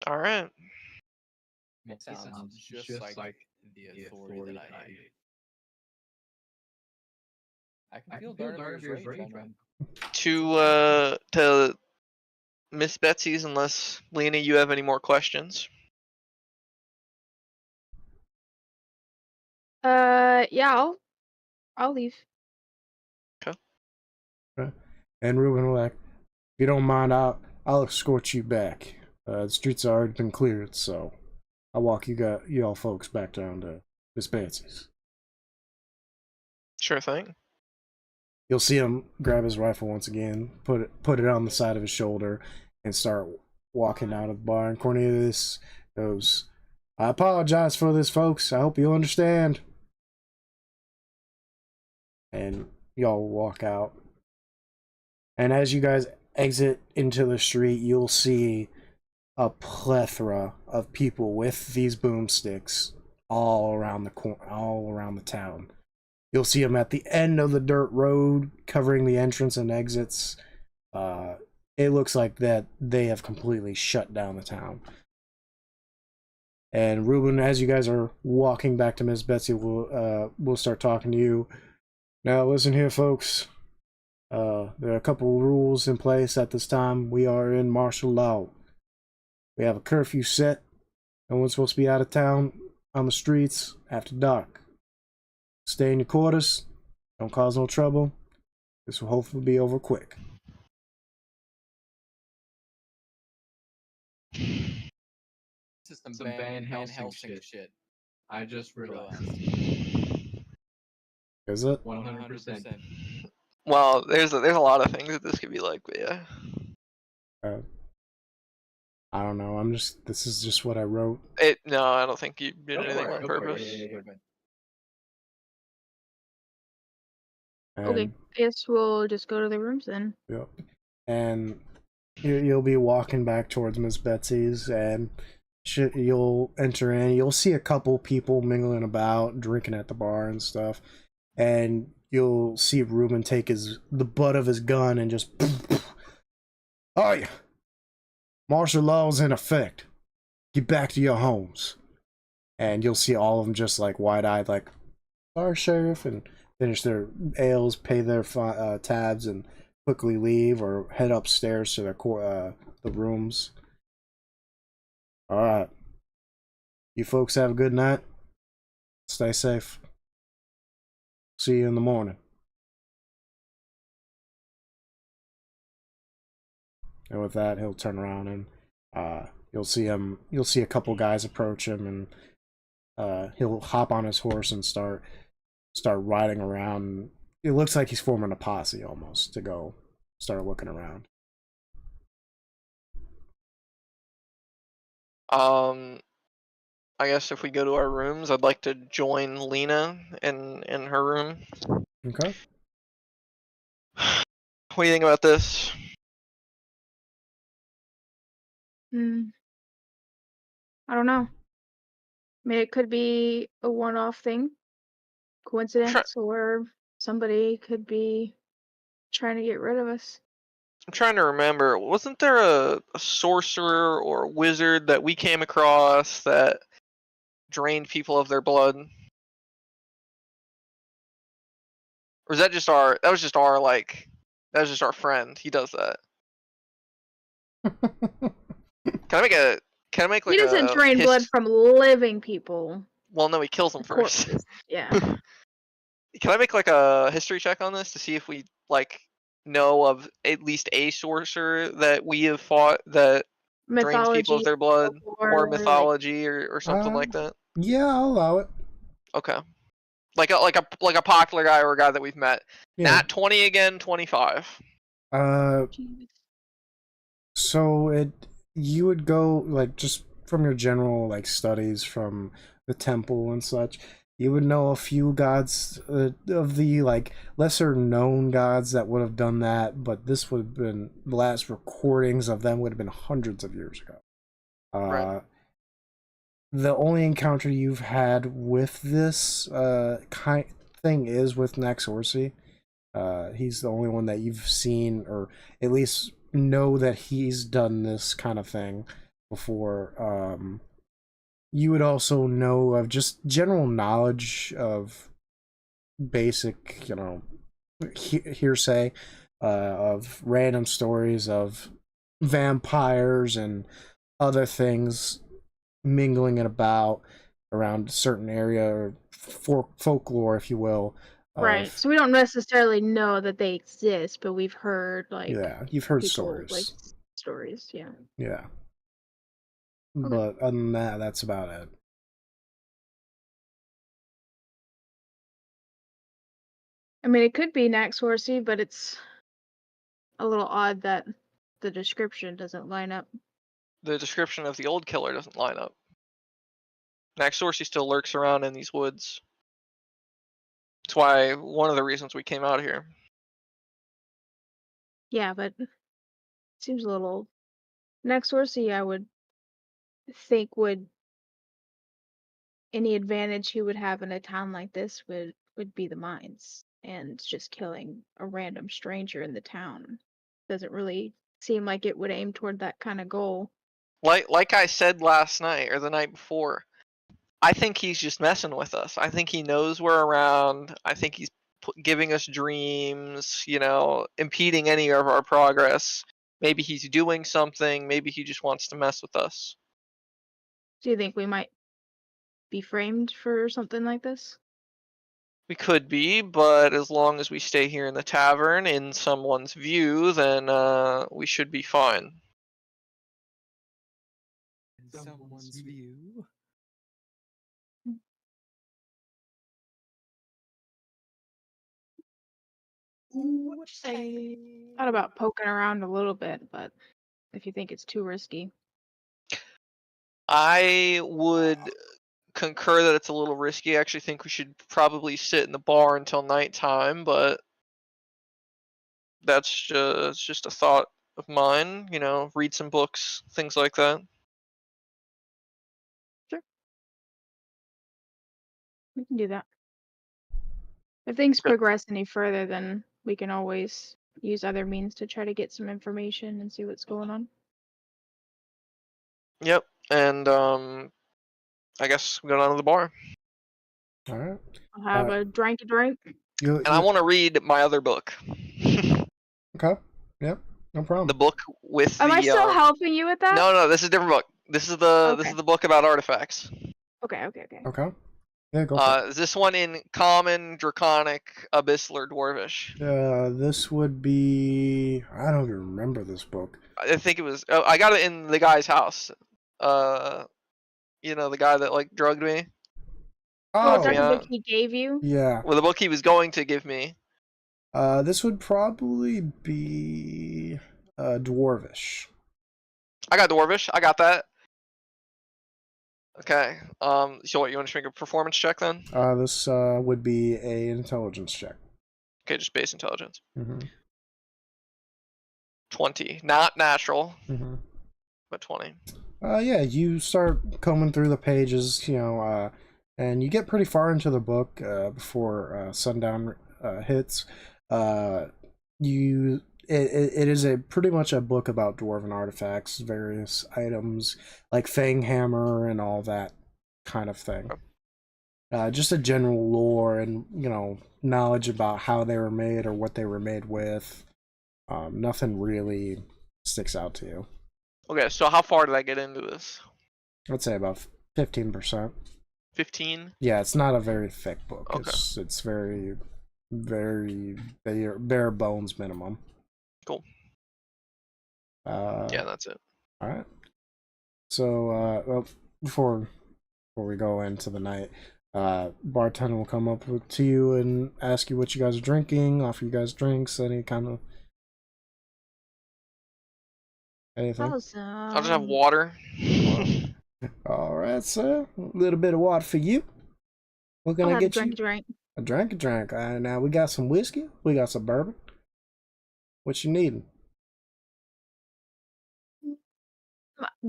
S2: All right.
S5: It sounds just like the authority that I hate. I can feel Darnavir's rage right now.
S2: To Miss Betsy's, unless Lena, you have any more questions.
S4: Yeah, I'll leave.
S1: And Ruben will like, if you don't mind, I'll escort you back. The streets have already been cleared, so I'll walk y'all folks back down to Miss Betsy's.
S2: Sure thing.
S1: You'll see him grab his rifle once again, put it on the side of his shoulder, and start walking out of the bar. And Cornelius goes, "I apologize for this, folks. I hope you understand." And y'all walk out. And as you guys exit into the street, you'll see a plethora of people with these boomsticks all around the town. You'll see them at the end of the dirt road, covering the entrance and exits. It looks like that they have completely shut down the town. And Ruben, as you guys are walking back to Miss Betsy, we'll start talking to you. Now, listen here, folks. There are a couple of rules in place at this time. We are in martial law. We have a curfew set. No one's supposed to be out of town on the streets after dark. Stay in your quarters. Don't cause no trouble. This will hopefully be over quick.
S5: This is some Van Helsing shit. I just realized.
S1: Is it?
S5: 100%.
S2: Well, there's a lot of things that this could be like, but yeah.
S1: I don't know. This is just what I wrote.
S2: No, I don't think you did anything on purpose.
S4: Okay,
S1: And,
S4: I guess we'll just go to the rooms then.
S1: yep. And you'll be walking back towards Miss Betsy's, and you'll enter in. You'll see a couple people mingling about, drinking at the bar and stuff. And you'll see Ruben take the butt of his gun and just, "Oh yeah, martial law's in effect. Get back to your homes." And you'll see all of them just like wide-eyed, like, "Sorry, Sheriff," and finish their ales, pay their tabs, and quickly leave or head upstairs to the rooms. All right, you folks have a good night. Stay safe. See you in the morning. And with that, he'll turn around and you'll see a couple guys approach him, and he'll hop on his horse and start riding around. It looks like he's forming a posse almost to go start looking around.
S2: I guess if we go to our rooms, I'd like to join Lena in her room.
S1: Okay.
S2: What do you think about this?
S4: I don't know. I mean, it could be a one-off thing, coincidence, or somebody could be trying to get rid of us.
S2: I'm trying to remember. Wasn't there a sorcerer or a wizard that we came across that drained people of their blood? Or is that just our? That was just our friend. He does that. Can I make like
S4: He doesn't drain blood from living people.
S2: Well, no, he kills them first.
S4: Corpses. Yeah.
S2: Can I make like a history check on this to see if we know of at least a sorcerer that we have fought that drains people of their blood, or mythology, or something like that?
S1: Yeah, I'll allow it.
S2: Okay. Like a popular guy or a guy that we've met.
S1: Yeah.
S2: Nat 20 again, 25.
S1: So you would go, like, just from your general, like, studies from the temple and such, you would know a few gods of the, like, lesser known gods that would have done that, but this would have been, the last recordings of them would have been hundreds of years ago.
S2: Right.
S1: The only encounter you've had with this kind thing is with Naxorsi. He's the only one that you've seen, or at least know that he's done this kind of thing before. you would also know of just general knowledge of basic, hearsay of random stories of vampires and other things mingling it about around a certain area or folklore, if you will.
S4: Right. So we don't necessarily know that they exist, but we've heard
S1: yeah, you've heard
S4: people
S1: stories.
S4: stories. Yeah.
S1: Yeah.
S4: Okay.
S1: But other than that, that's about it.
S4: I mean, it could be Naxorsy, but it's a little odd that the description doesn't line up.
S2: The description of the old killer doesn't line up. Naxorsy still lurks around in these woods. That's why one of the reasons we came out here.
S4: Yeah, but it seems a little Naxorsy, I would think would any advantage he would have in a town like this would be the mines, and just killing a random stranger in the town doesn't really seem like it would aim toward that kind of goal.
S2: Like I said last night or the night before, I think he's just messing with us. I think he knows we're around. I think he's giving us dreams, impeding any of our progress. Maybe he's doing something. Maybe he just wants to mess with us.
S4: Do you think we might be framed for something like this?
S2: We could be, but as long as we stay here in the tavern in someone's view, then we should be fine.
S5: In someone's view.
S4: Thought about poking around a little bit, but if you think it's too risky.
S2: I would concur that it's a little risky. I actually think we should probably sit in the bar until nighttime, but that's just a thought of mine. Read some books, things like that.
S4: Sure. We can do that. If things progress any further, then we can always use other means to try to get some information and see what's going on.
S2: Yep, and I guess we go down to the bar.
S1: All right.
S4: I'll have a drink.
S2: And I want to read my other book.
S1: Okay. Yep. No problem.
S2: The book with
S4: Am I still helping you with that?
S2: No, this is a different book. This is the book about artifacts.
S4: Okay.
S1: Okay. Yeah, go for it.
S2: Is this one in Common, Draconic, Abyssal, or Dwarvish?
S1: This would be... I don't even remember this book.
S2: I think it was... I got it in the guy's house. The guy that, drugged me.
S4: Oh, is
S1: Oh,
S4: that the
S2: yeah.
S4: book he gave you?
S1: yeah.
S2: Well, the book he was going to give me.
S1: This would probably be Dwarvish.
S2: I got Dwarvish. I got that. Okay. So what, you want to make a performance check then?
S1: This would be a intelligence check.
S2: Okay, just base intelligence.
S1: Mm-hmm.
S2: 20. Not natural,
S1: Mm-hmm.
S2: but 20.
S1: Yeah, you start combing through the pages, and you get pretty far into the book before sundown hits. It is pretty much a book about dwarven artifacts, various items like Fanghammer and all that kind of thing. Just a general lore and knowledge about how they were made or what they were made with. Nothing really sticks out to you.
S2: Okay, so how far did I get into this?
S1: I'd say about 15%.
S2: 15?
S1: Yeah, it's not a very thick book.
S2: Okay.
S1: It's very, very bare bones minimum.
S2: Cool. Yeah, that's it.
S1: All right. So, well, before we go into the night, bartender will come up to you and ask you what you guys are drinking, offer you guys drinks, any kind of anything.
S4: Awesome.
S2: I'll just have water.
S1: All right, sir. A little bit of water for you. What can
S4: I'll
S1: I
S4: have
S1: get
S4: a
S1: you?
S4: drink.
S1: A drink. Now we got some whiskey. We got some bourbon. What you needing?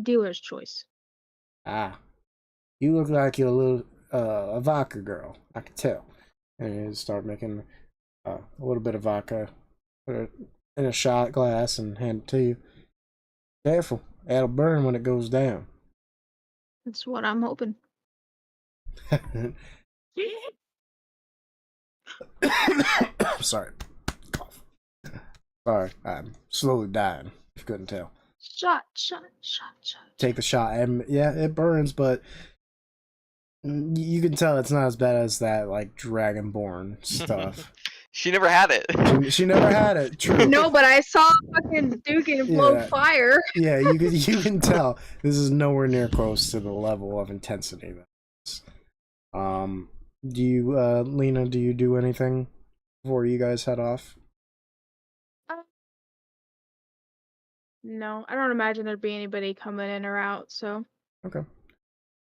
S4: Dealer's choice.
S1: Ah, you look like you're a little a vodka girl. I can tell. And you start making a little bit of vodka, put it in a shot glass, and hand it to you. Careful, that'll burn when it goes down.
S4: That's what I'm hoping.
S1: Sorry. Cough. Sorry, I'm slowly dying. If you couldn't tell.
S4: Shot.
S1: Take the shot, and yeah, it burns, but you can tell it's not as bad as that like Dragonborn stuff.
S2: She never had it.
S1: She never had it. True.
S4: No, but I saw fucking Dugan blow
S1: Yeah.
S4: fire.
S1: Yeah, you can tell this is nowhere near close to the level of intensity. Do you, Lena? Do you do anything before you guys head off?
S4: No, I don't imagine there'd be anybody coming in or out. So
S1: Okay.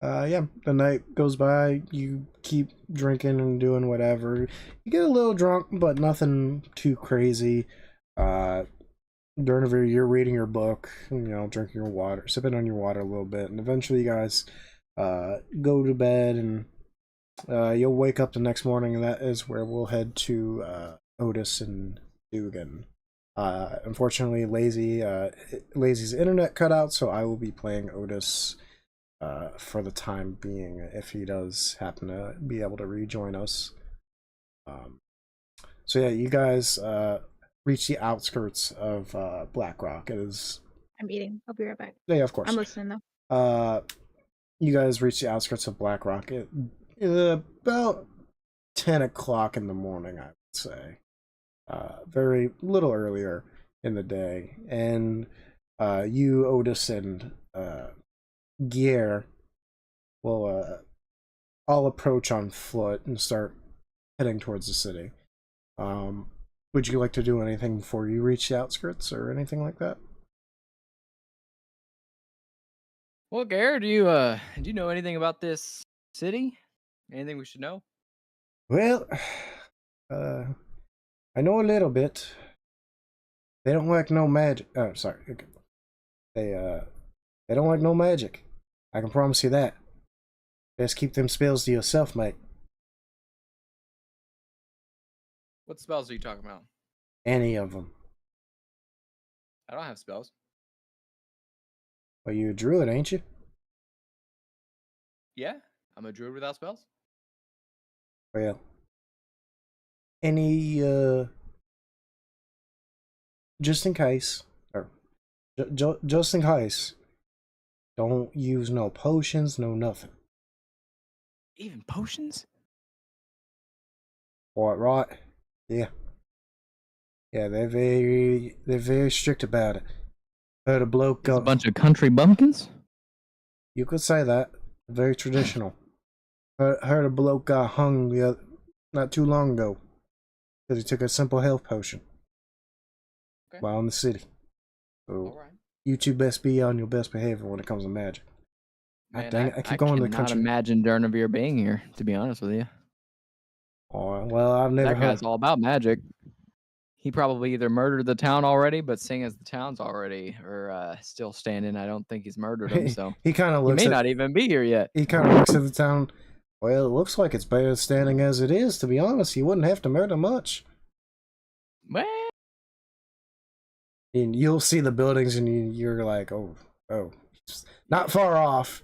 S1: Yeah, the night goes by, you keep drinking and doing whatever. You get a little drunk, but nothing too crazy. During you're reading your book, drinking your water, sipping on your water a little bit, and eventually you guys go to bed, and you'll wake up the next morning, and that is where we'll head to Otis and Dugan. Unfortunately, Lazy's internet cut out, so I will be playing Otis for the time being, if he does happen to be able to rejoin us. So yeah, you guys reach the outskirts of Blackrock. It is.
S4: I'm eating. I'll be right back.
S1: Yeah, of course.
S4: I'm listening though.
S1: You guys reach the outskirts of Blackrock at about 10 o'clock in the morning, I would say. Very little earlier in the day, and you, Otis, and Gier will all approach on foot and start heading towards the city. Would you like to do anything before you reach the outskirts or anything like that?
S5: Well, Gare, do you know anything about this city? Anything we should know?
S1: Well, I know a little bit. They don't like no magic. Oh, sorry. They don't like no magic. I can promise you that. Best keep them spells to yourself, mate.
S5: What spells are you talking about?
S1: Any of them.
S5: I don't have spells.
S1: Well, you a druid, ain't you?
S5: Yeah, I'm a druid without spells.
S1: Well, any, just in case, or just in case, don't use no potions, no nothing.
S5: Even potions?
S1: Right? Yeah. Yeah, they're very strict about it. Heard a bloke
S5: It's a bunch of country bumpkins?
S1: You could say that. Very traditional. Heard a bloke got hung not too long ago because he took a simple health potion while in the city. So you two best be on your best behavior when it comes to magic.
S5: Man,
S1: dang it, I keep going to the country.
S5: I cannot imagine Durnavir being here, to be honest with you.
S1: Oh, well, I've never
S5: That
S1: heard.
S5: guy's all about magic. He probably either murdered the town already, but seeing as the town's already or still standing, I don't think he's murdered him. So
S1: he kind of looks.
S5: He may not even be here yet.
S1: He kind of looks at the town. Well, it looks like it's better standing as it is. To be honest, you wouldn't have to murder much.
S5: Well,
S1: and you'll see the buildings, and you're like, oh, not far off.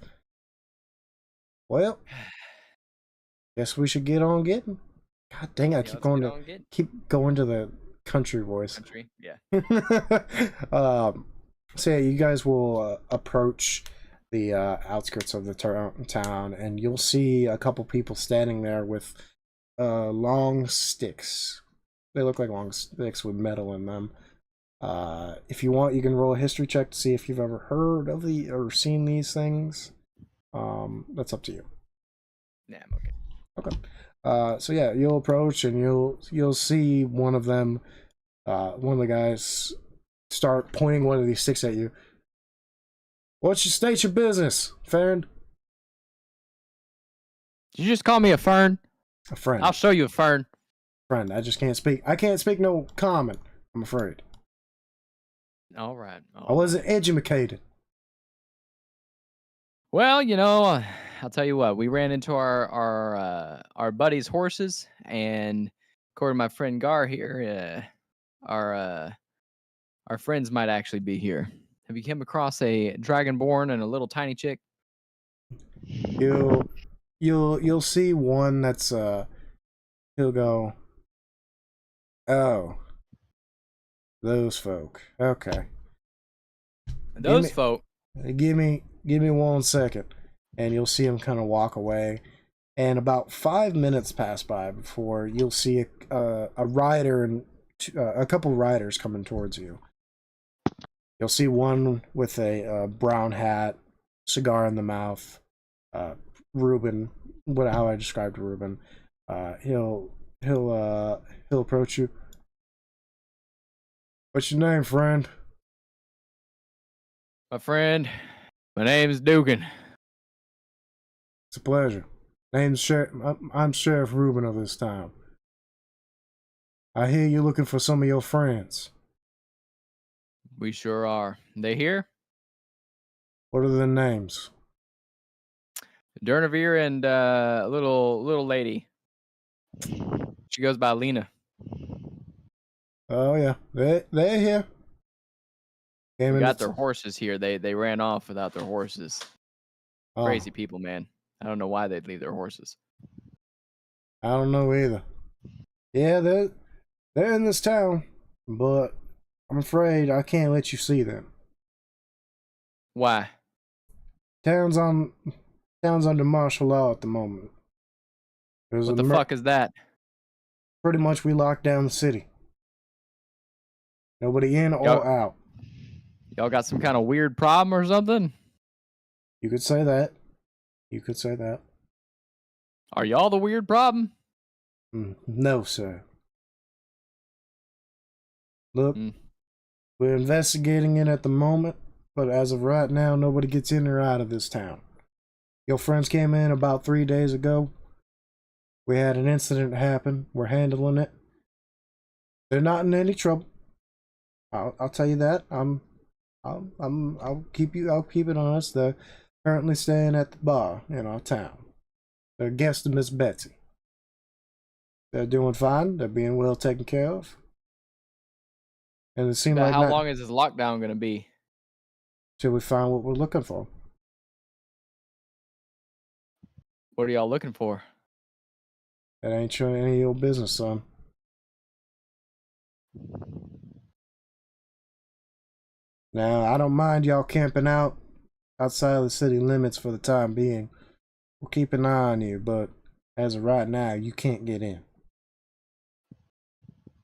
S1: Well, guess we should get on getting. God dang it! Keep going to the country voice.
S5: Country, yeah.
S1: So yeah, you guys will approach the outskirts of the town, and you'll see a couple people standing there with long sticks. They look like long sticks with metal in them. If you want, you can roll a history check to see if you've ever heard of or seen these things. That's up to you.
S5: Yeah, I'm okay.
S1: Okay. So yeah, you'll approach and you'll see one of them, one of the guys, start pointing one of these sticks at you. State your business, Farron?
S5: Did you just call me a fern?
S1: A friend.
S5: I'll show you a fern.
S1: Friend. I just can't speak. I can't speak no common, I'm afraid.
S5: All right.
S1: I wasn't educated.
S5: Well, I'll tell you what. We ran into our buddy's horses, and according to my friend Gar here, our friends might actually be here. Have you come across a dragonborn and a little tiny chick?
S1: You'll see one that's he'll go, oh, those folk. Okay.
S5: Those folk.
S1: Give me 1 second. And you'll see him kind of walk away. And about 5 minutes pass by before you'll see a rider and a couple riders coming towards you. You'll see one with a brown hat, cigar in the mouth. Ruben, how I described Ruben. He'll approach you. What's your name, friend?
S5: My friend, my name's Dugan.
S1: It's a pleasure. I'm Sheriff Ruben of this town. I hear you're looking for some of your friends.
S5: We sure are. They here?
S1: What are their names?
S5: Durnavir and little lady. She goes by Lena.
S1: Oh yeah, they're here.
S5: They got their horses here. They ran off without their horses.
S1: Oh,
S5: Crazy people, man. I don't know why they'd leave their horses.
S1: I don't know either. Yeah, they're in this town, but I'm afraid I can't let you see them.
S5: Why?
S1: Town's under martial law at the moment.
S5: What the fuck is that?
S1: Pretty much we locked down the city. Nobody in or out.
S5: Y'all got some kind of weird problem or something?
S1: You could say that.
S5: Are y'all the weird problem?
S1: No, sir. Look, we're investigating it at the moment, but as of right now, nobody gets in or out of this town. Your friends came in about 3 days ago. We had an incident happen. We're handling it. They're not in any trouble. I'll tell you that. I'll keep it honest. They're currently staying at the bar in our town. They're guests of Miss Betsy. They're doing fine. They're being well taken care of. And it seemed like
S5: how long is this lockdown gonna be?
S1: Till we find what we're looking for.
S5: What are y'all looking for?
S1: That ain't any of your business, son. Now, I don't mind y'all camping out outside of the city limits for the time being. We'll keep an eye on you, but as of right now, you can't get in.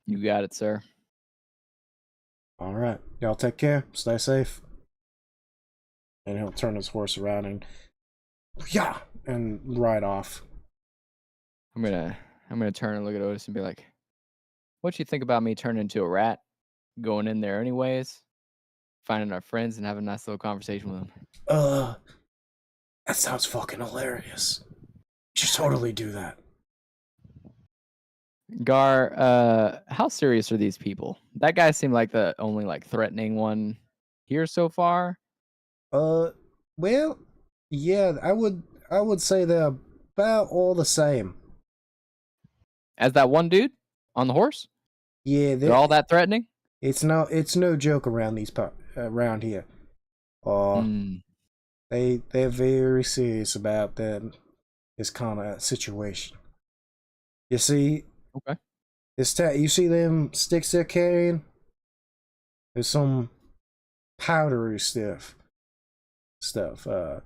S5: You got it, sir.
S1: All right. Y'all take care. Stay safe. And he'll turn his horse around and ride off.
S5: I'm gonna turn and look at Otis and be like, "What you think about me turning into a rat, going in there anyways, finding our friends and having a nice little conversation with them?"
S1: That sounds fucking hilarious. You should totally do that.
S5: Gar, how serious are these people? That guy seemed like the only threatening one here so far.
S1: Well, yeah, I would say they're about all the same.
S5: As that one dude on the horse?
S1: Yeah,
S5: they're all that threatening?
S1: It's no joke around around here. They're very serious about this kind of situation. You see,
S5: okay.
S1: You see them sticks they're carrying? There's some powdery stuff. I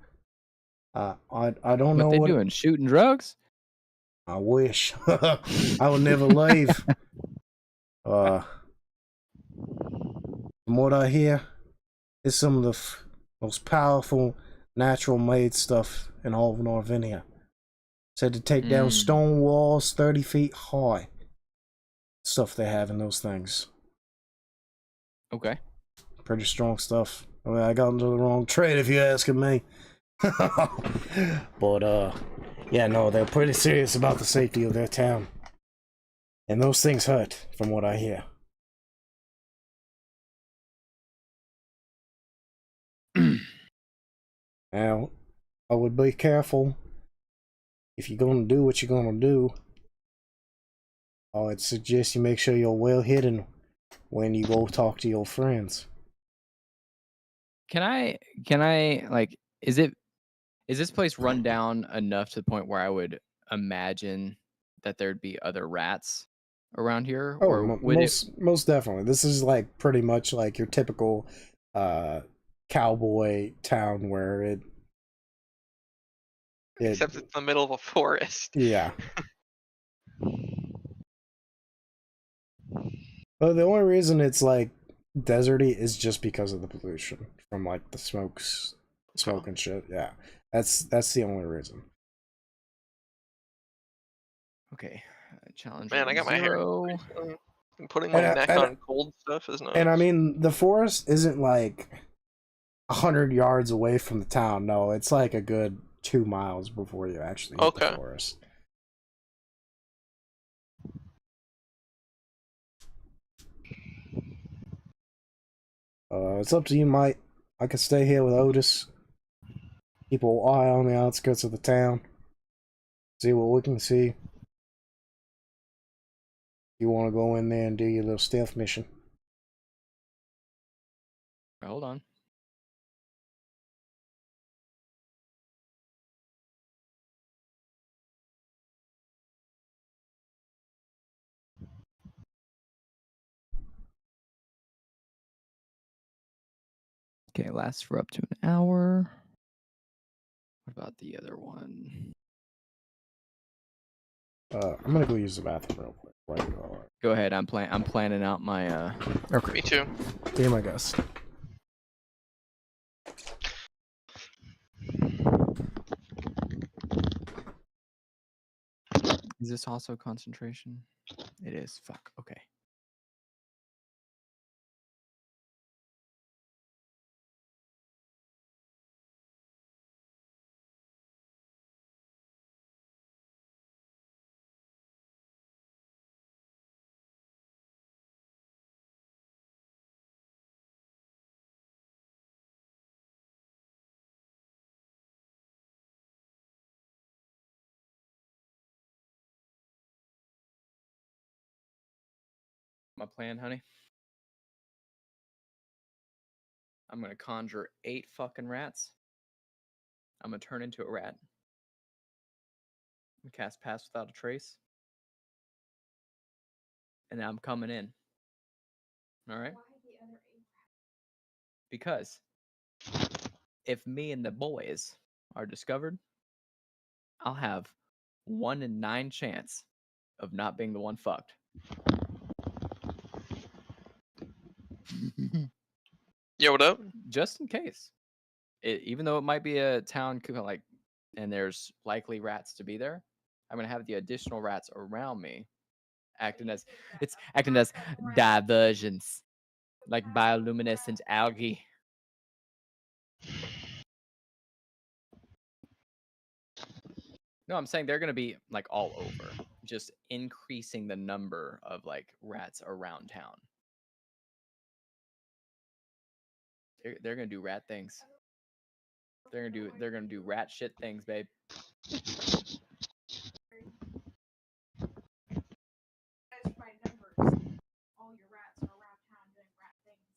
S1: don't know
S5: what they doing. Shooting drugs?
S1: I wish. I would never leave. From what I hear, it's some of the most powerful natural made stuff in all of Narvinia. Said to take down stone walls 30 feet high. Stuff they have in those things.
S5: Okay.
S1: Pretty strong stuff. I mean, I got into the wrong trade if you're asking me. But yeah, no, they're pretty serious about the safety of their town. And those things hurt, from what I hear. Now, I would be careful. If you're gonna do what you're gonna do, I would suggest you make sure you're well hidden when you go talk to your friends.
S5: Can I is Is this place run down enough to the point where I would imagine that there'd be other rats around here,
S1: Oh,
S5: or would it?
S1: most definitely. This is like pretty much like your typical cowboy town where it
S2: Except it's in the middle of a forest.
S1: yeah. Well, the only reason it's like deserty is just because of the pollution from like the smoke and shit. Yeah, that's the only reason.
S5: Okay, challenge.
S2: Man, I got my hair.
S5: zero.
S2: And putting my neck on cold stuff is nice.
S1: And I mean, the forest isn't like 100 yards away from the town. No, it's like a good 2 miles before you actually hit the forest. It's up to you, Mike. I could stay here with Otis. Keep an eye on the outskirts of the town. See what we can see. You want to go in there and do your little stealth mission?
S5: Hold on. Okay, lasts for up to an hour. What about the other one?
S1: I'm gonna go use the bathroom real quick. Right.
S5: Go ahead. I'm planning out my.
S1: Okay.
S2: Me too.
S1: Be my guest.
S5: Is this also concentration? It is. Fuck. Okay. My plan, honey. I'm gonna conjure 8 fucking rats. I'm gonna turn into a rat. And cast Pass Without a Trace. And I'm coming in. All right? Because if me and the boys are discovered, I'll have 1 in 9 chance of not being the one fucked.
S2: Yo, what up?
S5: Just in case. Even though it might be a town like, and there's likely rats to be there, I'm gonna have the additional rats around me acting as diversions, like bioluminescent algae. No, I'm saying they're gonna be like all over, just increasing the number of like rats around town. They're gonna do rat things. They're gonna do rat shit things, babe.
S4: By numbers, all your rats are around town doing rat things.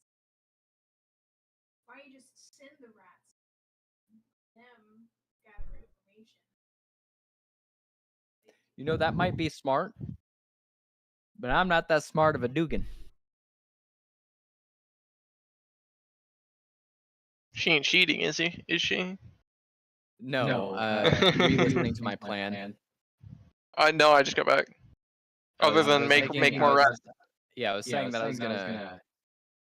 S4: Why don't you just send the rats? Them gather information.
S5: You know, that might be smart, but I'm not that smart of a Dugan.
S2: She ain't cheating, is he? Is she?
S5: No, re-listening to my plan.
S2: I know. I just got back. Other than make more rats.
S5: Yeah, I was saying that I was gonna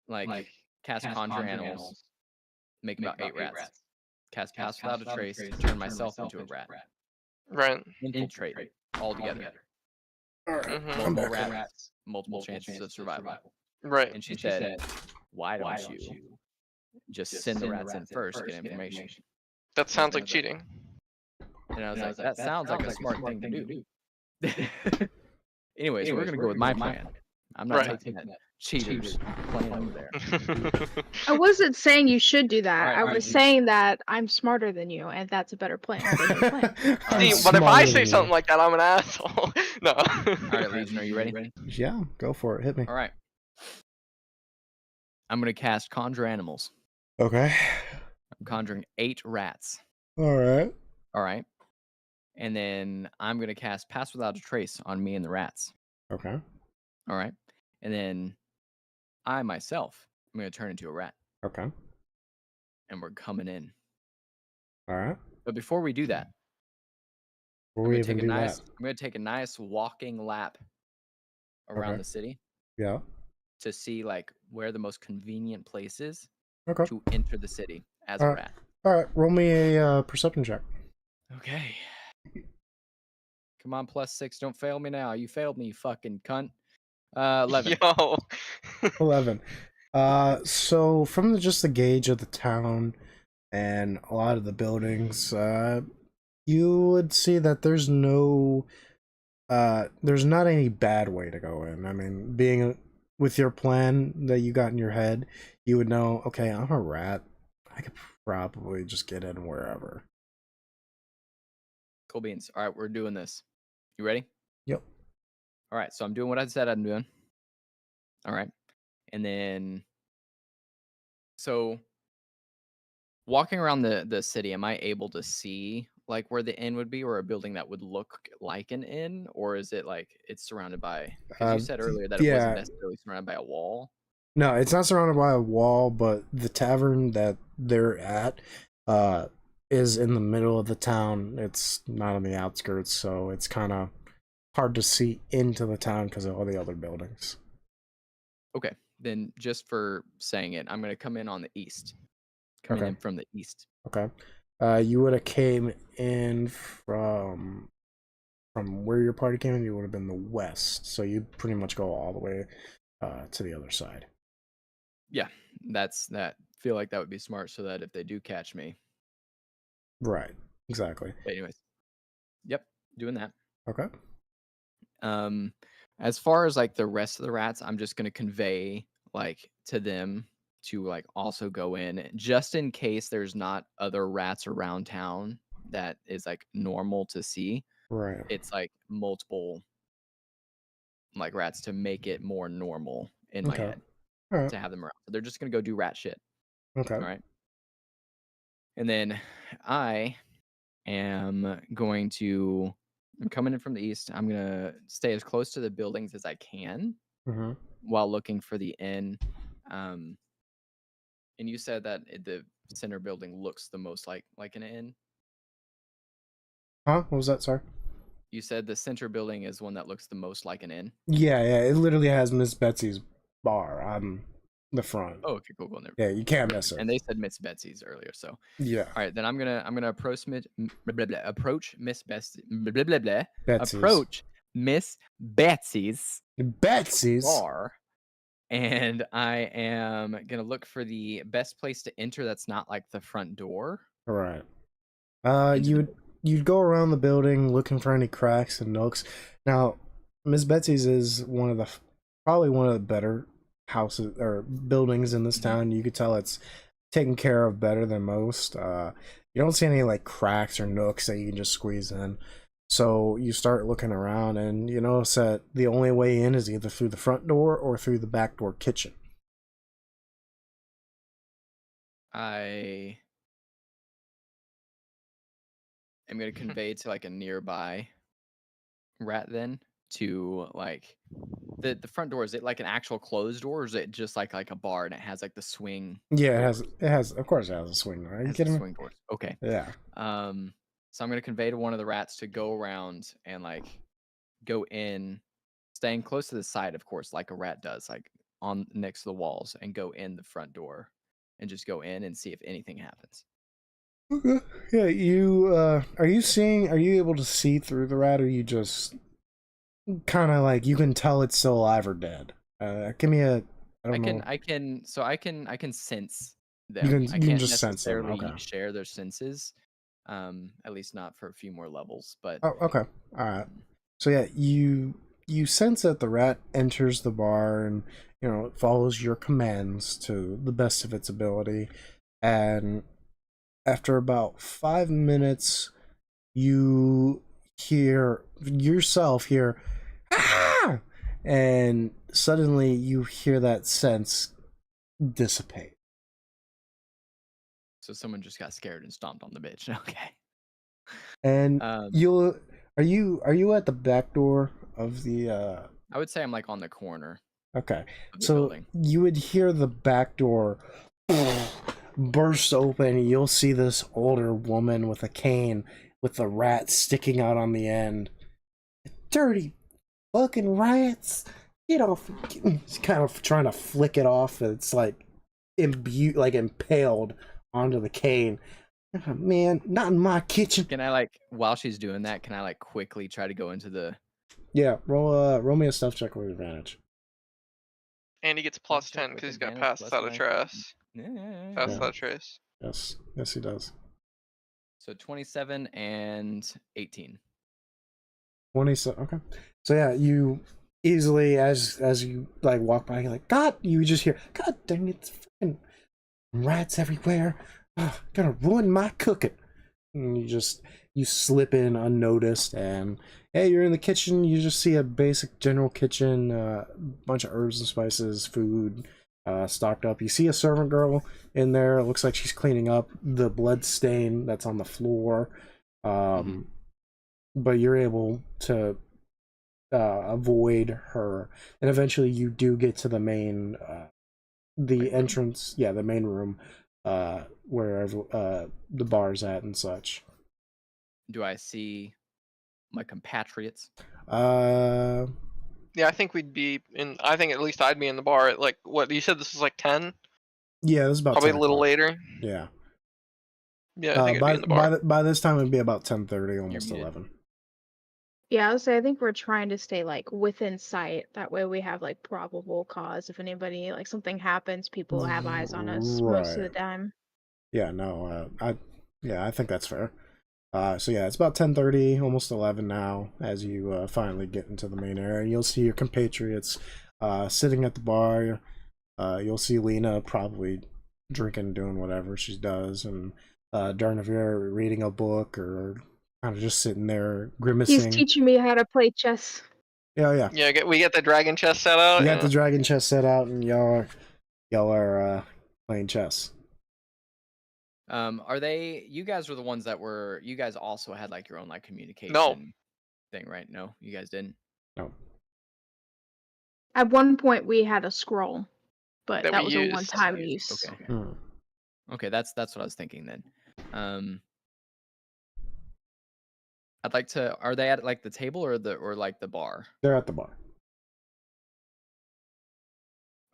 S5: like cast conjure animals, make about 8 rats, cast Pass Without a Trace, turn myself into a rat,
S2: Right.
S5: infiltrate all together.
S1: Alright,
S5: Multiple rats, multiple chances of survival.
S2: Right.
S5: And she said, "Why don't you just send the rats in first, get information?"
S2: That sounds like cheating.
S5: And I was like, "That sounds like a smart thing to do." Anyways, we're gonna go with my plan. I'm not taking that cheaters plan over there.
S4: I wasn't saying you should do that.
S5: Alright,
S4: I was saying that I'm smarter than you, and that's a better plan than your plan.
S2: See, but if I say something like that, I'm an asshole. No.
S5: All right, Legion, are you ready?
S1: Yeah, go for it. Hit me.
S5: All right. I'm gonna cast Conjure Animals.
S1: Okay.
S5: I'm conjuring 8 rats.
S1: Alright.
S5: All right. And then I'm gonna cast Pass Without a Trace on me and the rats.
S1: Okay.
S5: All right. And then I myself am gonna turn into a rat,
S1: Okay.
S5: and we're coming in.
S1: All right.
S5: But before we do that,
S1: Will
S5: I'm
S1: we
S5: gonna
S1: even
S5: take a
S1: do
S5: nice
S1: that?
S5: I'm gonna take a nice walking lap around
S1: Okay.
S5: the city
S1: Yeah.
S5: to see like where the most convenient place is
S1: Okay.
S5: to enter the city as
S1: All
S5: a
S1: right.
S5: rat.
S1: All right. Roll me a perception check.
S5: Okay. Come on, +6. Don't fail me now. You failed me, you fucking cunt. 11.
S2: Yo.
S1: 11. So from just the gauge of the town and a lot of the buildings, you would see that there's not any bad way to go in. I mean, being with your plan that you got in your head, you would know, okay, I'm a rat. I could probably just get in wherever.
S5: Cool beans. All right, we're doing this. You ready?
S1: Yep.
S5: All right, so I'm doing what I said I'm doing. All right. And then, so walking around the city, am I able to see like where the inn would be, or a building that would look like an inn, or is it like it's surrounded by? Because you said earlier that it wasn't
S1: Yeah.
S5: necessarily surrounded by a wall.
S1: No, it's not surrounded by a wall, but the tavern that they're at is in the middle of the town. It's not on the outskirts, so it's kind of hard to see into the town because of all the other buildings.
S5: Okay, then just for saying it, I'm gonna come in on the east. Coming
S1: Okay.
S5: in from the east.
S1: Okay. You would have came in from where your party came in, you would have been the west. So you pretty much go all the way to the other side.
S5: Yeah, that. Feel like that would be smart so that if they do catch me.
S1: Right. Exactly.
S5: But anyways, yep, doing that.
S1: Okay.
S5: As far as like the rest of the rats, I'm just gonna convey like to them to like also go in just in case there's not other rats around town that is like normal to see.
S1: Right.
S5: It's like multiple like rats to make it more normal in my
S1: Okay.
S5: head
S1: All right.
S5: to have them around. So they're just gonna go do rat shit.
S1: Okay.
S5: All right. And then I am going to I'm coming in from the east. I'm gonna stay as close to the buildings as I can
S1: Mm-hmm.
S5: while looking for the inn. And you said that the center building looks the most like an inn.
S1: Huh? What was that? Sorry.
S5: You said the center building is one that looks the most like an inn.
S1: Yeah, yeah. It literally has Miss Betsy's bar on the front.
S5: Oh, okay, cool. Never.
S1: Yeah, you can't miss it.
S5: And they said Miss Betsy's earlier, so
S1: Yeah.
S5: all right. Then I'm gonna approach Miss Betsy
S1: Betsy's.
S5: approach Miss Betsy's
S1: Betsy's.
S5: bar, and I am gonna look for the best place to enter that's not like the front door.
S1: All right.
S5: Into the
S1: You'd go around the building looking for any cracks and nooks. Now, Miss Betsy's is probably one of the better houses or buildings in this town. You could tell it's taken care of better than most. You don't see any like cracks or nooks that you can just squeeze in. So you start looking around and you notice that the only way in is either through the front door or through the back door kitchen.
S5: I am going to convey to like a nearby rat then to like the front door. Is it like an actual closed door, or is it just like a bar and it has like the swing?
S1: Yeah,
S5: doors?
S1: it has of course it has a swing door. Are you kidding me?
S5: Swing doors. Okay.
S1: Yeah.
S5: So I'm going to convey to one of the rats to go around and like go in, staying close to the side, of course, like a rat does, like on next to the walls, and go in the front door and just go in and see if anything happens.
S1: Okay. Yeah, are you able to see through the rat, or you just kind of like you can tell it's still alive or dead? Give me a I can
S5: sense them.
S1: You can
S5: I can't
S1: just sense them.
S5: necessarily
S1: Okay.
S5: share their senses. At least not for a few more levels, but
S1: Oh, okay. All right. So yeah, you sense that the rat enters the bar and it follows your commands to the best of its ability, and after about 5 minutes, you hear yourself ah! And suddenly you hear that sense dissipate.
S5: so someone just got scared and stomped on the bitch. Okay.
S1: And
S5: Um,
S1: are you at the back door of the
S5: I would say I'm like on the corner
S1: okay.
S5: of the
S1: So
S5: building.
S1: you would hear the back door burst open. You'll see this older woman with a cane with the rat sticking out on the end. Dirty fucking rats. Get off. He's kind of trying to flick it off. It's like impaled onto the cane. Oh, man, not in my kitchen.
S5: Can I like while she's doing that? Can I like quickly try to go into the?
S1: Yeah, roll me a stuff check with advantage.
S2: And he gets plus 10 because he's got pass without a trace. Pass without a trace.
S1: Yes, he does.
S5: So 27 and 18.
S1: 27. Okay. So yeah, you easily as you like walk by, you're like, God, you just hear, God dang it, it's fucking rats everywhere. Oh, gonna ruin my cooking. And you slip in unnoticed, and hey, you're in the kitchen. You just see a basic general kitchen, bunch of herbs and spices, food, stocked up. You see a servant girl in there. It looks like she's cleaning up the blood stain that's on the floor. But you're able to avoid her, and eventually you do get to the main, the entrance. Yeah, the main room, where the bar's at and such.
S5: Do I see my compatriots?
S2: Yeah, I think we'd be in. I think at least I'd be in the bar at like what you said. This was like 10.
S1: Yeah, this is about
S2: Probably
S1: 10
S2: a little
S1: o'clock.
S2: later.
S1: Yeah.
S2: Yeah, I think I'd be in the bar.
S1: By this time it'd be about 10:30, almost
S5: muted.
S1: 11.
S4: Yeah, I would say I think we're trying to stay like within sight. That way we have like probable cause. If anybody like something happens, people have eyes on us most of the
S1: Right.
S4: time.
S1: Yeah, no, I think that's fair. So yeah, it's about 10:30, almost 11 now, as you finally get into the main area. You'll see your compatriots sitting at the bar. You'll see Lena probably drinking, doing whatever she does, and Darnavir reading a book or kind of just sitting there grimacing.
S4: He's teaching me how to play chess.
S1: Yeah.
S2: Yeah, we get the dragon chest set out.
S1: You got the dragon chess set out, and y'all are playing chess.
S5: Are they? You guys were the ones that were. You guys also had like your own like communication thing, right? No, you guys didn't.
S1: No.
S4: At one point we had a scroll, but
S2: That
S4: that
S2: we
S4: was a
S2: used.
S4: one-time use.
S5: Okay. Okay, that's what I was thinking then. I'd like to. Are they at like the table or like the bar?
S1: They're at the bar.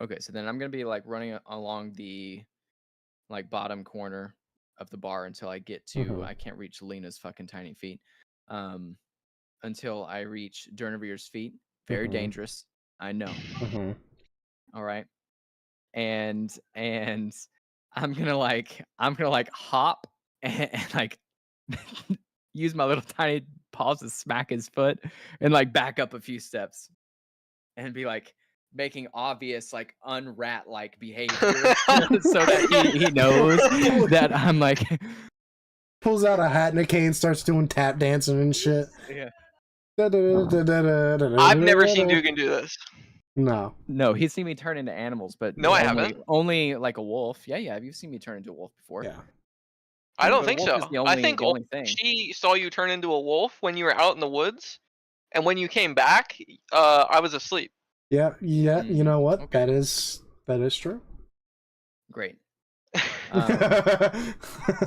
S5: Okay, so then I'm gonna be like running along the like bottom corner of the bar until I get to. I can't reach Lena's fucking tiny feet. Until I reach Dernavir's feet. Very dangerous. I know. All right. And I'm gonna like hop and like use my little tiny paws to smack his foot and like back up a few steps and be like making obvious like unrat like behavior so that he knows that I'm like
S1: pulls out a hat and a cane, starts doing tap dancing and shit.
S5: Yeah.
S2: I've never seen Dugan do this.
S1: No,
S5: he's seen me turn into animals, but
S2: No, I haven't.
S5: Only like a wolf. Yeah, have you seen me turn into a wolf before?
S1: Yeah.
S2: I don't
S5: The
S2: think
S5: wolf
S2: so.
S5: is the
S2: I think
S5: the only thing.
S2: she saw you turn into a wolf when you were out in the woods, and when you came back, I was asleep.
S1: Yeah. You know what?
S5: Okay.
S1: That is true.
S5: Great. So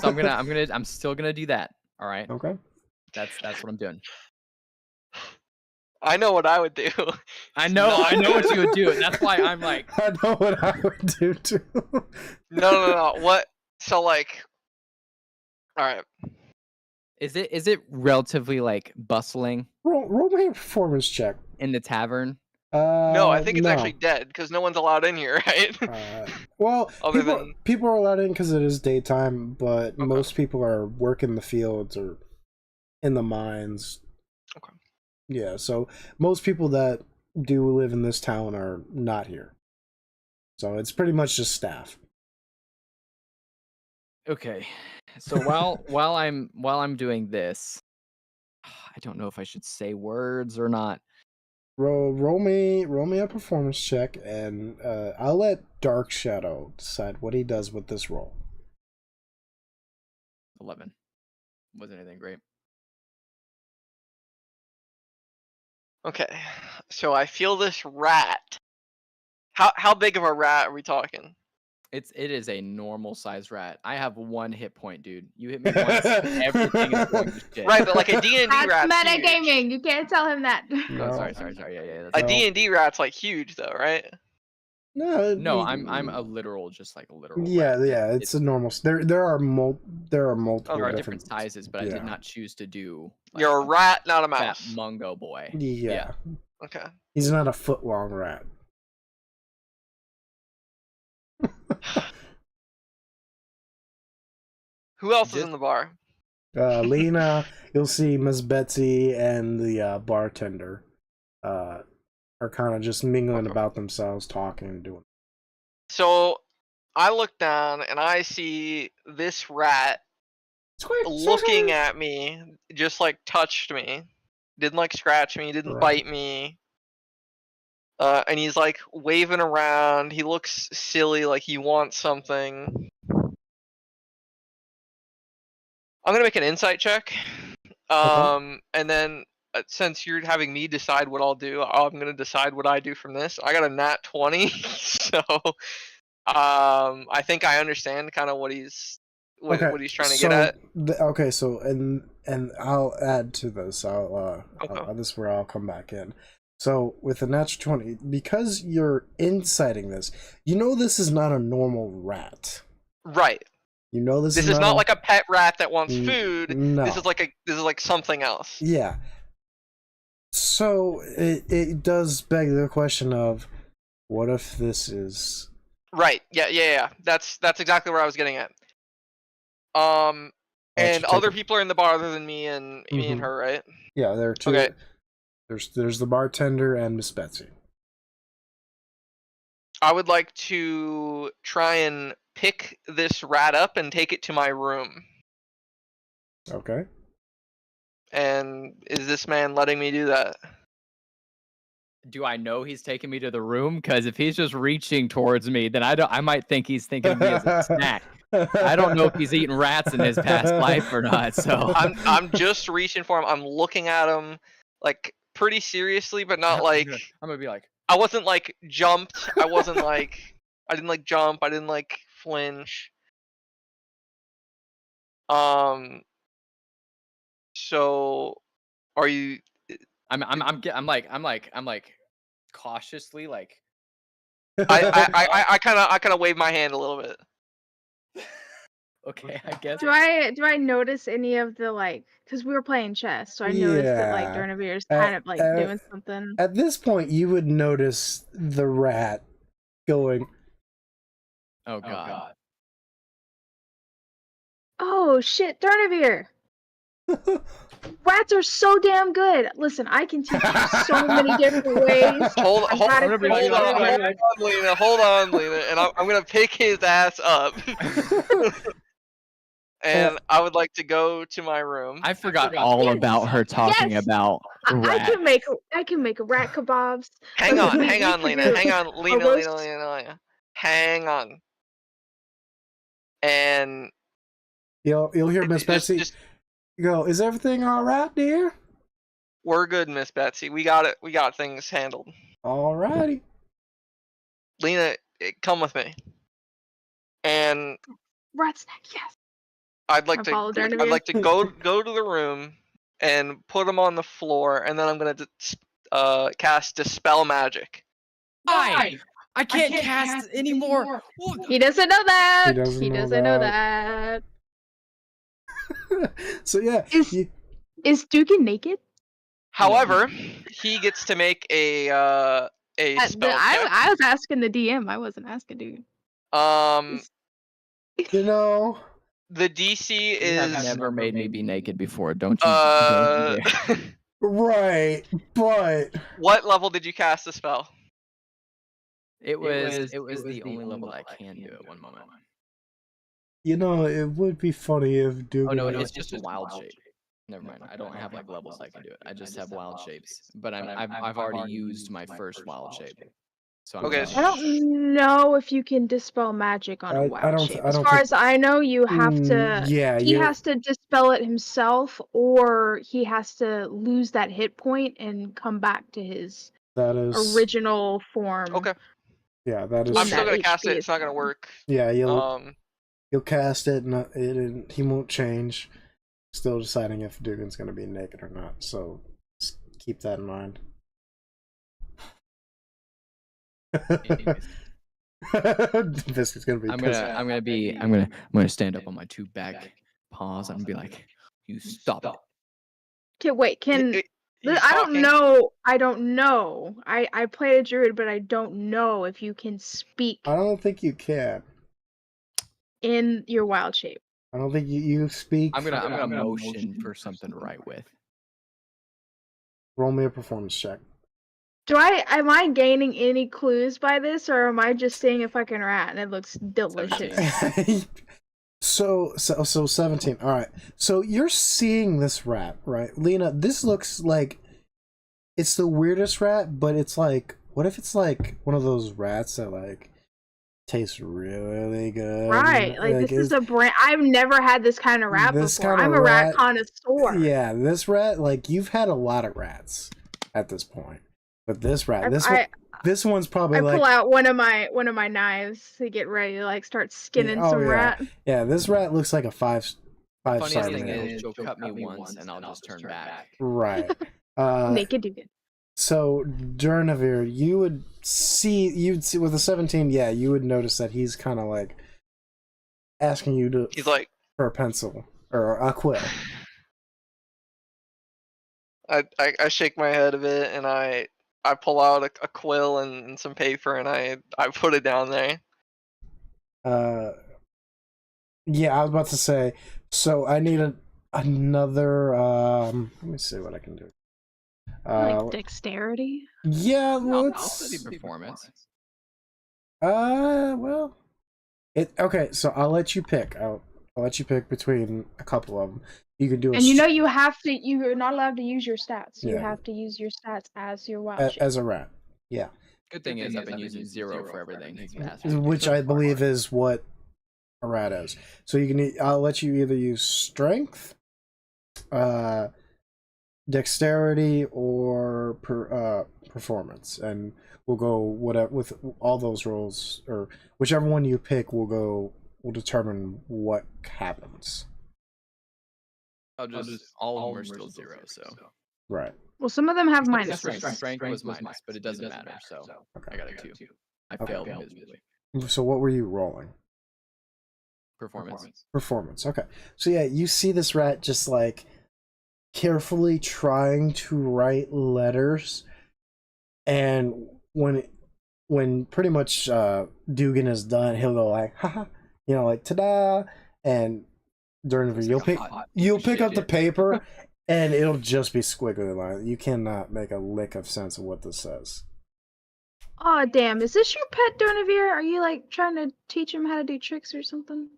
S5: I'm still gonna do that. All right.
S1: Okay.
S5: That's what I'm doing.
S2: I know what I would do.
S5: I know what you would do, and that's why I'm like.
S1: I know what I would do too.
S2: No. What? So like, all right.
S5: Is it relatively like bustling
S1: Roll me a performance check.
S5: in the tavern?
S2: No, I think it's
S1: no.
S2: actually dead because no one's allowed in here, right?
S1: Well,
S2: Other
S1: people are allowed in because it is daytime, but
S2: Okay.
S1: most people are working the fields or in the mines.
S2: Okay.
S1: Yeah, so most people that do live in this town are not here. So it's pretty much just staff.
S5: Okay. So while I'm doing this, I don't know if I should say words or not.
S1: Roll me a performance check, and I'll let Dark Shadow decide what he does with this roll.
S5: 11. Wasn't anything great.
S2: Okay, so I feel this rat. How big of a rat are we talking?
S5: It is a normal size rat. I have 1 hit point, dude. You hit me once, everything is going to shit.
S2: Right, but like a D&D
S4: That's
S2: rat's huge.
S4: metagaming. You can't tell him that.
S5: Oh,
S1: No.
S5: sorry. Yeah.
S2: A
S5: That's
S2: D&D rat's like huge though, right?
S1: No,
S5: no, I'm a literal, just like a literal.
S1: Yeah,
S5: rat.
S1: yeah, it's a normal. There are multiple
S5: There are different
S1: different
S5: sizes, but I
S1: yeah.
S5: did not choose to do. Like,
S2: You're a rat, not a
S5: fat
S2: mouse.
S5: mungo boy.
S1: Yeah.
S2: Okay.
S1: He's not a foot long rat.
S2: Who else is
S5: Just-
S2: in the bar?
S1: Lena, you'll see Miss Betsy and the bartender are kind of just mingling
S2: Okay.
S1: about themselves, talking and doing.
S2: So I look down and I see this rat looking at me, just like touched me. Didn't like scratch me, didn't
S1: Right.
S2: bite me. And he's like waving around. He looks silly, like he wants something. I'm gonna make an insight check. And then since you're having me decide what I'll do, I'm gonna decide what I do from this. I got a nat 20, so I think I understand kind of what he's what he's trying to get at.
S1: Okay, so and I'll add to this.
S2: Okay.
S1: This is where I'll come back in. So with the natural 20, because you're inciting this, you know this is not a normal rat.
S2: Right.
S1: You know this
S2: is not like a pet rat that wants food.
S1: No.
S2: This is like something else.
S1: Yeah. So it does beg the question of, what if this is
S2: Right. Yeah. That's exactly where I was getting at. And other people are in the bar other than me and her, right?
S1: Yeah, there are two.
S2: Okay.
S1: There's the bartender and Miss Betsy.
S2: I would like to try and pick this rat up and take it to my room.
S1: Okay.
S2: And is this man letting me do that?
S5: Do I know he's taking me to the room? Because if he's just reaching towards me, then I might think he's thinking of me as a snack. I don't know if he's eaten rats in his past life or not. So
S2: I'm just reaching for him. I'm looking at him like pretty seriously, but not like
S5: I'm gonna be like,
S2: I wasn't like jumped. I wasn't like I didn't like jump. I didn't like flinch. So are you?
S5: I'm like cautiously like.
S2: I kind of wave my hand a little bit.
S5: Okay, I guess.
S4: Do I notice any of the like? Because we were playing chess, so I noticed that like
S1: Yeah.
S4: Dernavir's kind of like doing something.
S1: At this point, you would notice the rat going.
S5: Oh god.
S4: Oh shit, Dernavir! Rats are so damn good. Listen, I can teach you so many different ways.
S2: Hold
S4: on,
S2: Lena, and I'm gonna pick his ass up. And I would like to go to my room.
S5: I forgot all about her talking about rats.
S4: I can make rat kebabs.
S2: Hang on,
S4: we can
S2: Lena.
S4: do
S2: Hang on,
S4: a
S2: Lena.
S4: roast.
S2: Hang on. And
S1: You'll hear Miss Betsy go, "Is everything all right, dear?"
S2: We're good, Miss Betsy. We got it. We got things handled.
S1: All righty.
S2: Lena, come with me. And
S4: Rat snack, yes.
S2: I'd like to go to the room and put him on the floor, and then I'm gonna cast Dispel Magic.
S5: I can't cast anymore.
S4: He doesn't know that.
S1: He doesn't know
S4: that.
S1: So yeah,
S4: Is Dugan naked?
S2: However, he gets to make a spell check.
S4: I was asking the DM. I wasn't asking Dugan.
S1: You know,
S2: the DC is.
S5: You have never made me be naked before, don't you?
S1: Right, but
S2: what level did you cast the spell?
S5: It was the only level that I can do at one moment.
S1: you know, it would be funny if Dugan.
S5: Oh no, it's just a wild shape. Never mind. I don't have like levels I can do it. I just have wild shapes. But I've already used my first wild shape. So I'm
S2: Okay,
S5: gonna-
S4: I don't know if you can dispel magic on a
S1: I
S4: wild
S1: don't-
S4: shape.
S1: I
S4: As
S1: don't
S4: far
S1: think-
S4: as I know, you have to.
S1: Yeah,
S4: He
S1: you.
S4: has to dispel it himself, or he has to lose that hit point and come back to his
S1: That is.
S4: original form.
S2: okay.
S1: Yeah, that is.
S4: When
S2: I'm still
S4: that
S2: gonna cast
S4: HP
S2: it. It's not gonna
S4: is
S2: work.
S1: Yeah, you'll
S2: Um,
S1: cast it, and he won't change. Still deciding if Dugan's going to be naked or not, so just keep that in mind. Biscuit's going to be.
S5: I'm
S1: pissed.
S5: gonna stand up on my two back paws and be like, "You stop it."
S4: Okay, wait. Can
S2: he's
S4: I don't
S2: talking.
S4: know. I don't know. I played a druid, but I don't know if you can speak
S1: I don't think you can.
S4: in your wild shape.
S1: I don't think you speak.
S5: I'm gonna motion for something to write with.
S1: Roll me a performance check.
S4: Am I gaining any clues by this, or am I just seeing a fucking rat and it looks delicious?
S5: 17.
S1: So 17. All right. So you're seeing this rat, right, Lena? This looks like it's the weirdest rat, but it's like, what if it's like one of those rats that like tastes really good?
S4: Right, like this is a brand. I've never had this kind of rat
S1: This
S4: before.
S1: kind of
S4: I'm a rat
S1: rat-
S4: connoisseur.
S1: Yeah, this rat, like you've had a lot of rats at this point, but this rat, this one's probably
S4: I
S1: like.
S4: pull out one of my knives to get ready to like start skinning some rat.
S1: Yeah, this rat looks like a five
S5: Funniest
S1: star
S5: thing
S1: meal.
S5: is, you'll cut me once and I'll just turn back.
S1: Right.
S4: Naked Dugan.
S1: So Durnavir, you'd see with a 17, yeah, you would notice that he's kind of like asking you to.
S2: He's like,
S1: for a pencil or a quill.
S2: I shake my head a bit and I pull out a quill and some paper and I put it down there.
S1: Yeah, I was about to say. So I need another. Let me see what I can do.
S4: Like dexterity.
S1: Yeah,
S5: I'll
S1: let's.
S5: study performance.
S1: Well, okay. So I'll let you pick. I'll let you pick between a couple of them. You can do.
S4: And you have to. You're not allowed to use your stats. You
S1: Yeah.
S4: have to use your stats as your wild shape.
S1: as a rat. Yeah,
S5: Good thing is I've been using 0 for everything. He's
S1: which I believe is what a rat is. So you can. I'll let you either use strength, dexterity, or performance, and we'll go whatever with all those rolls, or whichever one you pick. Will determine what happens.
S5: all of them are still 0, so.
S1: Right.
S4: Well, some of them have
S5: Minus
S4: minuses.
S5: strength was minus, but it doesn't matter, so I got a 2. I failed miserably.
S1: So what were you rolling? Performance. Okay. So yeah, you see this rat just like carefully trying to write letters, and when pretty much Dugan is done, he'll go like, haha, like ta-da, and during the video you'll pick up the paper and it'll just be squiggly lines. You cannot make a lick of sense of what this says.
S4: Oh damn! Is this your pet, Donavir? Are you like trying to teach him how to do tricks or something?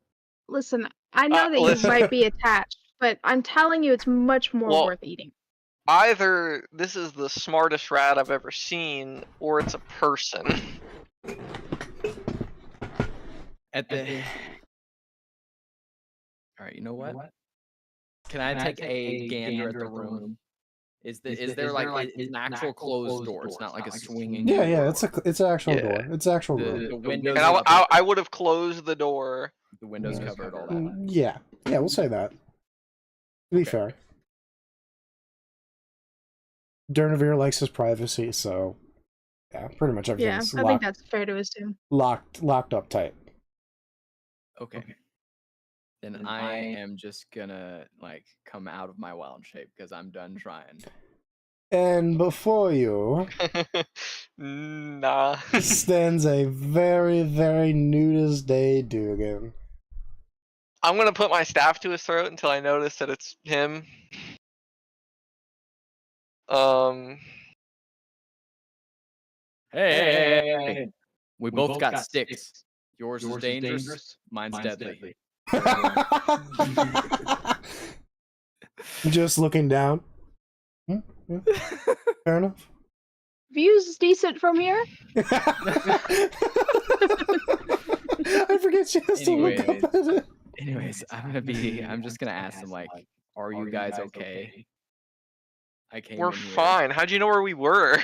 S4: Listen, I know that
S2: listen.
S4: you might be attached, but I'm telling you, it's much more worth eating.
S2: Either this is the smartest rat I've ever seen, or it's a person.
S5: Alright, you know what? Can I take a gander at the room? Is there like an actual closed door? It's not like a swinging door.
S1: Yeah, it's an actual
S2: Yeah.
S1: door. It's an actual room.
S5: The windows.
S2: And I would have closed the door.
S5: The windows covered, all that.
S1: Yeah, we'll say that. To be fair. Durnavir likes his privacy, so yeah, pretty much
S4: Yeah,
S1: everything's
S4: I think that's fair to assume.
S1: locked up tight.
S5: Okay. Then I am just gonna like come out of my wild shape because I'm done trying.
S1: And before you
S2: Nah.
S1: stands a very, very nudist day Dugan.
S2: I'm gonna put my staff to his throat until I notice that it's him.
S5: Hey! We both got sticks. Yours is dangerous. Mine's deadly.
S1: Just looking down. Yeah, fair enough.
S4: View's decent from here.
S1: I forget she has to look up at it.
S5: Anyways, I'm just gonna ask them like, are you guys okay? I came
S2: We're
S5: in here.
S2: fine. How'd you know where we were?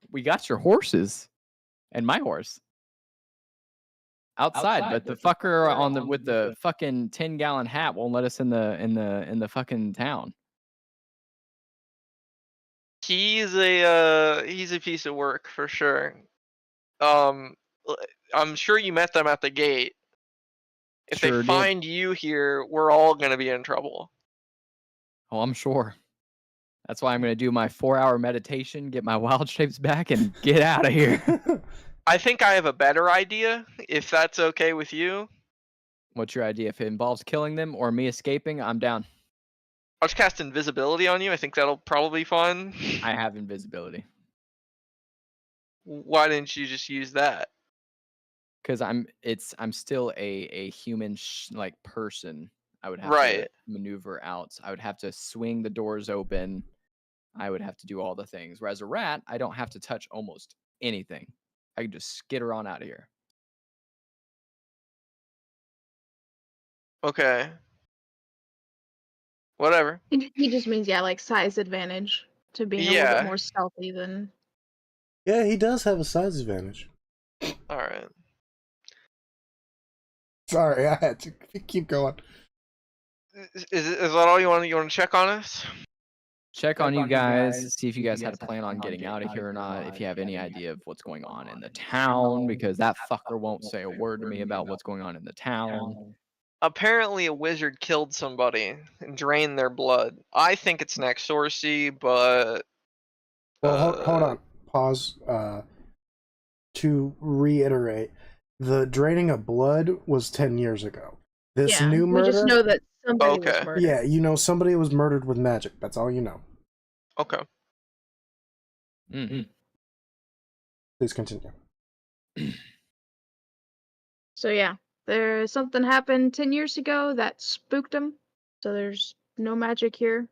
S5: We got your horses and my horse outside, but the fucker on the with the fucking 10-gallon hat won't let us in the fucking town.
S2: He's a piece of work for sure. I'm sure you met them at the gate. If
S5: Sure
S2: they
S5: did.
S2: find you here, we're all gonna be in trouble.
S5: Oh, I'm sure. That's why I'm gonna do my 4-hour meditation, get my wild shapes back, and get out of here.
S2: I think I have a better idea, if that's okay with you.
S5: What's your idea? If it involves killing them or me escaping, I'm down.
S2: I'll just cast invisibility on you. I think that'll probably be fun.
S5: I have invisibility
S2: Why didn't you just use that?
S5: because I'm still a human like person. I would have to
S2: Right.
S5: maneuver out. I would have to swing the doors open. I would have to do all the things. Whereas a rat, I don't have to touch almost anything. I can just skitter on out of here.
S2: Okay. Whatever.
S4: He just means, yeah, like size advantage to being a little
S2: Yeah.
S4: bit more stealthy than.
S1: Yeah, he does have a size advantage.
S2: All right.
S1: Sorry, I had to keep going.
S2: Is that all you want? You want to check on us?
S5: Check on you guys, see if you guys had a plan on getting out of here or not. If you have any idea of what's going on in the town, because that fucker won't say a word to me about what's going on in the town.
S2: Apparently, a wizard killed somebody and drained their blood. I think it's Naxorcy, but
S1: Well, hold on. Pause. To reiterate, the draining of blood was 10 years ago. This
S4: Yeah,
S1: new
S4: we
S1: murder.
S4: just know that somebody was
S2: Okay.
S4: murdered.
S1: Yeah, you know somebody was murdered with magic. That's all you know.
S2: okay.
S5: Mm-hmm.
S1: Please continue.
S4: So yeah, there's something happened 10 years ago that spooked them. So there's no magic here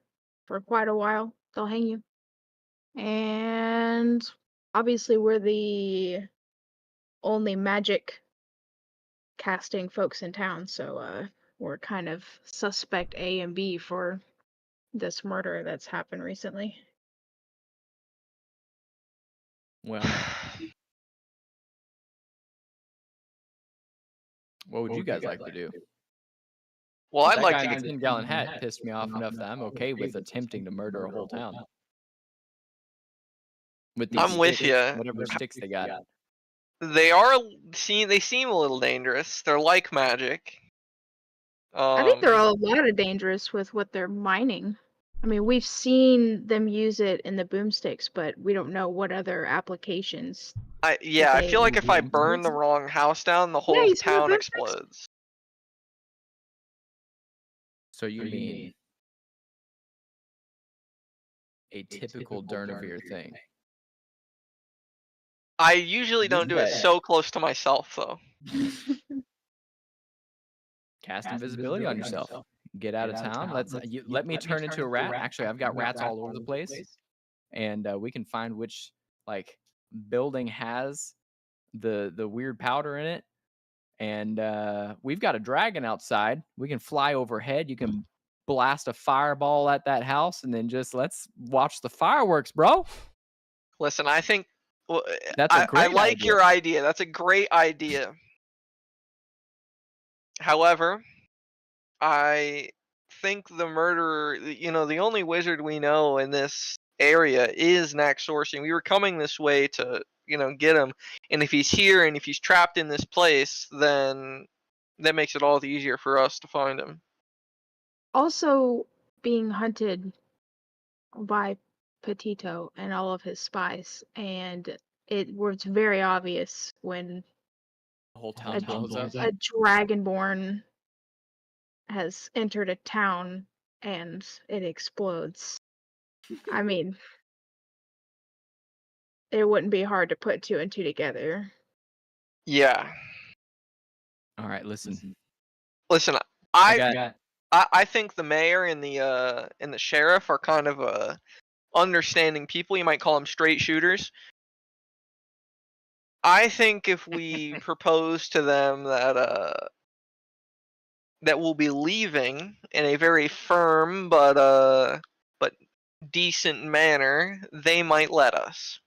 S4: for quite a while. They'll hang you. And obviously we're the only magic casting folks in town, so we're kind of suspect A and B for this murder that's happened recently.
S5: Well, what would you guys like to do?
S2: Well, I'd
S5: That
S2: like
S5: guy
S2: to
S5: in the
S2: get.
S5: 10-gallon hat pissed me off enough that I'm okay with attempting to murder a whole town. With these
S2: I'm with
S5: sticks,
S2: ya.
S5: whatever sticks they got.
S2: They are they seem a little dangerous. They're like magic.
S4: I think they're all a lot of dangerous with what they're mining. I mean, we've seen them use it in the boomsticks, but we don't know what other applications.
S2: Yeah, I feel like if I
S5: use
S2: burn
S5: it.
S2: the wrong house down, the whole
S4: you see the
S2: town
S4: boomsticks?
S2: explodes.
S5: So you mean a typical Durnavir thing?
S2: I usually don't do it
S5: Yeah.
S2: so close to myself, though.
S5: Cast invisibility on yourself. Get out of town. Let me turn into a rat. Actually, I've got rats all over the place, and we can find which like building has the weird powder in it. And we've got a dragon outside. We can fly overhead. You can blast a fireball at that house, and then just let's watch the fireworks, bro.
S2: Listen, I think
S5: That's a
S2: I
S5: great
S2: like
S5: idea.
S2: your idea. That's a great idea. However, I think the murderer, the only wizard we know in this area is Naxorcy. We were coming this way to, get him. And if he's here and if he's trapped in this place, then that makes it all the easier for us to find him.
S4: Also being hunted by Petito and all of his spies, and it was very obvious when
S5: The whole town blows up.
S4: a dragonborn has entered a town and it explodes. I mean, it wouldn't be hard to put two and two together.
S2: Yeah.
S5: All right, listen.
S2: Listen, I think the mayor and the sheriff are kind of understanding people. You might call them straight shooters. I think if we propose to them that we'll be leaving in a very firm but decent manner, they might let us.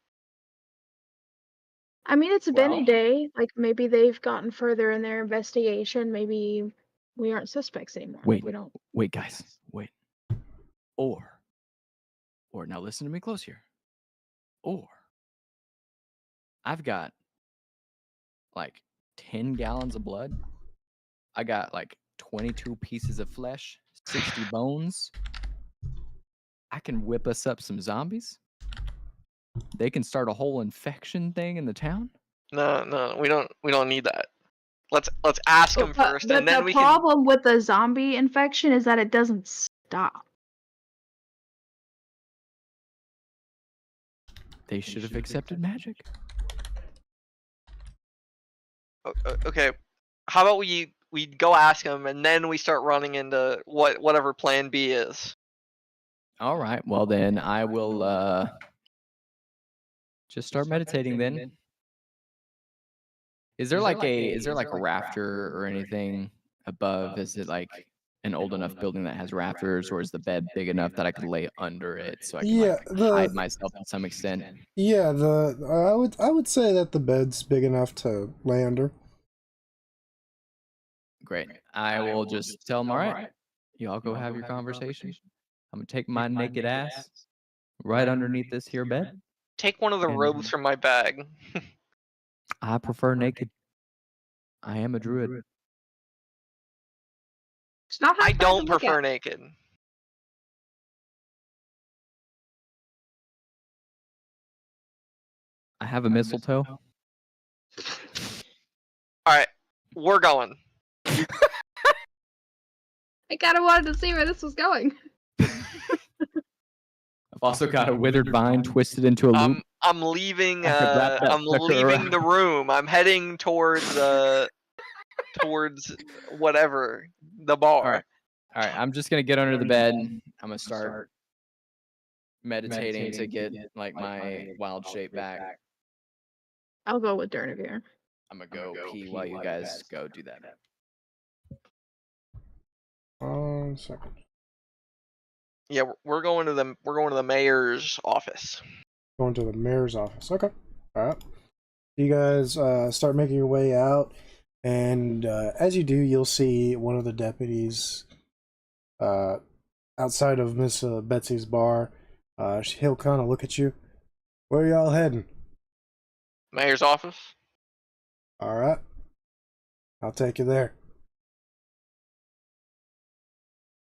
S4: I mean, it's been a
S5: Well-
S4: day. Like, maybe they've gotten further in their investigation. Maybe we aren't suspects anymore.
S5: Wait,
S4: we don't.
S5: wait, guys, wait. Or now listen to me close here. Or I've got like 10 gallons of blood. I got like 22 pieces of flesh, 60 bones. I can whip us up some zombies. They can start a whole infection thing in the town.
S2: No, we don't need that. Let's ask them first,
S4: But
S2: and then
S4: the
S2: we can.
S4: problem with the zombie infection is that it doesn't stop.
S5: They should have accepted magic.
S2: Okay, how about we go ask them, and then we start running into whatever Plan B is.
S5: All right. Well, then I will just start meditating then. Is there like a rafter or anything above? Is it like an old enough building that has rafters, or is the bed big enough that I could lay under it so I can hide myself to some extent?
S1: Yeah, I would say that the bed's big enough to lay under.
S5: Great. I will just tell them, all right, y'all go have your conversation. I'm gonna take my naked ass right underneath this here bed.
S2: Take one of the robes from my bag.
S5: I prefer naked. I am a druid.
S4: It's not
S2: I
S4: half bad to
S2: don't
S4: look
S2: prefer
S4: at.
S2: naked.
S5: I have a mistletoe.
S2: All right, we're going.
S4: I kind of wanted to see where this was going.
S5: I've also got a withered vine twisted into a loop.
S2: I'm leaving.
S5: I could wrap that
S2: I'm
S5: sucker
S2: leaving
S5: around.
S2: the room. I'm heading towards whatever the bar.
S5: All right. I'm just gonna get under the bed. I'm gonna start meditating to get like my wild shape back.
S4: I'll go with Durnavir.
S5: I'm gonna go pee while you guys go do that.
S1: 1 second.
S2: Yeah, we're going to the mayor's office.
S1: Going to the mayor's office. Okay. All right. You guys start making your way out, and as you do, you'll see one of the deputies outside of Miss Betsy's bar. He'll kind of look at you. Where y'all heading?
S2: Mayor's office.
S1: All right. I'll take you there.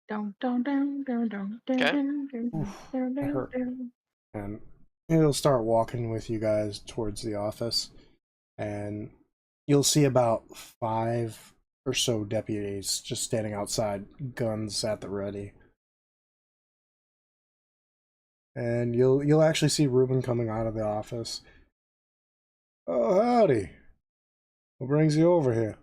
S4: Dun, dun, dun, dun, dun, dun,
S2: Okay.
S4: dun, dun,
S1: Oof,
S4: dun,
S1: that
S4: dun,
S1: hurt.
S4: dun.
S1: And he'll start walking with you guys towards the office, and you'll see about 5 or so deputies just standing outside, guns at the ready. And you'll actually see Ruben coming out of the office. Oh, howdy. What brings you over here?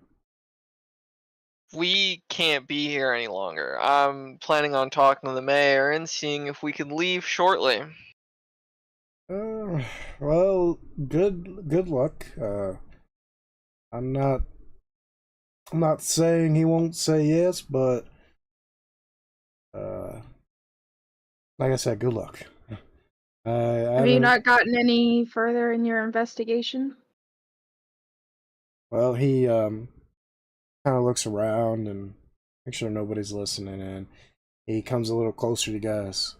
S2: We can't be here any longer. I'm planning on talking to the mayor and seeing if we can leave shortly.
S1: Well, good luck. I'm not saying he won't say yes, but like I said, good luck.
S4: Have you not gotten any further in your investigation?
S1: Well, he kind of looks around and makes sure nobody's listening, and he comes a little closer to you guys.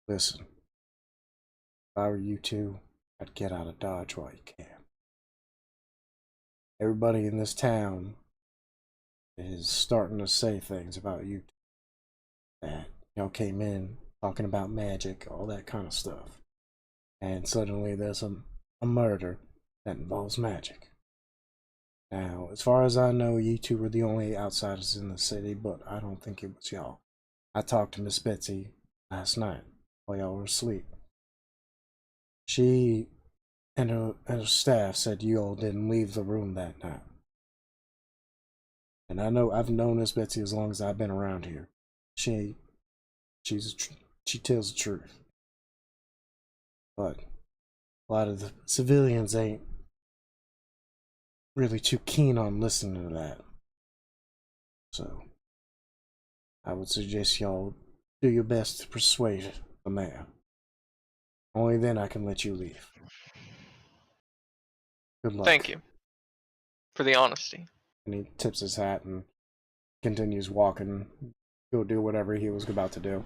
S1: Listen, if I were you two, I'd get out of Dodge while you can. Everybody in this town is starting to say things about you that y'all came in talking about magic, all that kind of stuff, and suddenly there's a murder that involves magic. Now, as far as I know, you two were the only outsiders in the city, but I don't think it was y'all. I talked to Miss Betsy last night while y'all were asleep. She and her staff said you all didn't leave the room that night. And I've known Miss Betsy as long as I've been around here. She tells the truth. but a lot of the civilians ain't really too keen on listening to that. So, I would suggest y'all do your best to persuade the mayor. Only then I can let you leave. Good luck.
S2: Thank you for the honesty.
S1: And he tips his hat and continues walking. He'll do whatever he was about to do.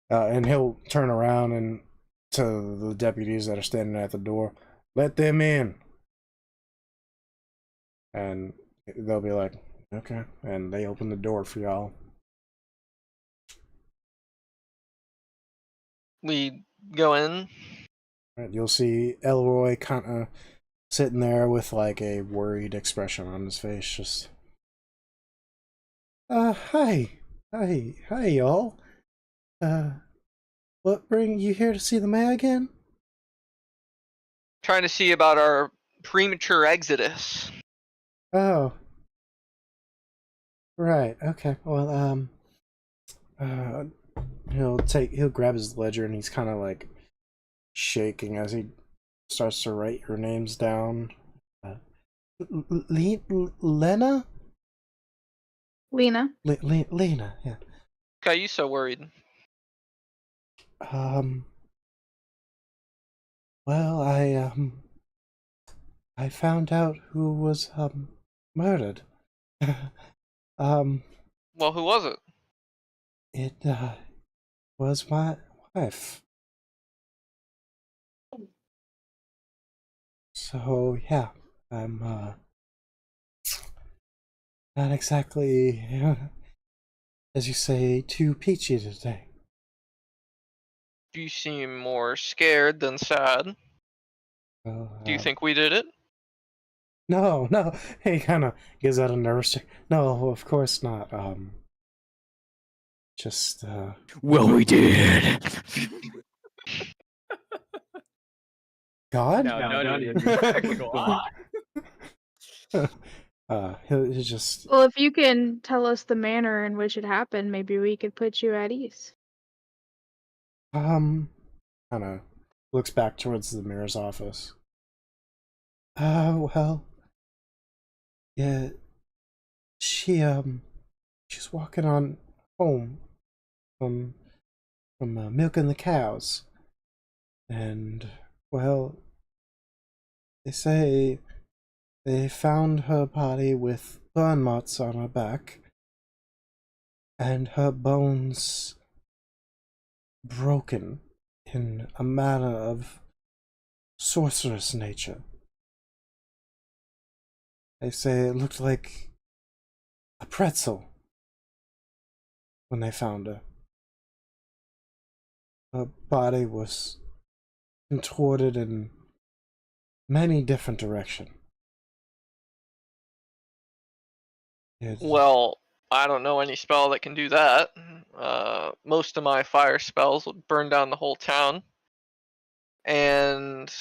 S1: And he'll turn around and to the deputies that are standing at the door, let them in. And they'll be like, okay. And they open the door for y'all.
S2: We go in.
S1: Right, you'll see Elroy kind of sitting there with like a worried expression on his face, just hi y'all. What bring you here to see the mayor again?
S2: Trying to see about our premature exodus.
S1: Oh, right, okay. Well, he'll grab his ledger and he's kind of like shaking as he starts to write your names down. Lena?
S4: Lena.
S1: Lena, yeah.
S2: Why are you so worried?
S1: Well, I found out who was, murdered.
S2: Well, who was it?
S1: It, was my wife. So, yeah, I'm, not exactly, as you say, too peachy today.
S2: You seem more scared than sad.
S1: Well,
S2: Do you think we did it?
S1: No, he kind of gives out a nervous check. No, of course not. Just,
S5: Well, we did.
S1: God?
S5: No. Go on.
S1: He'll just,
S4: Well, if you can tell us the manner in which it happened, maybe we could put you at ease.
S1: kind of looks back towards the mayor's office. Well, yeah, she's walking on home from milking the cows, and, well, they say they found her body with burn marks on her back, and her bones broken in a manner of sorcerous nature. They say it looked like a pretzel when they found her. Her body was contorted in many different directions.
S2: Well, I don't know any spell that can do that. Most of my fire spells would burn down the whole town. And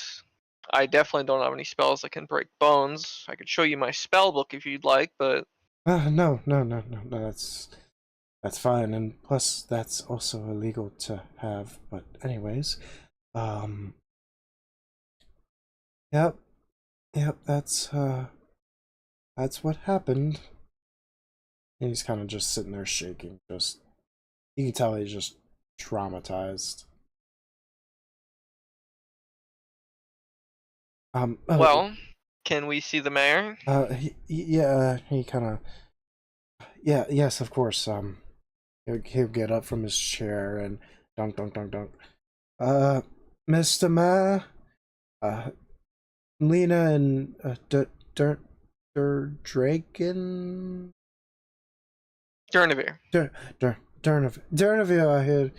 S2: I definitely don't have any spells that can break bones. I could show you my spell book if you'd like, but
S1: No, that's fine, and plus that's also illegal to have. But anyways, yep, that's what happened. And he's kind of just sitting there shaking. Just you can tell he's just traumatized.
S2: well, can we see the mayor?
S1: He kind of, yes, of course. He'll get up from his chair and dunk. Mr. Mayor, Lena and Draken.
S2: Durnavir.
S1: Durnavir are here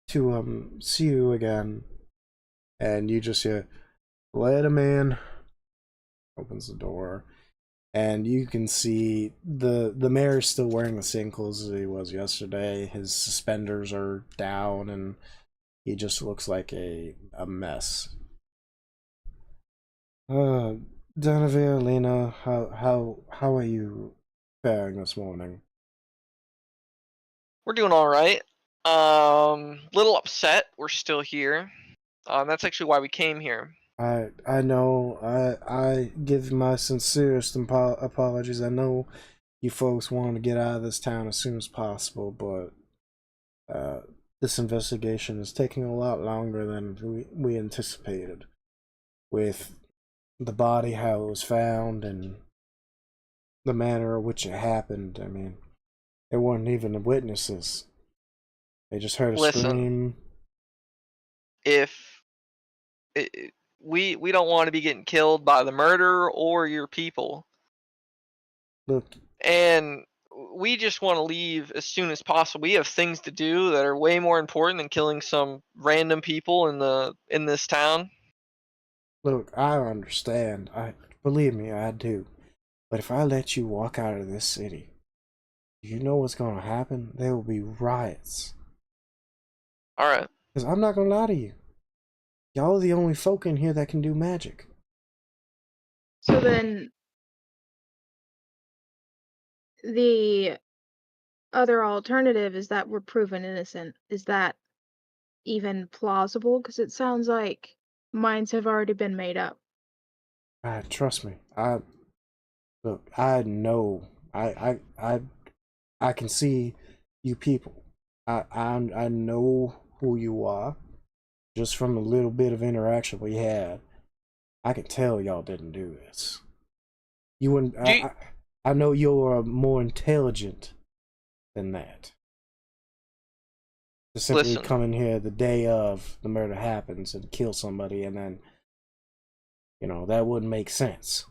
S1: to see you again, and you just hear, let him in. Opens the door, and you can see the mayor's still wearing the same clothes as he was yesterday. His suspenders are down, and he just looks like a mess. Durnavir, Lena, how are you faring this morning?
S2: We're doing all right. Little upset. We're still here. That's actually why we came here.
S1: I know. I give my sincerest apologies. I know you folks want to get out of this town as soon as possible, but this investigation is taking a lot longer than we anticipated. With the body, how it was found, and the manner in which it happened. I mean, there weren't even witnesses. They just heard a
S2: Listen.
S1: scream.
S2: If we don't want to be getting killed by the murderer or your people,
S1: Look,
S2: and we just want to leave as soon as possible. We have things to do that are way more important than killing some random people in this town.
S1: look, I understand. Believe me, I do. But if I let you walk out of this city, you know what's gonna happen? There will be riots.
S2: Alright.
S1: Because I'm not gonna lie to you. Y'all are the only folk in here that can do magic.
S4: So then, the other alternative is that we're proven innocent. Is that even plausible? Because it sounds like minds have already been made up.
S1: Trust me. Look. I know. I can see you people. I know who you are. Just from a little bit of interaction we had, I can tell y'all didn't do this. You wouldn't. I know you're more intelligent than that. To simply
S2: Listen.
S1: come in here the day of the murder happens and kill somebody, and then, that wouldn't make sense.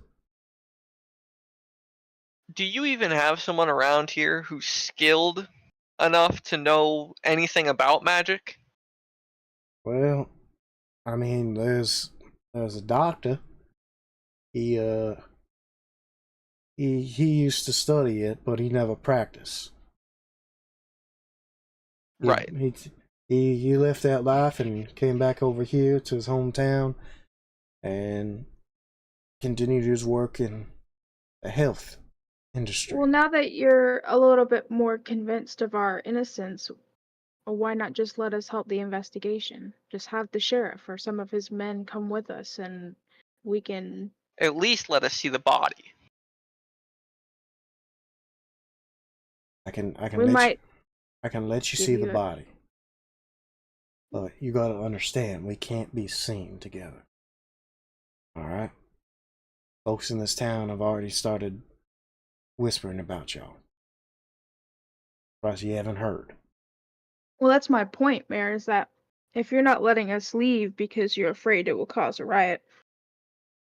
S2: Do you even have someone around here who's skilled enough to know anything about magic?
S1: Well, I mean, there's a doctor. He used to study it, but he never practiced.
S2: Right.
S1: He left that life and came back over here to his hometown and continued his work in the health industry.
S4: Well, now that you're a little bit more convinced of our innocence, why not just let us help the investigation? Just have the sheriff or some of his men come with us and we can...
S2: At least let us see the body.
S1: I can
S4: We might
S1: let you
S4: give
S1: see
S4: you
S1: the
S4: a-
S1: body. But you gotta understand, we can't be seen together. Alright? Folks in this town have already started whispering about y'all. Plus, you haven't heard.
S4: Well, that's my point, Mayor, is that if you're not letting us leave because you're afraid it will cause a riot,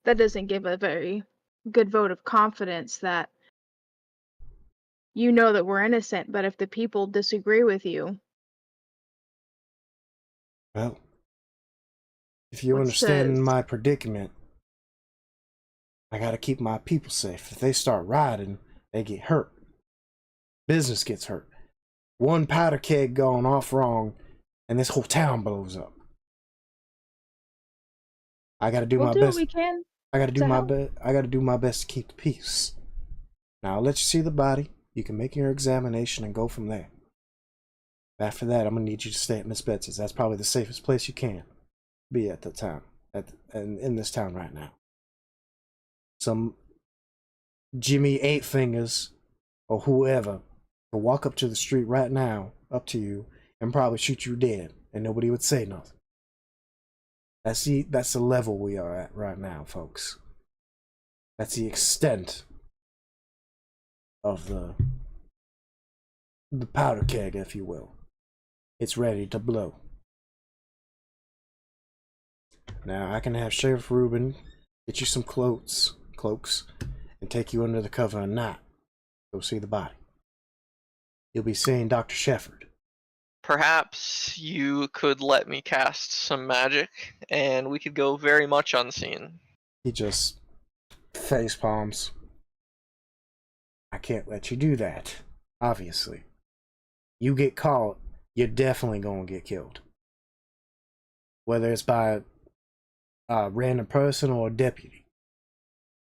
S4: that doesn't give a very good vote of confidence that you know that we're innocent, but if the people disagree with you,
S1: Well, if you
S4: what's
S1: understand
S4: to...
S1: my predicament, I gotta keep my people safe. If they start rioting, they get hurt. Business gets hurt. One powder keg going off wrong, and this whole town blows up. I gotta do
S4: We'll
S1: my
S4: do what
S1: best.
S4: we can
S1: I gotta do
S4: to
S1: my
S4: help.
S1: best. I gotta do my best to keep the peace. Now I'll let you see the body. You can make your examination and go from there. After that, I'm gonna need you to stay at Miss Betsy's. That's probably the safest place you can be at the town, in this town right now. Some Jimmy Eight Fingers or whoever will walk up to the street right now, up to you, and probably shoot you dead, and nobody would say nothing. That's the level we are at right now, folks. That's the extent of the powder keg, if you will. It's ready to blow. Now I can have Sheriff Reuben get you some cloaks, and take you under the cover of night. Go see the body. You'll be seeing Dr. Shefford.
S2: Perhaps you could let me cast some magic, and we could go very much unseen.
S1: He just face palms. I can't let you do that, obviously. You get caught, you're definitely gonna get killed. Whether it's by a random person or a deputy.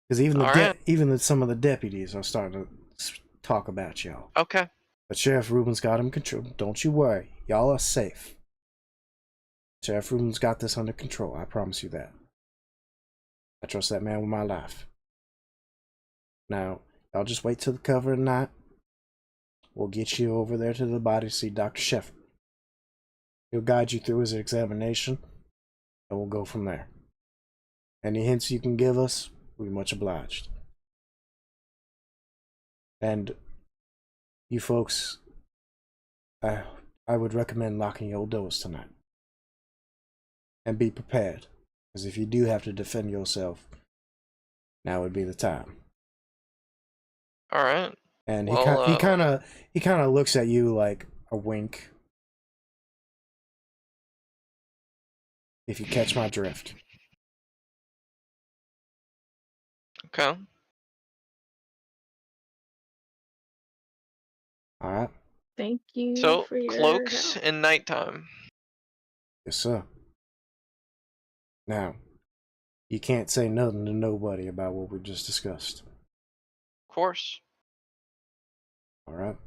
S1: Because even some of the deputies are starting to talk about y'all.
S2: Okay.
S1: But Sheriff Reuben's got him controlled. Don't you worry. Y'all are safe. Sheriff Rubin's got this under control. I promise you that. I trust that man with my life. Now, y'all just wait till the cover of the night. We'll get you over there to the body to see Dr. Sheffield. He'll guide you through his examination, and we'll go from there. Any hints you can give us, we'll be much obliged. And you folks, I would recommend locking your doors tonight. And be prepared, because if you do have to defend yourself, now would be the time.
S2: All right.
S1: And
S2: Well,
S1: he kind of looks at you like a wink. If you catch my drift.
S2: Okay.
S1: All right.
S4: Thank you
S2: So
S4: for your
S2: cloaks
S4: help.
S2: and nighttime.
S1: Yes, sir. Now, you can't say nothing to nobody about what we just discussed.
S2: Of course.
S1: All right.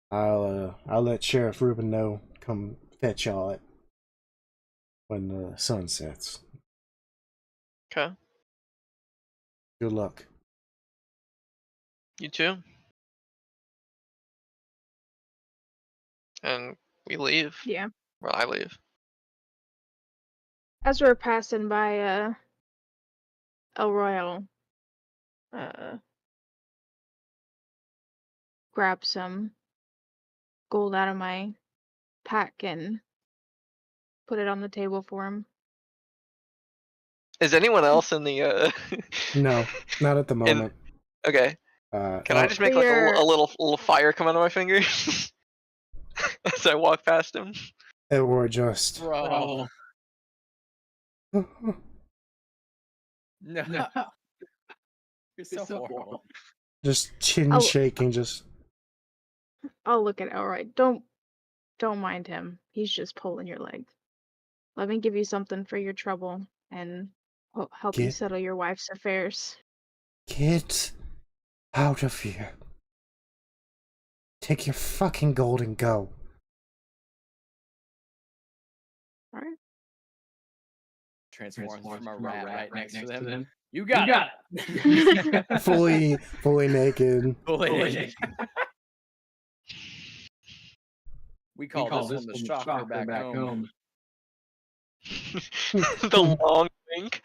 S1: I'll let Sheriff Rubin know. Come fetch y'all when the sun sets.
S2: Okay.
S1: Good luck.
S2: You too. And we leave.
S4: Yeah.
S2: Well, I leave.
S4: As we're passing by El Royal, grab some gold out of my pack and put it on the table for him.
S2: Is anyone else in the
S1: No, not at the moment.
S2: Okay. Can I just make like a little fire come out of my fingers as I walk past him?
S1: Or just
S5: Bro. No. You're so horrible.
S1: just chin
S4: Oh.
S1: shaking, just
S4: I'll look at Elroy. Don't mind him. He's just pulling your leg. Let me give you something for your trouble and help you
S1: Get-
S4: settle your wife's affairs.
S1: get out of here. Take your fucking gold and go.
S4: All right.
S5: Transforms from a rat right next to them. You got it.
S1: fully naked.
S5: Fully. We call this one the shocker back home.
S2: The long wink.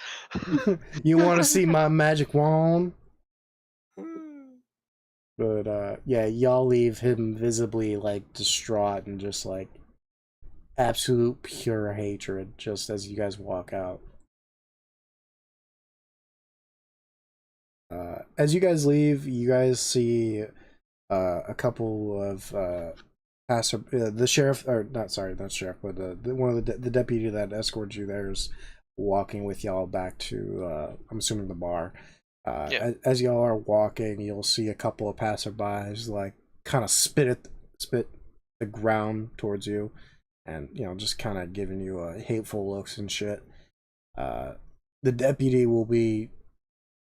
S1: You want to see my magic wand? But yeah, y'all leave him visibly like distraught and just like absolute pure hatred just as you guys walk out. As you guys leave, you guys see a couple of the sheriff, or not sheriff, but one of the deputy that escorts you there is walking with y'all back to I'm assuming the bar.
S2: Yeah.
S1: As y'all are walking, you'll see a couple of passerbys like kind of spit the ground towards you, and just kind of giving you hateful looks and shit. The deputy will be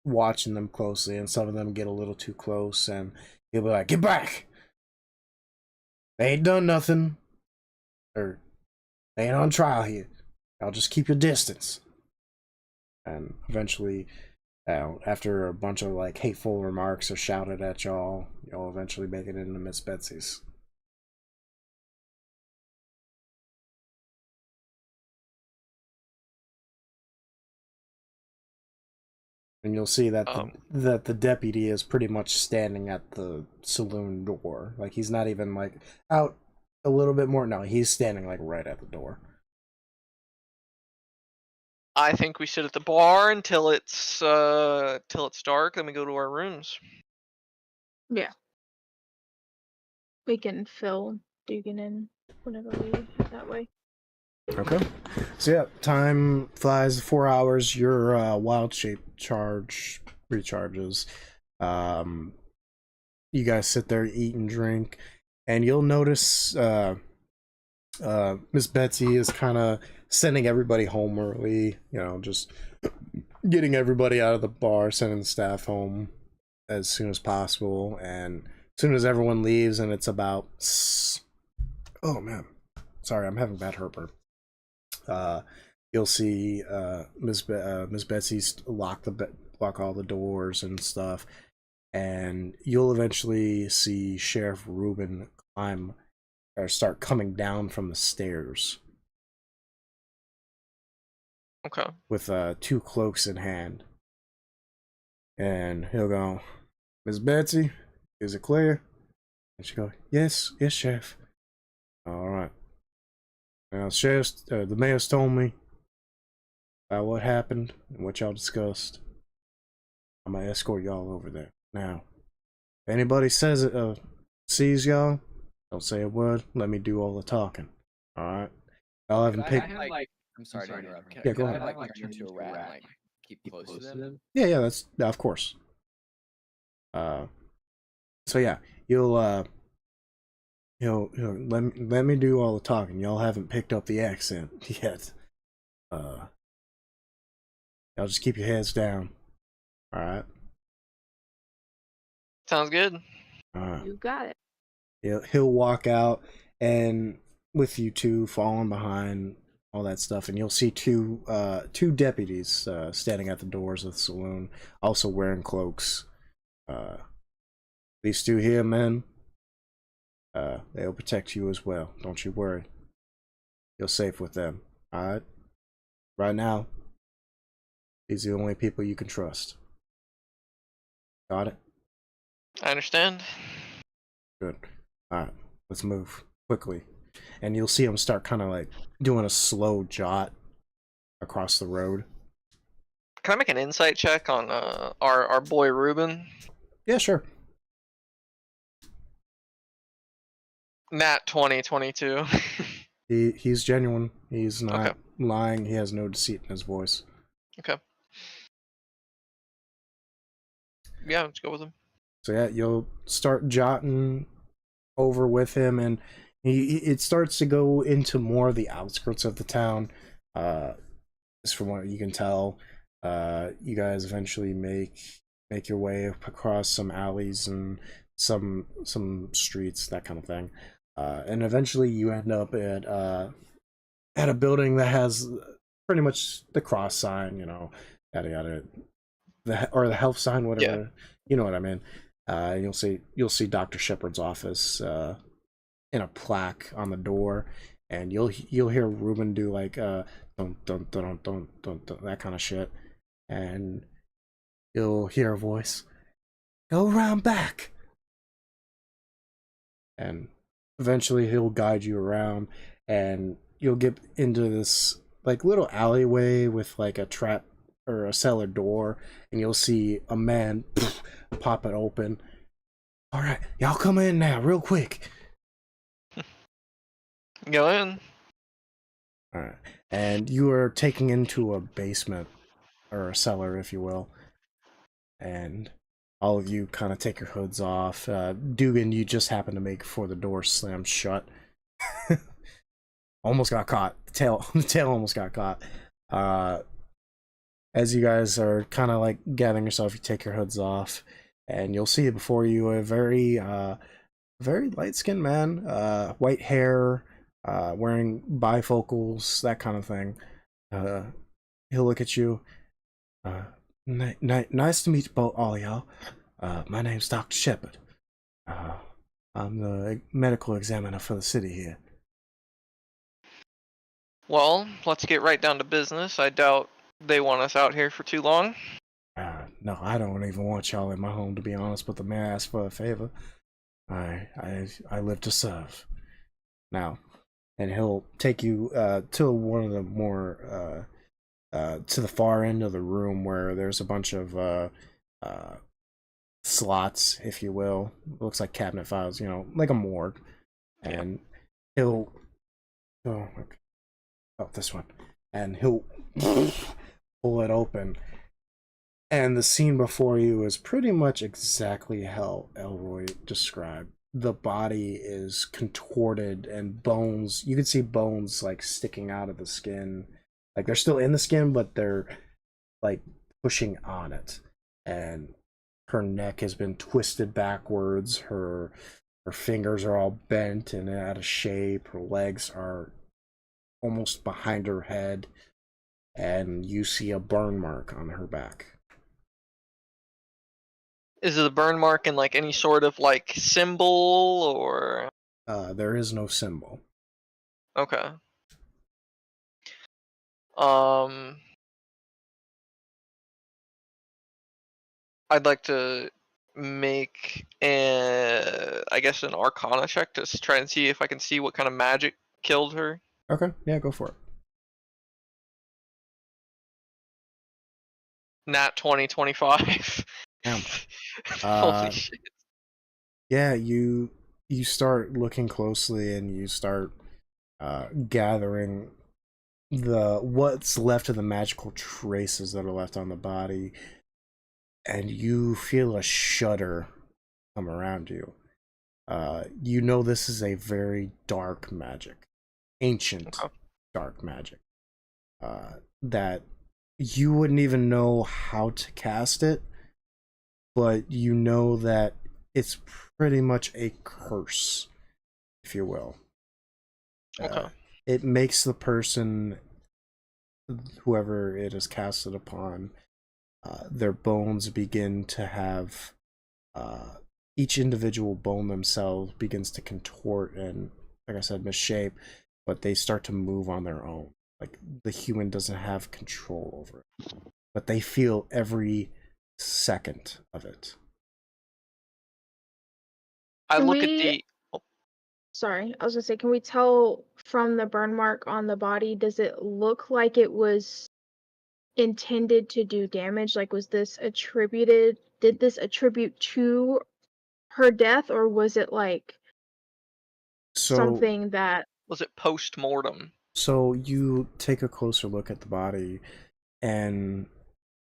S1: watching them closely, and some of them get a little too close, and he'll be like, "Get back! They ain't done nothing, or they ain't on trial here. I'll just keep your distance." And eventually, after a bunch of like hateful remarks are shouted at y'all eventually make it into Miss Betsy's. And you'll see that that the deputy is pretty much standing at the saloon door. Like, he's not even like out a little bit more. No, he's standing like right at the door.
S2: I think we sit at the bar until it's dark, then we go to our rooms.
S4: Yeah. We can fill Dugan in whenever we head that way.
S1: Okay. So yeah, time flies. 4 hours. Your wild shape charge recharges. You guys sit there, eat and drink, and you'll notice Miss Betsy is kind of sending everybody home early. Just getting everybody out of the bar, sending the staff home as soon as possible. And as soon as everyone leaves, and it's about, oh man, sorry, I'm having bad heartburn. Uh, you'll see Miss Betsy's lock all the doors and stuff, and you'll eventually see Sheriff Reuben climb or start coming down from the stairs
S2: Okay.
S1: with 2 cloaks in hand, and he'll go, "Miss Betsy, is it clear?" And she go, "Yes, yes, Sheriff." All right. Now, the mayor's told me about what happened and what y'all discussed. I'm gonna escort y'all over there. Now, if anybody sees y'all, don't say a word. Let me do all the talking. All right. Y'all haven't picked.
S5: I'm sorry to interrupt.
S1: Yeah, go
S5: I
S1: ahead.
S5: like turn into a rat and like keep close to them?
S1: Yeah, that's of course. So yeah, you'll let me do all the talking. Y'all haven't picked up the accent yet. Y'all just keep your heads down. All right.
S2: Sounds good.
S1: All right.
S4: You got it.
S1: He'll walk out, and with you two following behind, all that stuff, and you'll see two deputies standing at the doors of the saloon, also wearing cloaks. These 2 here, men, they'll protect you as well. Don't you worry. You're safe with them. All right. Right now, these are the only people you can trust. Got it?
S2: I understand.
S1: Good. All right. Let's move quickly. And you'll see him start kind of like doing a slow jot across the road.
S2: Can I make an insight check on our boy Ruben?
S1: Yeah, sure.
S2: Nat 2022.
S1: He's genuine. He's not
S2: Okay.
S1: lying. He has no deceit in his voice.
S2: Okay. Yeah, let's go with him.
S1: So yeah, you'll start jotting over with him, and it starts to go into more of the outskirts of the town. Just from what you can tell, you guys eventually make your way across some alleys and some streets, that kind of thing, and eventually you end up at a building that has pretty much the cross sign, yada yada, the health sign, whatever.
S2: Yeah.
S1: You know what I mean. You'll see Dr. Shepard's office in a plaque on the door, and you'll hear Ruben do like dun, dun, dun, dun, dun, dun, that kind of shit, and you'll hear a voice, "Go around back," and eventually he'll guide you around, and you'll get into this like little alleyway with like a trap or a cellar door, and you'll see a man pop it open. "All right, y'all come in now, real quick."
S2: Go in.
S1: All right, and you are taken into a basement or a cellar, if you will, and all of you kind of take your hoods off. Dugan, you just happen to make before the door slams shut. Almost got caught. The tail almost got caught. As you guys are kind of like gathering yourself, you take your hoods off, and you'll see before you a very light-skinned man, white hair, wearing bifocals, that kind of thing. He'll look at you. Nice to meet all y'all. My name's Dr. Shepard. I'm the medical examiner for the city here.
S2: Well, let's get right down to business. I doubt they want us out here for too long.
S1: No, I don't even want y'all in my home, to be honest, but the mayor asked for a favor. I live to serve. Now, and he'll take you to one of the more to the far end of the room where there's a bunch of slots, if you will. It looks like cabinet files, like a morgue. And he'll this one, and he'll pull it open, and the scene before you is pretty much exactly how Elroy described. The body is contorted, and bones, you can see bones like sticking out of the skin, like they're still in the skin, but they're like pushing on it. And her neck has been twisted backwards, her fingers are all bent and out of shape, her legs are almost behind her head, and you see a burn mark on her back.
S2: Is it a burn mark in like any sort of like symbol or?
S1: There is no symbol.
S2: Okay. Um, I'd like to make I guess an Arcana check to try and see if I can see what kind of magic killed her.
S1: Okay, yeah, go for it.
S2: Nat 2025.
S1: Damn.
S2: Holy shit.
S1: Yeah, you start looking closely and you start gathering what's left of the magical traces that are left on the body, and you feel a shudder come around you. You know this is a very dark magic, ancient
S2: Okay.
S1: dark magic, that you wouldn't even know how to cast it, but you know that it's pretty much a curse, if you will.
S2: Okay.
S1: It makes the person, whoever it is casted upon, their bones begin to have, each individual bone themselves begins to contort and, like I said, misshape, but they start to move on their own. Like the human doesn't have control over it, but they feel every second of it.
S2: I
S4: Can
S2: look at
S4: we-
S2: the.
S4: Sorry, I was gonna say, can we tell from the burn mark on the body, does it look like it was intended to do damage? Like, did this attribute to her death, or was it like
S1: So,
S4: something that
S2: Was it post mortem?
S1: so you take a closer look at the body, and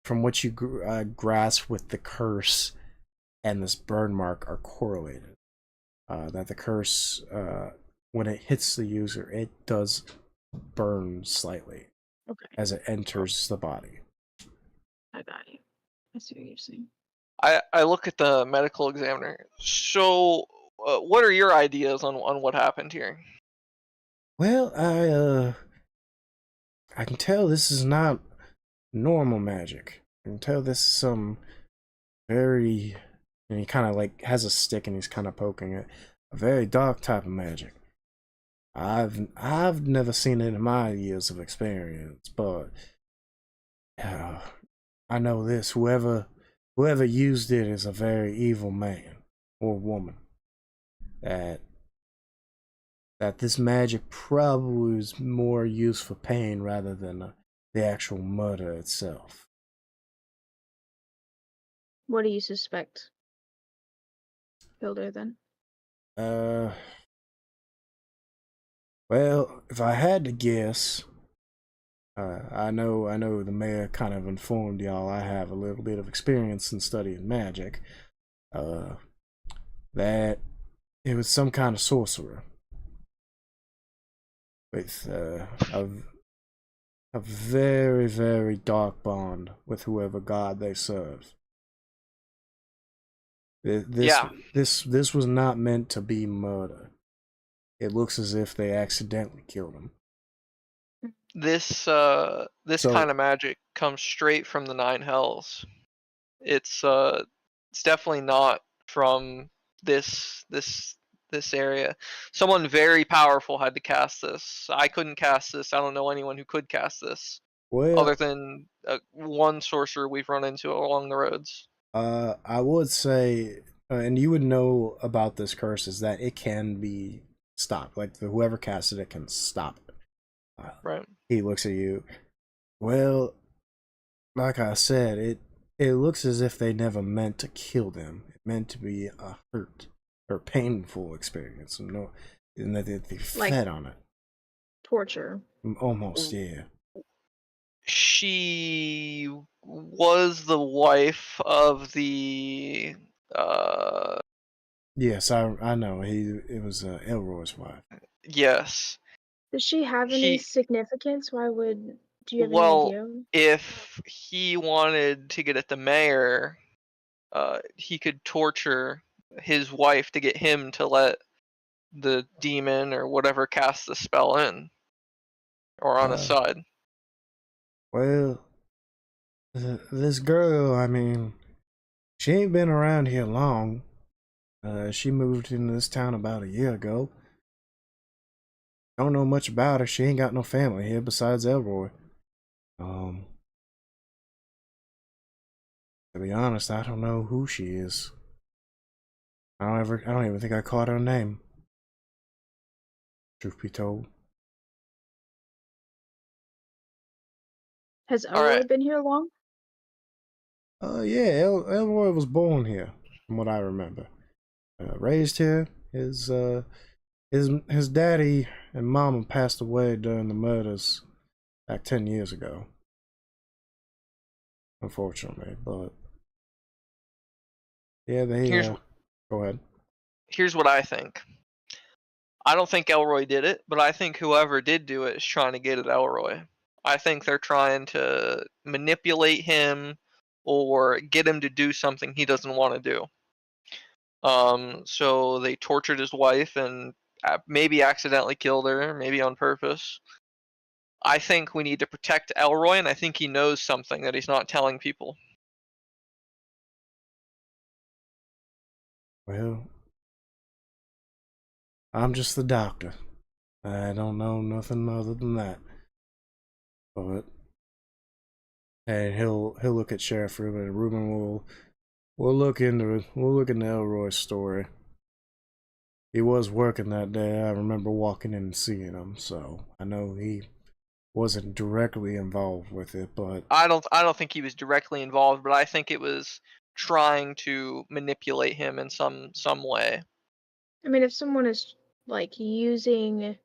S1: from what you grasp with the curse and this burn mark are correlated. That the curse, when it hits the user, it does burn slightly
S4: okay,
S1: as it enters the body.
S4: I got you. I see what you're saying.
S2: I look at the medical examiner. So, what are your ideas on what happened here?
S1: Well, I can tell this is not normal magic. I can tell this is some very, and he kind of like has a stick and he's kind of poking it, a very dark type of magic. I've never seen it in my years of experience, but I know this: whoever used it is a very evil man or woman. That this magic probably was more used for pain rather than the actual murder itself.
S4: What do you suspect killed her then?
S1: Well, if I had to guess, I know the mayor kind of informed y'all I have a little bit of experience in studying magic. That it was some kind of sorcerer with a very, very dark bond with whoever god they served. This was not meant to be murder. It looks as if they accidentally killed him.
S2: This
S1: So-
S2: kind of magic comes straight from the Nine Hells. It's definitely not from this area. Someone very powerful had to cast this. I couldn't cast this. I don't know anyone who could cast this
S1: Well,
S2: other than one sorcerer we've run into along the roads.
S1: I would say, and you would know about this curse, is that it can be stopped. Like whoever casted it can stop it.
S2: Right.
S1: He looks at you. Well, like I said, it looks as if they never meant to kill them. It meant to be a hurt or painful experience. No, and that they
S4: Like-
S1: fed on it.
S4: Torture.
S1: Almost, yeah.
S2: She was the wife of the
S1: Yes, I know. It was Elroy's wife.
S2: yes.
S4: Does she have any
S2: He-
S4: significance? Do you have
S2: Well,
S4: any idea?
S2: if he wanted to get at the mayor, he could torture his wife to get him to let the demon or whatever cast the spell in. or on his side?
S1: Well, this girl, I mean, she ain't been around here long. She moved into this town about a year ago. Don't know much about her. She ain't got no family here besides Elroy. To be honest, I don't know who she is. I don't even think I caught her name. Truth be told.
S4: Has
S2: All
S4: Elroy
S2: right.
S4: been here long?
S1: Yeah, Elroy was born here, from what I remember. Raised here. His daddy and mama passed away during the murders back 10 years ago. Unfortunately, but yeah, they go ahead.
S2: Here's what I think. I don't think Elroy did it, but I think whoever did do it is trying to get at Elroy. I think they're trying to manipulate him or get him to do something he doesn't want to do. So they tortured his wife and maybe accidentally killed her, maybe on purpose. I think we need to protect Elroy, and I think he knows something that he's not telling people.
S1: Well, I'm just the doctor. I don't know nothing other than that. But and he'll look at Sheriff Reuben, and Reuben we'll look into it. We'll look into Elroy's story. He was working that day. I remember walking in and seeing him, so I know he wasn't directly involved with it, but
S2: I don't think he was directly involved, but I think it was trying to manipulate him in some way.
S4: I mean, if someone is like using,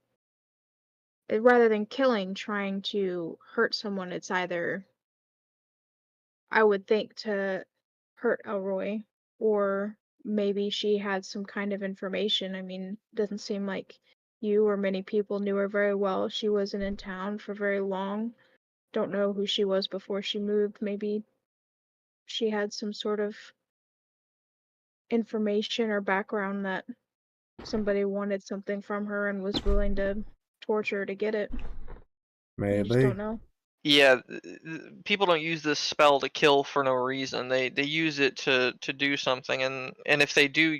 S4: rather than killing, trying to hurt someone, it's either, I would think, to hurt Elroy, or maybe she had some kind of information. I mean, doesn't seem like you or many people knew her very well. She wasn't in town for very long. Don't know who she was before she moved. Maybe she had some sort of information or background that somebody wanted something from her and was willing to torture her to get it. You just
S1: maybe.
S4: don't know.
S2: Yeah, people don't use this spell to kill for no reason. They use it to do something, and if they do,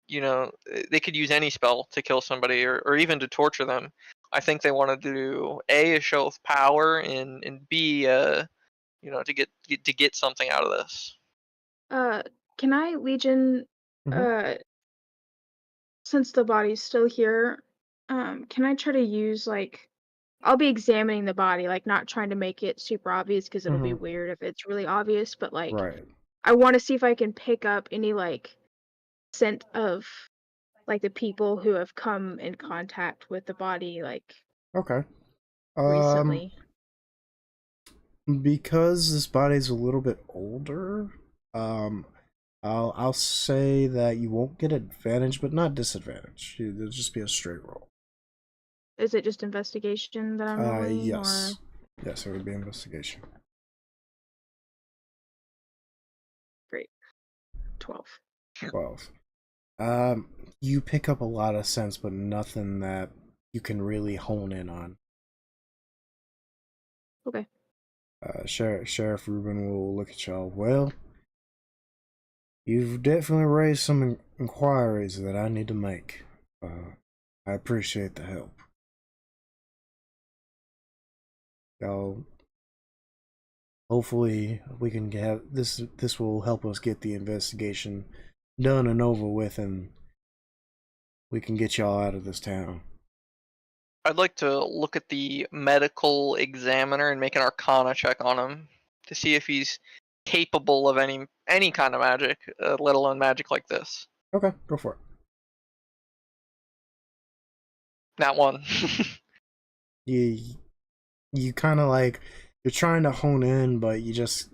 S2: you know, they could use any spell to kill somebody or even to torture them. I think they want to do a show of power and b you know, to get something out of this.
S4: Can I, Legion,
S1: Mhm.
S4: since the body's still here, can I try to use, like, I'll be examining the body, like, not trying to make it super obvious because it'll be
S1: Mhm.
S4: weird if it's really obvious, but, like,
S1: Right.
S4: I want to see if I can pick up any, like, scent of, like, the people who have come in contact with the body, like,
S1: Okay.
S4: recently.
S1: Because this body's a little bit older, um, I'll say that you won't get advantage, but not disadvantage. It'll just be a straight roll.
S4: Is it just investigation that I'm rolling,
S1: Yes.
S4: or
S1: Yes, it would be investigation.
S4: great? 12.
S1: 12. You pick up a lot of sense, but nothing that you can really hone in on.
S4: Okay.
S1: Sheriff Reuben will look at y'all. Well, you've definitely raised some inquiries that I need to make. I appreciate the help. Y'all, hopefully we can have this. This will help us get the investigation done and over with, and we can get y'all out of this town.
S2: I'd like to look at the medical examiner and make an arcana check on him to see if he's capable of any kind of magic, let alone magic like this.
S1: Okay, go for it.
S2: That one.
S1: You kind of like you're trying to hone in, but you just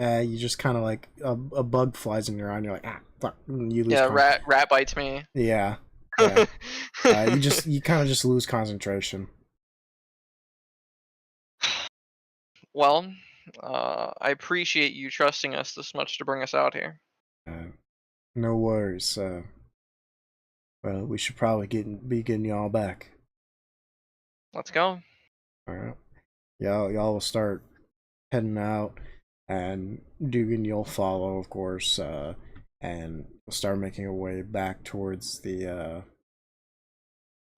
S1: kind of like a bug flies in your eye, and you're like, ah, fuck, and you lose.
S2: Yeah, rat bites me.
S1: Yeah. You kind of just lose concentration.
S2: Well, I appreciate you trusting us this much to bring us out here.
S1: No worries. Well, we should probably be getting y'all back.
S2: Let's go.
S1: All right. Y'all will start heading out, and Dugan, you'll follow, of course, and you'll start making your way back towards the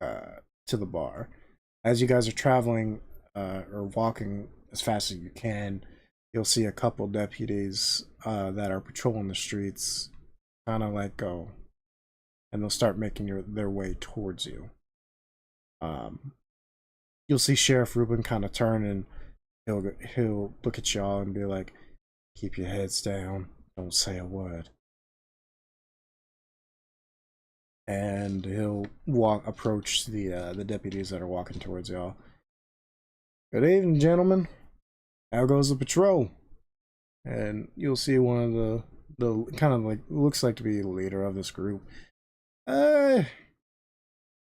S1: to the bar. As you guys are traveling or walking as fast as you can, you'll see a couple deputies that are patrolling the streets kind of let go, and they'll start making their way towards you. You'll see Sheriff Reuben kind of turn, and he'll look at y'all and be like, "Keep your heads down. Don't say a word." And he'll approach the deputies that are walking towards y'all. "Good evening, gentlemen. How goes the patrol?" And you'll see one of the kind of like looks like to be the leader of this group. Going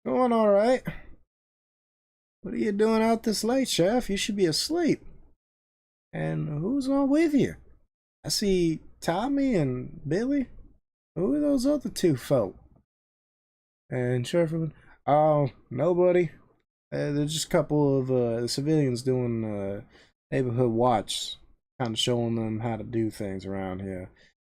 S1: all right. What are you doing out this late, Chef? You should be asleep. And who's all with you? I see Tommy and Billy. Who are those other two folk? And Sheriff, oh, nobody. They're just a couple of civilians doing neighborhood watch, kind of showing them how to do things around here.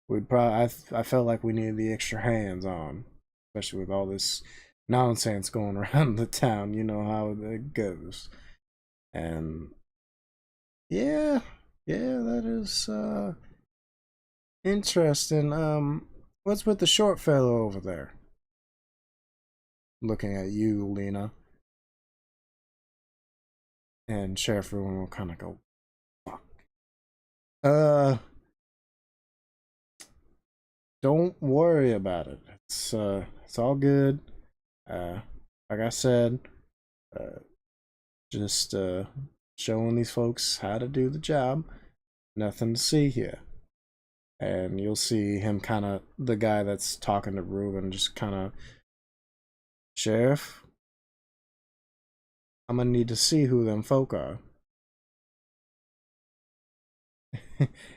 S1: I felt like we needed the extra hands on, especially with all this nonsense going around the town. You know how it goes. And yeah, that is interesting. What's with the short fellow over there? Looking at you, Lena. And Sheriff Ruin will kind of go, fuck. Don't worry about it. It's all good. Like I said, just showing these folks how to do the job. Nothing to see here. And you'll see him kind of, the guy that's talking to Ruben, just kind of, Sheriff, I'm gonna need to see who them folk are.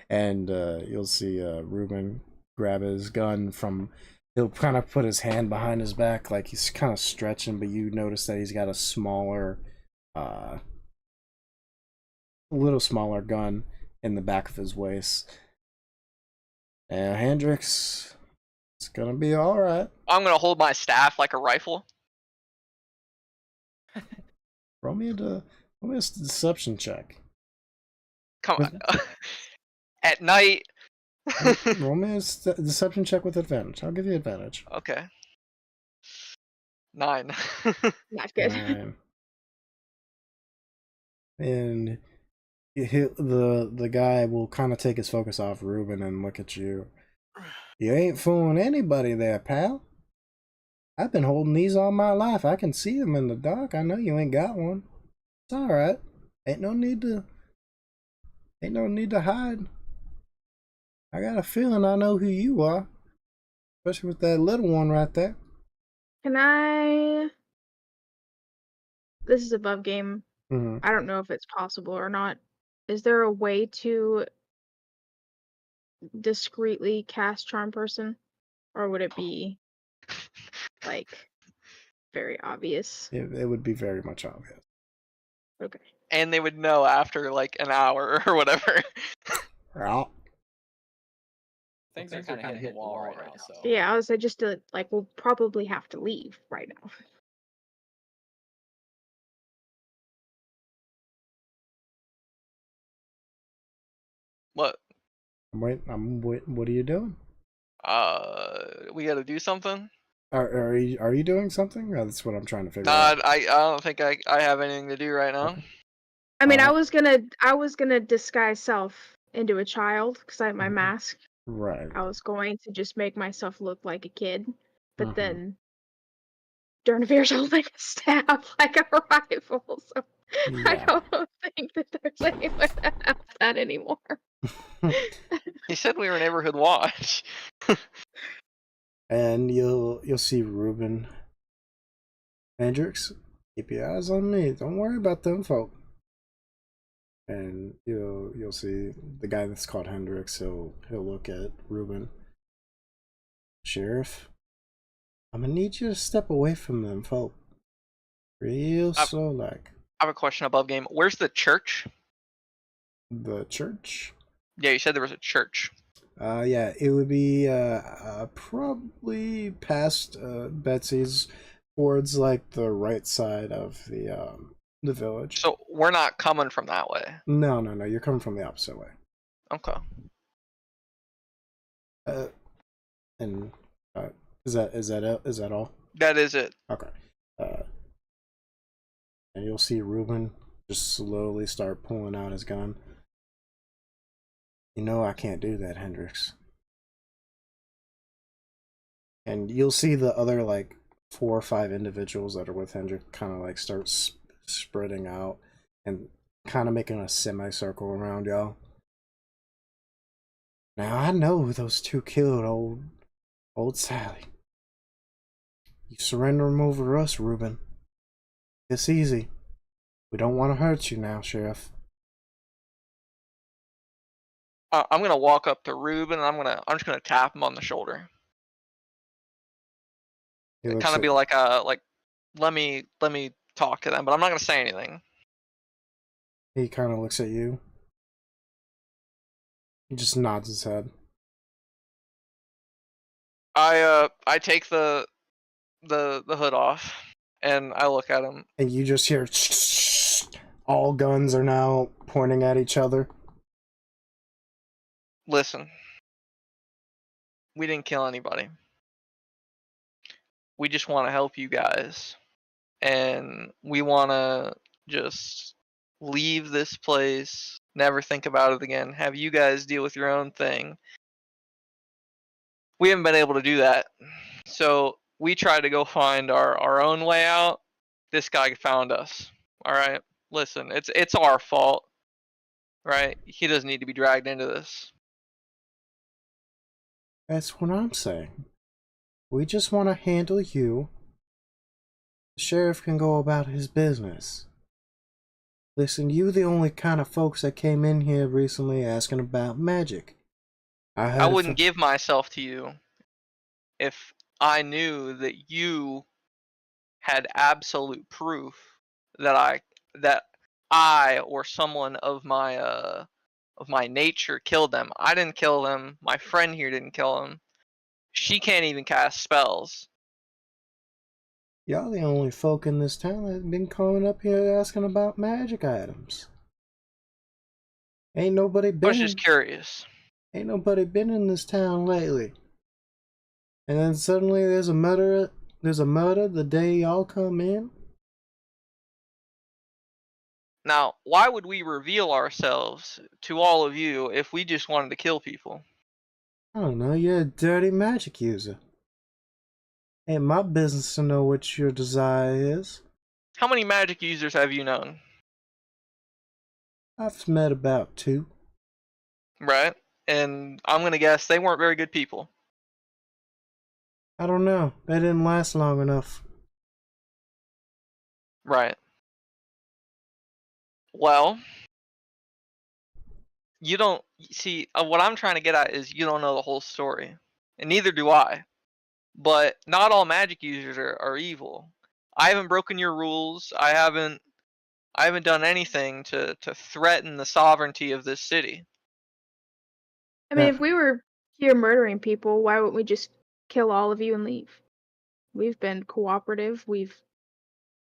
S1: And you'll see Ruben grab his gun from, he'll kind of put his hand behind his back like he's kind of stretching, but you notice that he's got a smaller, little smaller gun in the back of his waist. And Hendrix, it's gonna be all right.
S2: I'm gonna hold my staff like a rifle.
S1: Roll me a deception check.
S2: Come on. At night.
S1: Roll me a deception check with advantage. I'll give you advantage.
S2: Okay. 9.
S4: Not good.
S1: 9. And the guy will kind of take his focus off Ruben and look at you. You ain't fooling anybody there, pal. I've been holding these all my life. I can see them in the dark. I know you ain't got one. It's all right. Ain't no need to hide. I got a feeling I know who you are, especially with that little one right there.
S4: Can I? This is above game.
S1: Mm-hmm.
S4: I don't know if it's possible or not. Is there a way to discreetly cast Charm Person? Or would it be like very obvious?
S1: It would be very much obvious.
S4: Okay.
S2: And they would know after like an hour or whatever.
S1: Yeah.
S5: Things are kind of hitting the wall right now, so.
S4: Yeah, I was just like, we'll probably have to leave right now.
S2: What?
S1: What are you doing?
S2: We gotta do something?
S1: Are you doing something? That's what I'm trying to figure
S2: Nah,
S1: out.
S2: I don't think I have anything to do right now.
S1: Okay.
S4: I mean, I was gonna disguise self into a child because I have my mask.
S1: Right.
S4: I was going to just make myself look like a kid, but
S1: Mhm.
S4: then Dernavir's holding a staff like a rifle, so I
S1: Yeah.
S4: don't think that there's any way to have that anymore.
S2: He said we were neighborhood watch.
S1: And you'll see Ruben. Hendrix, keep your eyes on me. Don't worry about them folk. And you'll see the guy that's called Hendrix. He'll look at Ruben. Sheriff, I'm gonna need you to step away from them folk. Real slow like.
S2: I have a question above game. Where's the church?
S1: The church?
S2: Yeah, you said there was a church.
S1: Yeah, it would be probably past Betsy's, towards like the right side of the village.
S2: So we're not coming from that way.
S1: No, you're coming from the opposite way.
S2: Okay.
S1: And is that it? Is that all?
S2: That is it.
S1: Okay. And you'll see Ruben just slowly start pulling out his gun. You know I can't do that, Hendrix. And you'll see the other like 4 or 5 individuals that are with Hendrix kind of like start spreading out and kind of making a semicircle around y'all. Now I know who those 2 killed old Sally. You surrender them over to us, Ruben. It's easy. We don't want to hurt you now, Sheriff.
S2: I'm gonna walk up to Ruben and I'm just gonna tap him on the shoulder. Kind of be like let me talk to them, but I'm not gonna say anything.
S1: He kind of looks at you. He just nods his head.
S2: I take the hood off and I look at him.
S1: And you just hear all guns are now pointing at each other.
S2: Listen, we didn't kill anybody. We just want to help you guys, and we want to just leave this place, never think about it again, have you guys deal with your own thing. We haven't been able to do that, so we tried to go find our own way out. This guy found us. All right, listen, it's our fault, right? He doesn't need to be dragged into this.
S1: That's what I'm saying. We just want to handle you. The sheriff can go about his business. Listen, you the only kind of folks that came in here recently asking about magic.
S2: I wouldn't give myself to you if I knew that you had absolute proof that I or someone of my nature killed them. I didn't kill them. My friend here didn't kill them. She can't even cast spells.
S1: Y'all the only folk in this town that been coming up here asking about magic items. Ain't nobody been.
S2: I was just curious.
S1: Ain't nobody been in this town lately. And then suddenly there's a murder. There's a murder the day y'all come in.
S2: Now, why would we reveal ourselves to all of you if we just wanted to kill people?
S1: I don't know. You're a dirty magic user. Ain't my business to know what your desire is.
S2: How many magic users have you known?
S1: I've met about 2.
S2: Right? And I'm gonna guess they weren't very good people.
S1: I don't know. They didn't last long enough.
S2: Right. Well, you don't see what I'm trying to get at is you don't know the whole story, and neither do I. But not all magic users are evil. I haven't broken your rules. I haven't done anything to threaten the sovereignty of this city.
S4: I mean, if we were here murdering people, why wouldn't we just kill all of you and leave? We've been cooperative. We've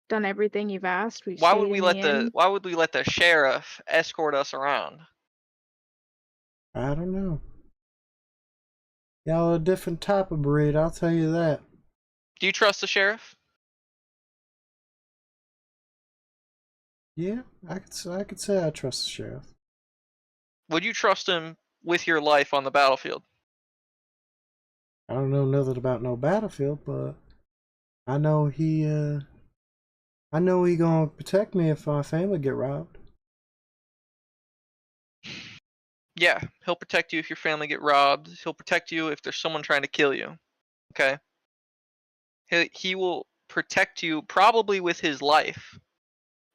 S4: done everything you've asked. We've
S2: Why
S4: stayed
S2: would we
S4: in
S2: let
S4: the inn.
S2: why would we let the sheriff escort us around?
S1: I don't know. Y'all a different type of breed, I'll tell you that.
S2: Do you trust the sheriff?
S1: Yeah, I could say I trust the sheriff.
S2: Would you trust him with your life on the battlefield?
S1: I don't know nothing about no battlefield, but I know he gonna protect me if my family get robbed.
S2: Yeah, he'll protect you if your family get robbed. He'll protect you if there's someone trying to kill you. Okay? He will protect you probably with his life.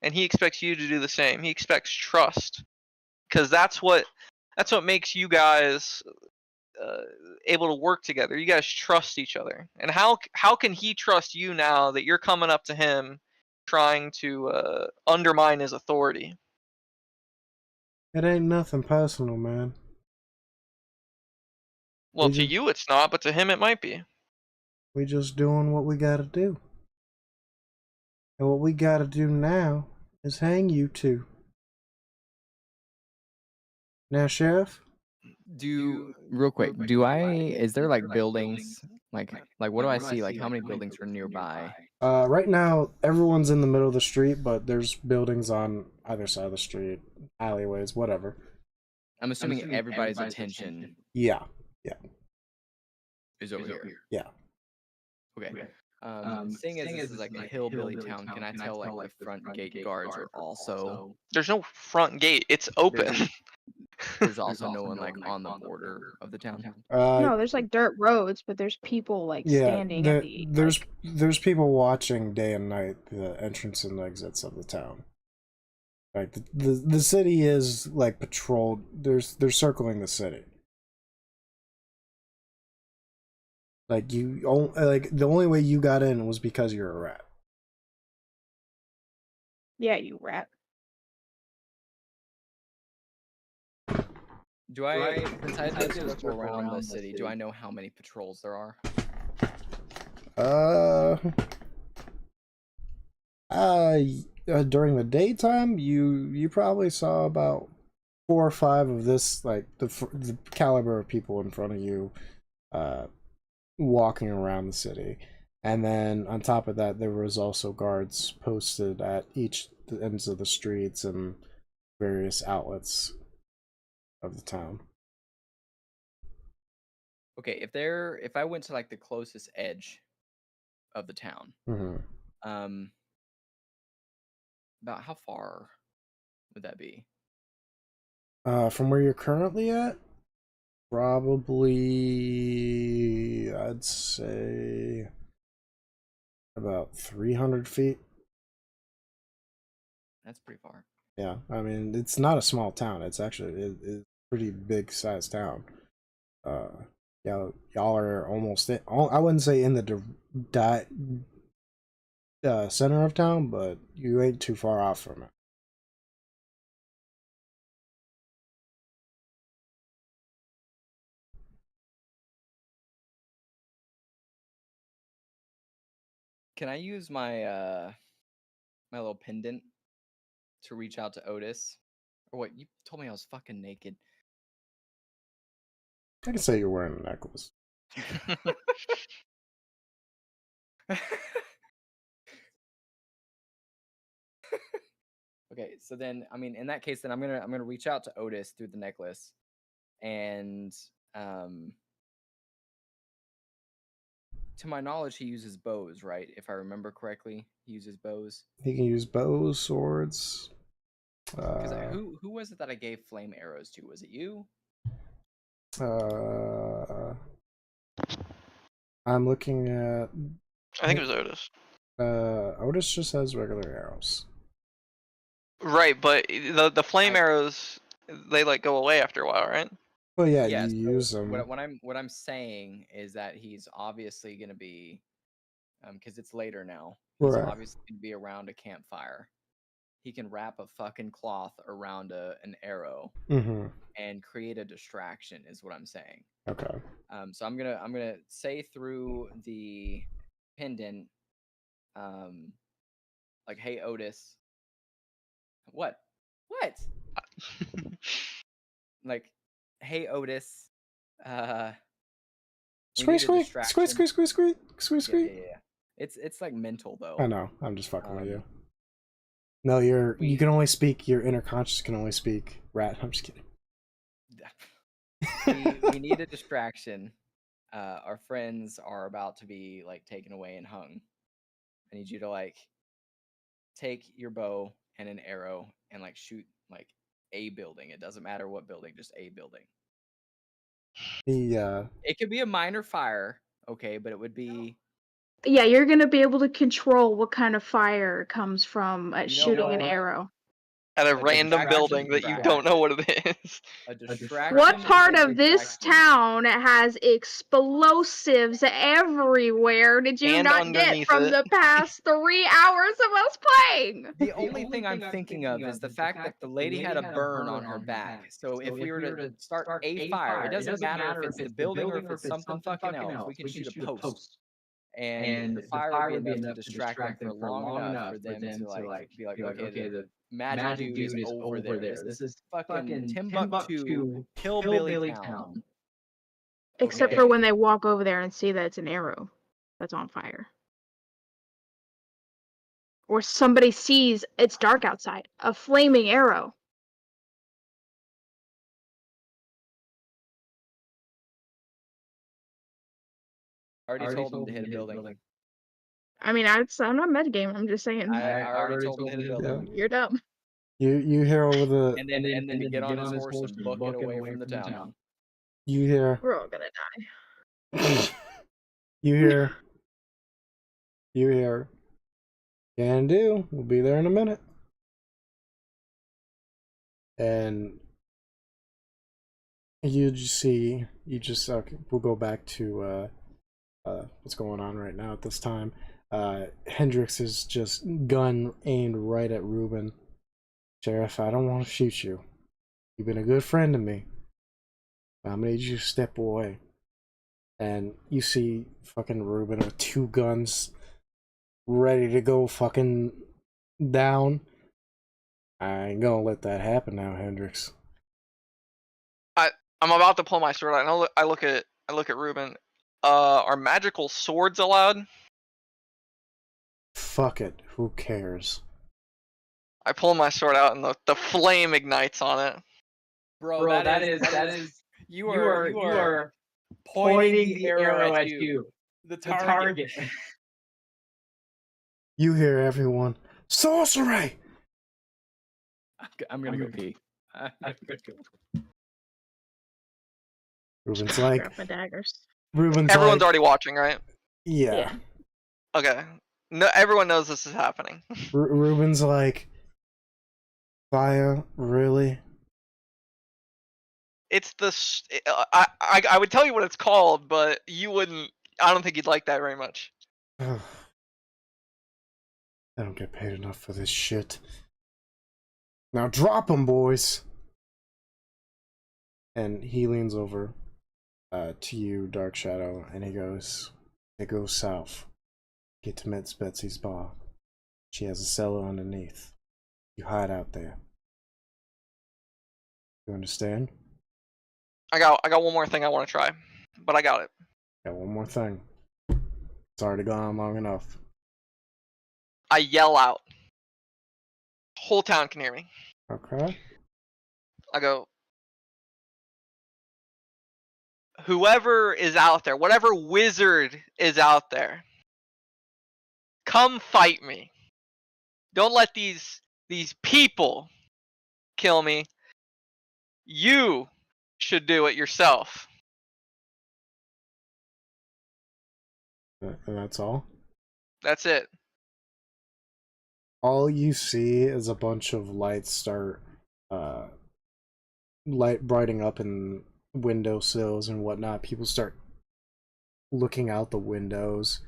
S2: And he expects you to do the same. He expects trust. Because that's what makes you guys able to work together. You guys trust each other. And how can he trust you now that you're coming up to him trying to undermine his authority.
S1: It ain't nothing personal, man.
S2: Well,
S1: We
S2: to
S1: just-
S2: you it's not, but to him it might be.
S1: We just doing what we gotta do. And what we gotta do now is hang you two. Now, Sheriff?
S5: Real quick, is there like buildings? Like what do I see? Like how many buildings are nearby?
S1: Right now, everyone's in the middle of the street, but there's buildings on either side of the street, alleyways, whatever.
S5: I'm assuming everybody's attention
S1: Yeah.
S5: is over here.
S1: Yeah.
S5: Okay. Seeing as this is like a hillbilly town, can I tell like the front gate guards are also
S2: There's no front gate. It's open.
S5: there's also no one like on the border of the town?
S4: No, there's like dirt roads, but there's people like standing at the.
S1: There's people watching day and night the entrance and exits of the town. Like the city is like patrolled. They're circling the city. Like the only way you got in was because you're a rat.
S4: Yeah, you rat.
S5: Do I since I did a circle around the city, do I know how many patrols there are?
S1: During the daytime, you probably saw about 4 or 5 of this, like the caliber of people in front of you, walking around the city. And then on top of that, there was also guards posted at each ends of the streets and various outlets of the town.
S5: Okay, if I went to like the closest edge of the town, about how far would that be?
S1: From where you're currently at, probably I'd say about 300 feet.
S5: That's pretty far.
S1: Yeah, I mean it's not a small town. It's actually it's a pretty big sized town. Yeah, y'all are almost in, I wouldn't say in the center of town, but you ain't too far off from it.
S5: Can I use my my little pendant to reach out to Otis? Or what? You told me I was fucking naked.
S1: I can say you're wearing a necklace.
S5: Okay, so then I mean in that case then I'm gonna reach out to Otis through the necklace and to my knowledge he uses bows, right? If I remember correctly, he uses bows.
S1: He can use bows, swords.
S5: Because who was it that I gave flame arrows to? Was it you?
S1: I'm looking at.
S2: I think it was Otis.
S1: Otis just has regular arrows.
S2: Right, but the flame arrows, they like go away after a while, right?
S1: Well, yeah,
S5: Yeah,
S1: you
S5: so
S1: use them.
S5: what I'm saying is that he's obviously gonna be, because it's later now. He's
S1: Right.
S5: obviously gonna be around a campfire. He can wrap a fucking cloth around an arrow and create a distraction. Is what I'm saying.
S1: Okay.
S5: So I'm gonna say through the pendant, like, hey Otis. What? Like, hey Otis.
S1: Squeak, squeak, squeak, squeak, squeak, squeak, squeak, squeak.
S5: Yeah. It's like mental though.
S1: I know. I'm just fucking with you. No, you can only speak. Your inner conscious can only speak rat. I'm just kidding.
S5: We need a distraction. Our friends are about to be like taken away and hung. I need you to like take your bow and an arrow and like shoot like a building. It doesn't matter what building, just a building. It could be a minor fire, okay, but it would be.
S4: Yeah, you're gonna be able to control what kind of fire comes from shooting an arrow.
S2: at a
S5: A
S2: random
S5: distraction
S2: building that you don't know what it is.
S5: A distraction.
S4: What
S5: is
S4: part
S5: a
S4: of this
S5: distraction.
S4: town has explosives everywhere did you
S2: And
S4: not get
S2: underneath
S4: from
S2: it.
S4: the past 3 hours of us playing?
S5: The only thing I'm thinking of is the fact that the lady had a burn on her back. So if we were to start a fire, it doesn't matter if it's the building or if it's something fucking else. We could shoot a post, and the fire would be enough to distract them for long enough for them to like be like, okay, the magic dude is over there. This is fucking Timbuktu hillbilly town.
S4: Except
S5: Okay.
S4: for when they walk over there and see that it's an arrow that's on fire. Or somebody sees it's dark outside, a flaming arrow.
S5: I already told them to hit a building.
S4: I mean, I'm not metagaming, I'm just saying.
S5: I already told him to hit a building.
S4: You're dumb.
S1: You hear over the
S5: And then to get on his horse and book it away from the town.
S1: you hear
S4: We're all gonna die.
S1: you hear can do. We'll be there in a minute. And you just okay, we'll go back to what's going on right now at this time. Hendrix is just gun aimed right at Ruben. Sheriff, I don't want to shoot you. You've been a good friend to me. I'm gonna need you to step away. And you see fucking Ruben with 2 guns ready to go fucking down. I ain't gonna let that happen now, Hendrix.
S2: I'm about to pull my sword out, and I look at Ruben. Are magical swords allowed?
S1: Fuck it. Who cares?
S2: I pull my sword out, and the flame ignites on it.
S5: Bro, that is you are pointing the arrow at you. The target.
S1: You hear everyone. Sorcery!
S5: I'm gonna go pee. I'm gonna go.
S1: Ruben's like,
S4: Grab my daggers.
S2: Everyone's already watching, right?
S1: yeah.
S2: Okay. No, everyone knows this is happening.
S1: Ruben's like, fire, really?
S2: It's I would tell you what it's called, but you wouldn't. I don't think you'd like that very much.
S1: I don't get paid enough for this shit. Now drop them, boys. And he leans over to you, Dark Shadow, and he goes, it goes south. Get to Miss Betsy's bar. She has a cellar underneath. You hide out there. You understand?
S2: I got one more thing I want to try, but I got it.
S1: Got one more thing. It's already gone on long enough.
S2: I yell out. Whole town can hear me.
S1: Okay.
S2: I go, whoever is out there, whatever wizard is out there, come fight me. Don't let these people kill me. You should do it yourself.
S1: And that's all?
S2: That's it.
S1: All you see is a bunch of lights start brighting up in windowsills and whatnot. People start looking out the windows,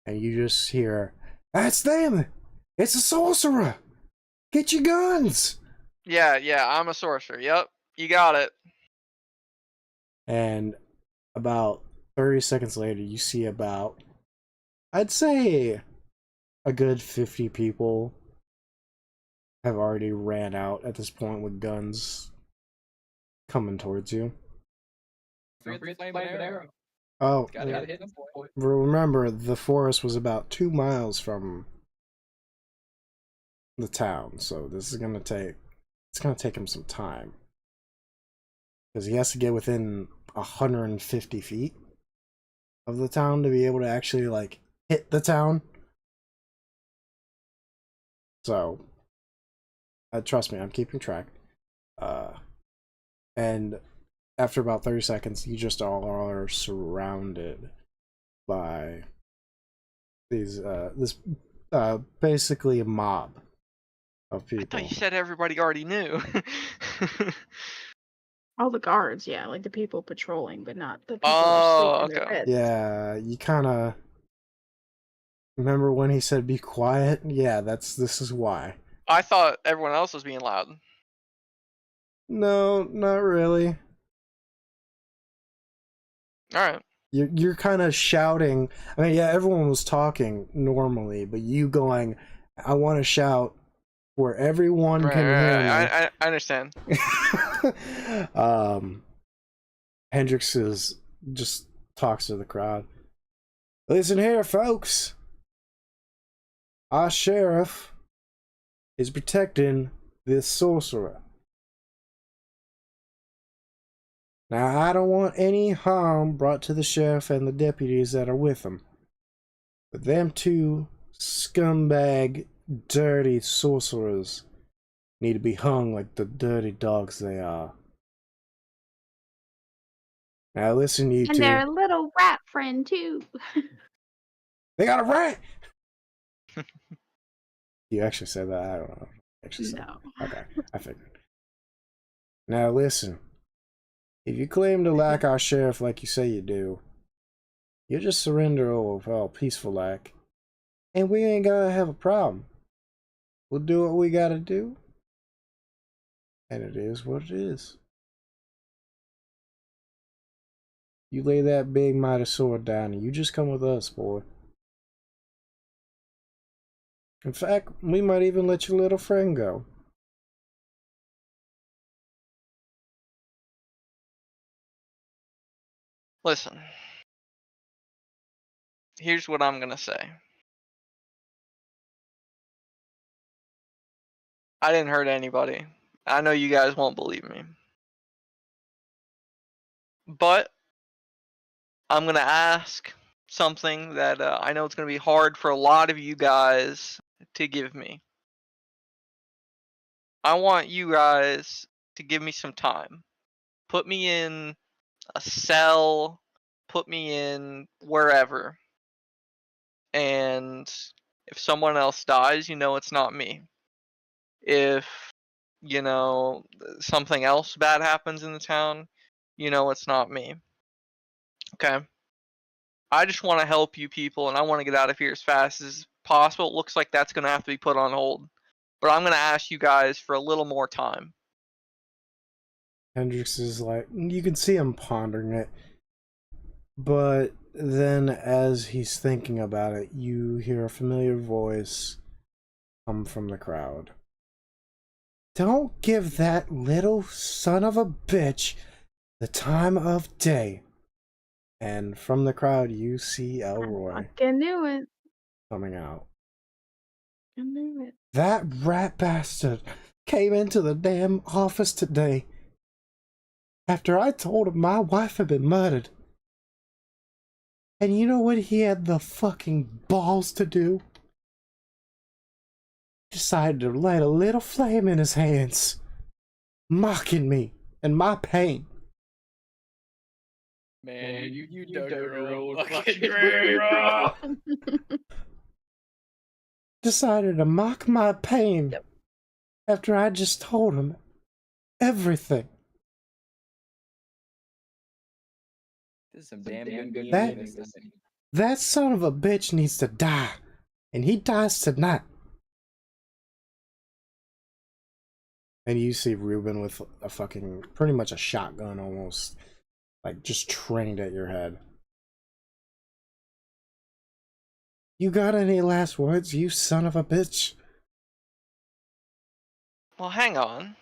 S1: and you just hear, that's them! It's a sorcerer! Get your guns!
S2: Yeah, I'm a sorcerer. Yep, you got it.
S1: And about 30 seconds later, you see about, I'd say, a good 50 people have already ran out at this point with guns coming towards you. Oh, remember, the forest was about 2 miles from the town, so this is gonna take, it's gonna take him some time. Because he has to get within 150 feet of the town to be able to actually, like, hit the town. So, trust me, I'm keeping track. And after about 30 seconds, you just all are surrounded by these, basically a mob of
S2: I
S1: people.
S2: thought you said everybody already knew.
S4: All the guards, yeah, like the people patrolling, but not the people that
S2: Oh,
S4: sleep in their
S2: okay.
S4: beds.
S1: Yeah, you kind of remember when he said be quiet? Yeah, this is why.
S2: I thought everyone else was being loud.
S1: No, not really.
S2: All right.
S1: You're kind of shouting. I mean, yeah, everyone was talking normally, but you going, I want to shout where everyone
S2: Right,
S1: can hear me.
S2: I understand.
S1: Hendrix just talks to the crowd. Listen here, folks. Our sheriff is protecting this sorcerer. Now, I don't want any harm brought to the sheriff and the deputies that are with him. But them two scumbag, dirty sorcerers need to be hung like the dirty dogs they are. Now listen, you
S4: And
S1: two.
S4: their little rat friend too.
S1: They got a rat! You actually said that? I don't know. Actually said
S4: No.
S1: that. Okay, I figured. Now listen. If you claim to like our sheriff like you say you do, you just surrender all peaceful like, and we ain't gonna have a problem. We'll do what we gotta do, and it is what it is. You lay that big mighty sword down and you just come with us, boy. In fact, we might even let your little friend go.
S2: Listen. Here's what I'm gonna say. I didn't hurt anybody. I know you guys won't believe me. But I'm gonna ask something that I know it's gonna be hard for a lot of you guys to give me. I want you guys to give me some time. Put me in a cell, put me in wherever. And if someone else dies, you know it's not me. If, you know, something else bad happens in the town, you know it's not me. Okay? I just want to help you people, and I want to get out of here as fast as possible. It looks like that's going to have to be put on hold. But I'm going to ask you guys for a little more time.
S1: Hendrix is like, you can see him pondering it. But then as he's thinking about it, you hear a familiar voice come from the crowd. Don't give that little son of a bitch the time of day. And from the crowd, you see Elroy
S4: I knew it.
S1: coming out.
S4: I knew it.
S1: That rat bastard came into the damn office today after I told him my wife had been murdered. And you know what he had the fucking balls to do? Decided to light a little flame in his hands, mocking me and my pain.
S5: Man, you dug your own fucking grave, bro.
S1: Decided to mock my pain after I just told him everything.
S5: This is some damn good
S1: That-
S5: news.
S1: That son of a bitch needs to die, and he dies tonight. And you see Ruben with a fucking, pretty much a shotgun almost, like just trained at your head. You got any last words, you son of a bitch?
S2: Well, hang on.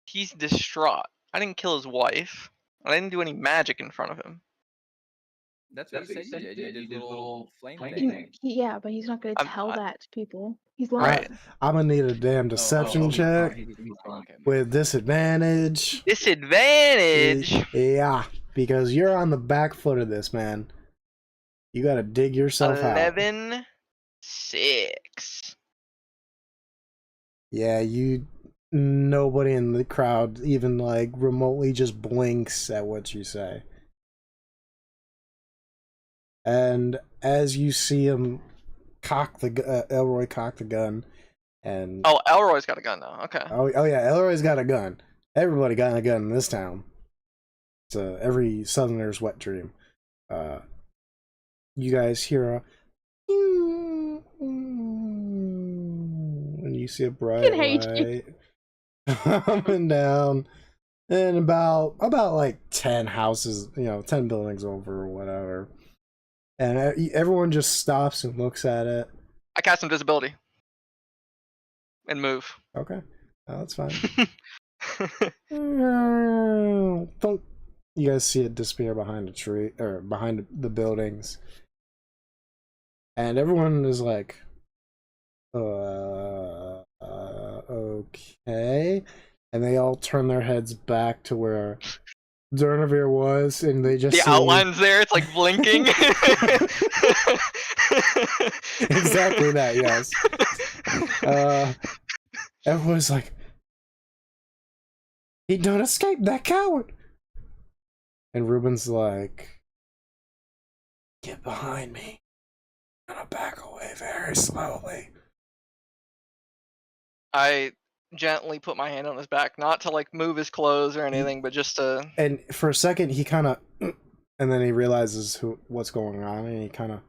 S2: He's distraught. I didn't kill his wife. I didn't do any magic in front of him.
S5: That's what you said you did. You did a little flame
S4: You-
S5: thing.
S4: yeah, but he's not gonna
S2: I'm-
S4: tell that to people. He's
S2: Right.
S4: lying.
S1: I'm gonna need a damn deception check with disadvantage.
S2: Disadvantage.
S1: Yeah, because you're on the back foot of this, man. You gotta dig yourself out.
S2: 11, 6.
S1: Yeah, nobody in the crowd even like remotely just blinks at what you say. And as you see him Elroy cocked the gun, and
S2: Oh, Elroy's got a gun now. Okay.
S1: oh yeah, Elroy's got a gun. Everybody got a gun in this town. It's every Southerner's wet dream. You guys hear a when you see a bright
S4: Fucking hate you.
S1: light coming down, and about like 10 houses, 10 buildings over or whatever, and everyone just stops and looks at it.
S2: I cast invisibility and move.
S1: Okay, that's fine. Thunk. You guys see it disappear behind a tree or behind the buildings, and everyone is like, okay, and they all turn their heads back to where Durnavir was, and they just
S2: The
S1: see...
S2: outline's there. It's like blinking.
S1: Exactly that. Yes. Everyone's like, he don't escape, that coward. And Ruben's like, get behind me. I'm gonna back away very slowly.
S2: I gently put my hand on his back, not to like move his clothes or anything, but just to.
S1: And for a second, he kind of, and then he realizes what's going on, and he kind of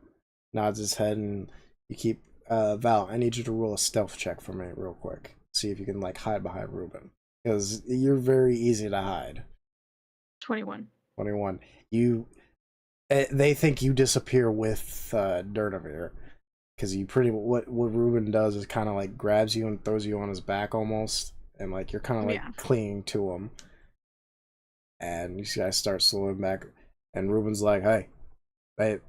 S1: nods his head, and you keep, Val, I need you to roll a stealth check for me real quick. See if you can like hide behind Ruben, because you're very easy to hide.
S4: 21.
S1: 21. They think you disappear with Durnavir, because you what Ruben does is kind of like grabs you and throws you on his back almost, and like you're kind of like clinging to him, and you guys start slowing back, and Ruben's like, hey,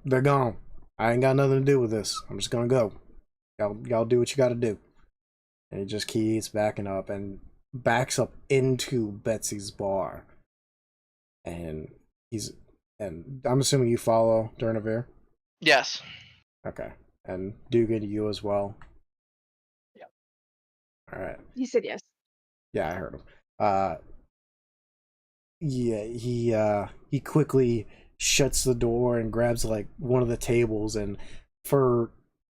S1: they're gone. I ain't got nothing to do with this. I'm just gonna go. Y'all do what you gotta do. And he just keeps backing up and backs up into Betsy's bar. And I'm assuming you follow Durnavir?
S2: Yes.
S1: Okay. And Dugan, you as well?
S5: Yep.
S1: Alright.
S4: He said yes.
S1: Yeah, I heard him. Yeah, he quickly shuts the door and grabs like one of the tables, and for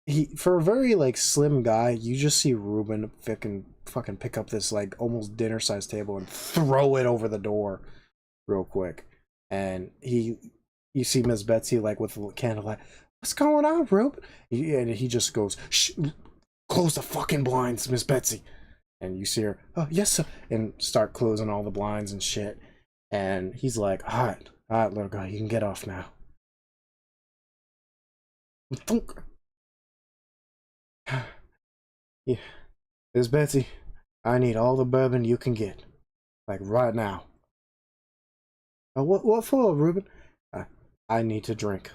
S1: a very like slim guy, you just see Ruben fucking pick up this like almost dinner sized table and throw it over the door real quick. And you see Miss Betsy like with a candlelight. What's going on, Ruben? And he just goes, shh, close the fucking blinds, Miss Betsy. And you see her, oh yes sir, and start closing all the blinds and shit. And he's like, all right, little guy, you can get off now. Yeah, Miss Betsy, I need all the bourbon you can get, like right now. What for, Ruben? I need to drink.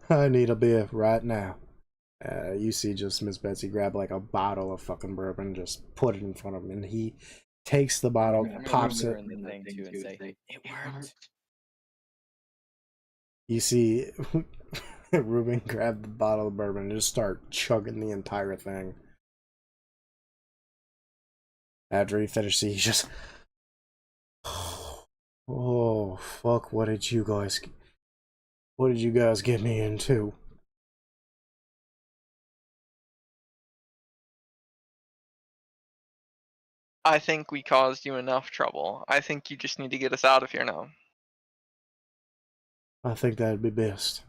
S1: I need a beer right now. You see just Miss Betsy grab like a bottle of fucking bourbon, just put it in front of him, and he takes the bottle, pops it.
S5: In the thing too and say, it worked.
S1: You see Ruben grab the bottle of bourbon and just start chugging the entire thing. After he finishes, he just, oh fuck! What did you guys get me into?
S2: I think we caused you enough trouble. I think you just need to get us out of here now.
S1: I think that'd be best.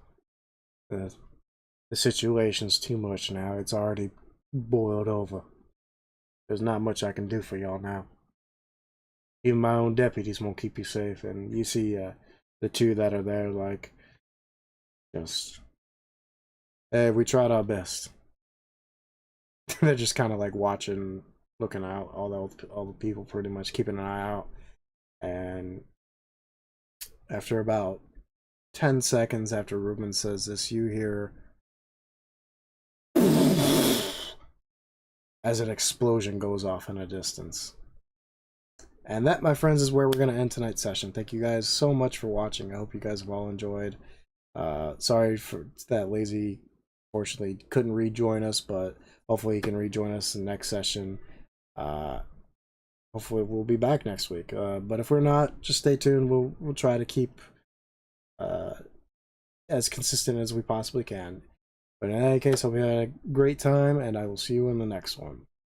S1: The situation's too much now. It's already boiled over. There's not much I can do for y'all now. Even my own deputies won't keep you safe. And you see the two that are there like, just, hey, we tried our best. They're just kind of like watching, looking out, all the people pretty much keeping an eye out. And after about 10 seconds after Ruben says this, you hear as an explosion goes off in a distance. And that, my friends, is where we're going to end tonight's session. Thank you guys so much for watching. I hope you guys have all enjoyed. Sorry for that Lazy, fortunately, couldn't rejoin us, but hopefully he can rejoin us in the next session. Hopefully we'll be back next week. But if we're not, just stay tuned. We'll try to keep as consistent as we possibly can. But in any case, hope you had a great time, and I will see you in the next one.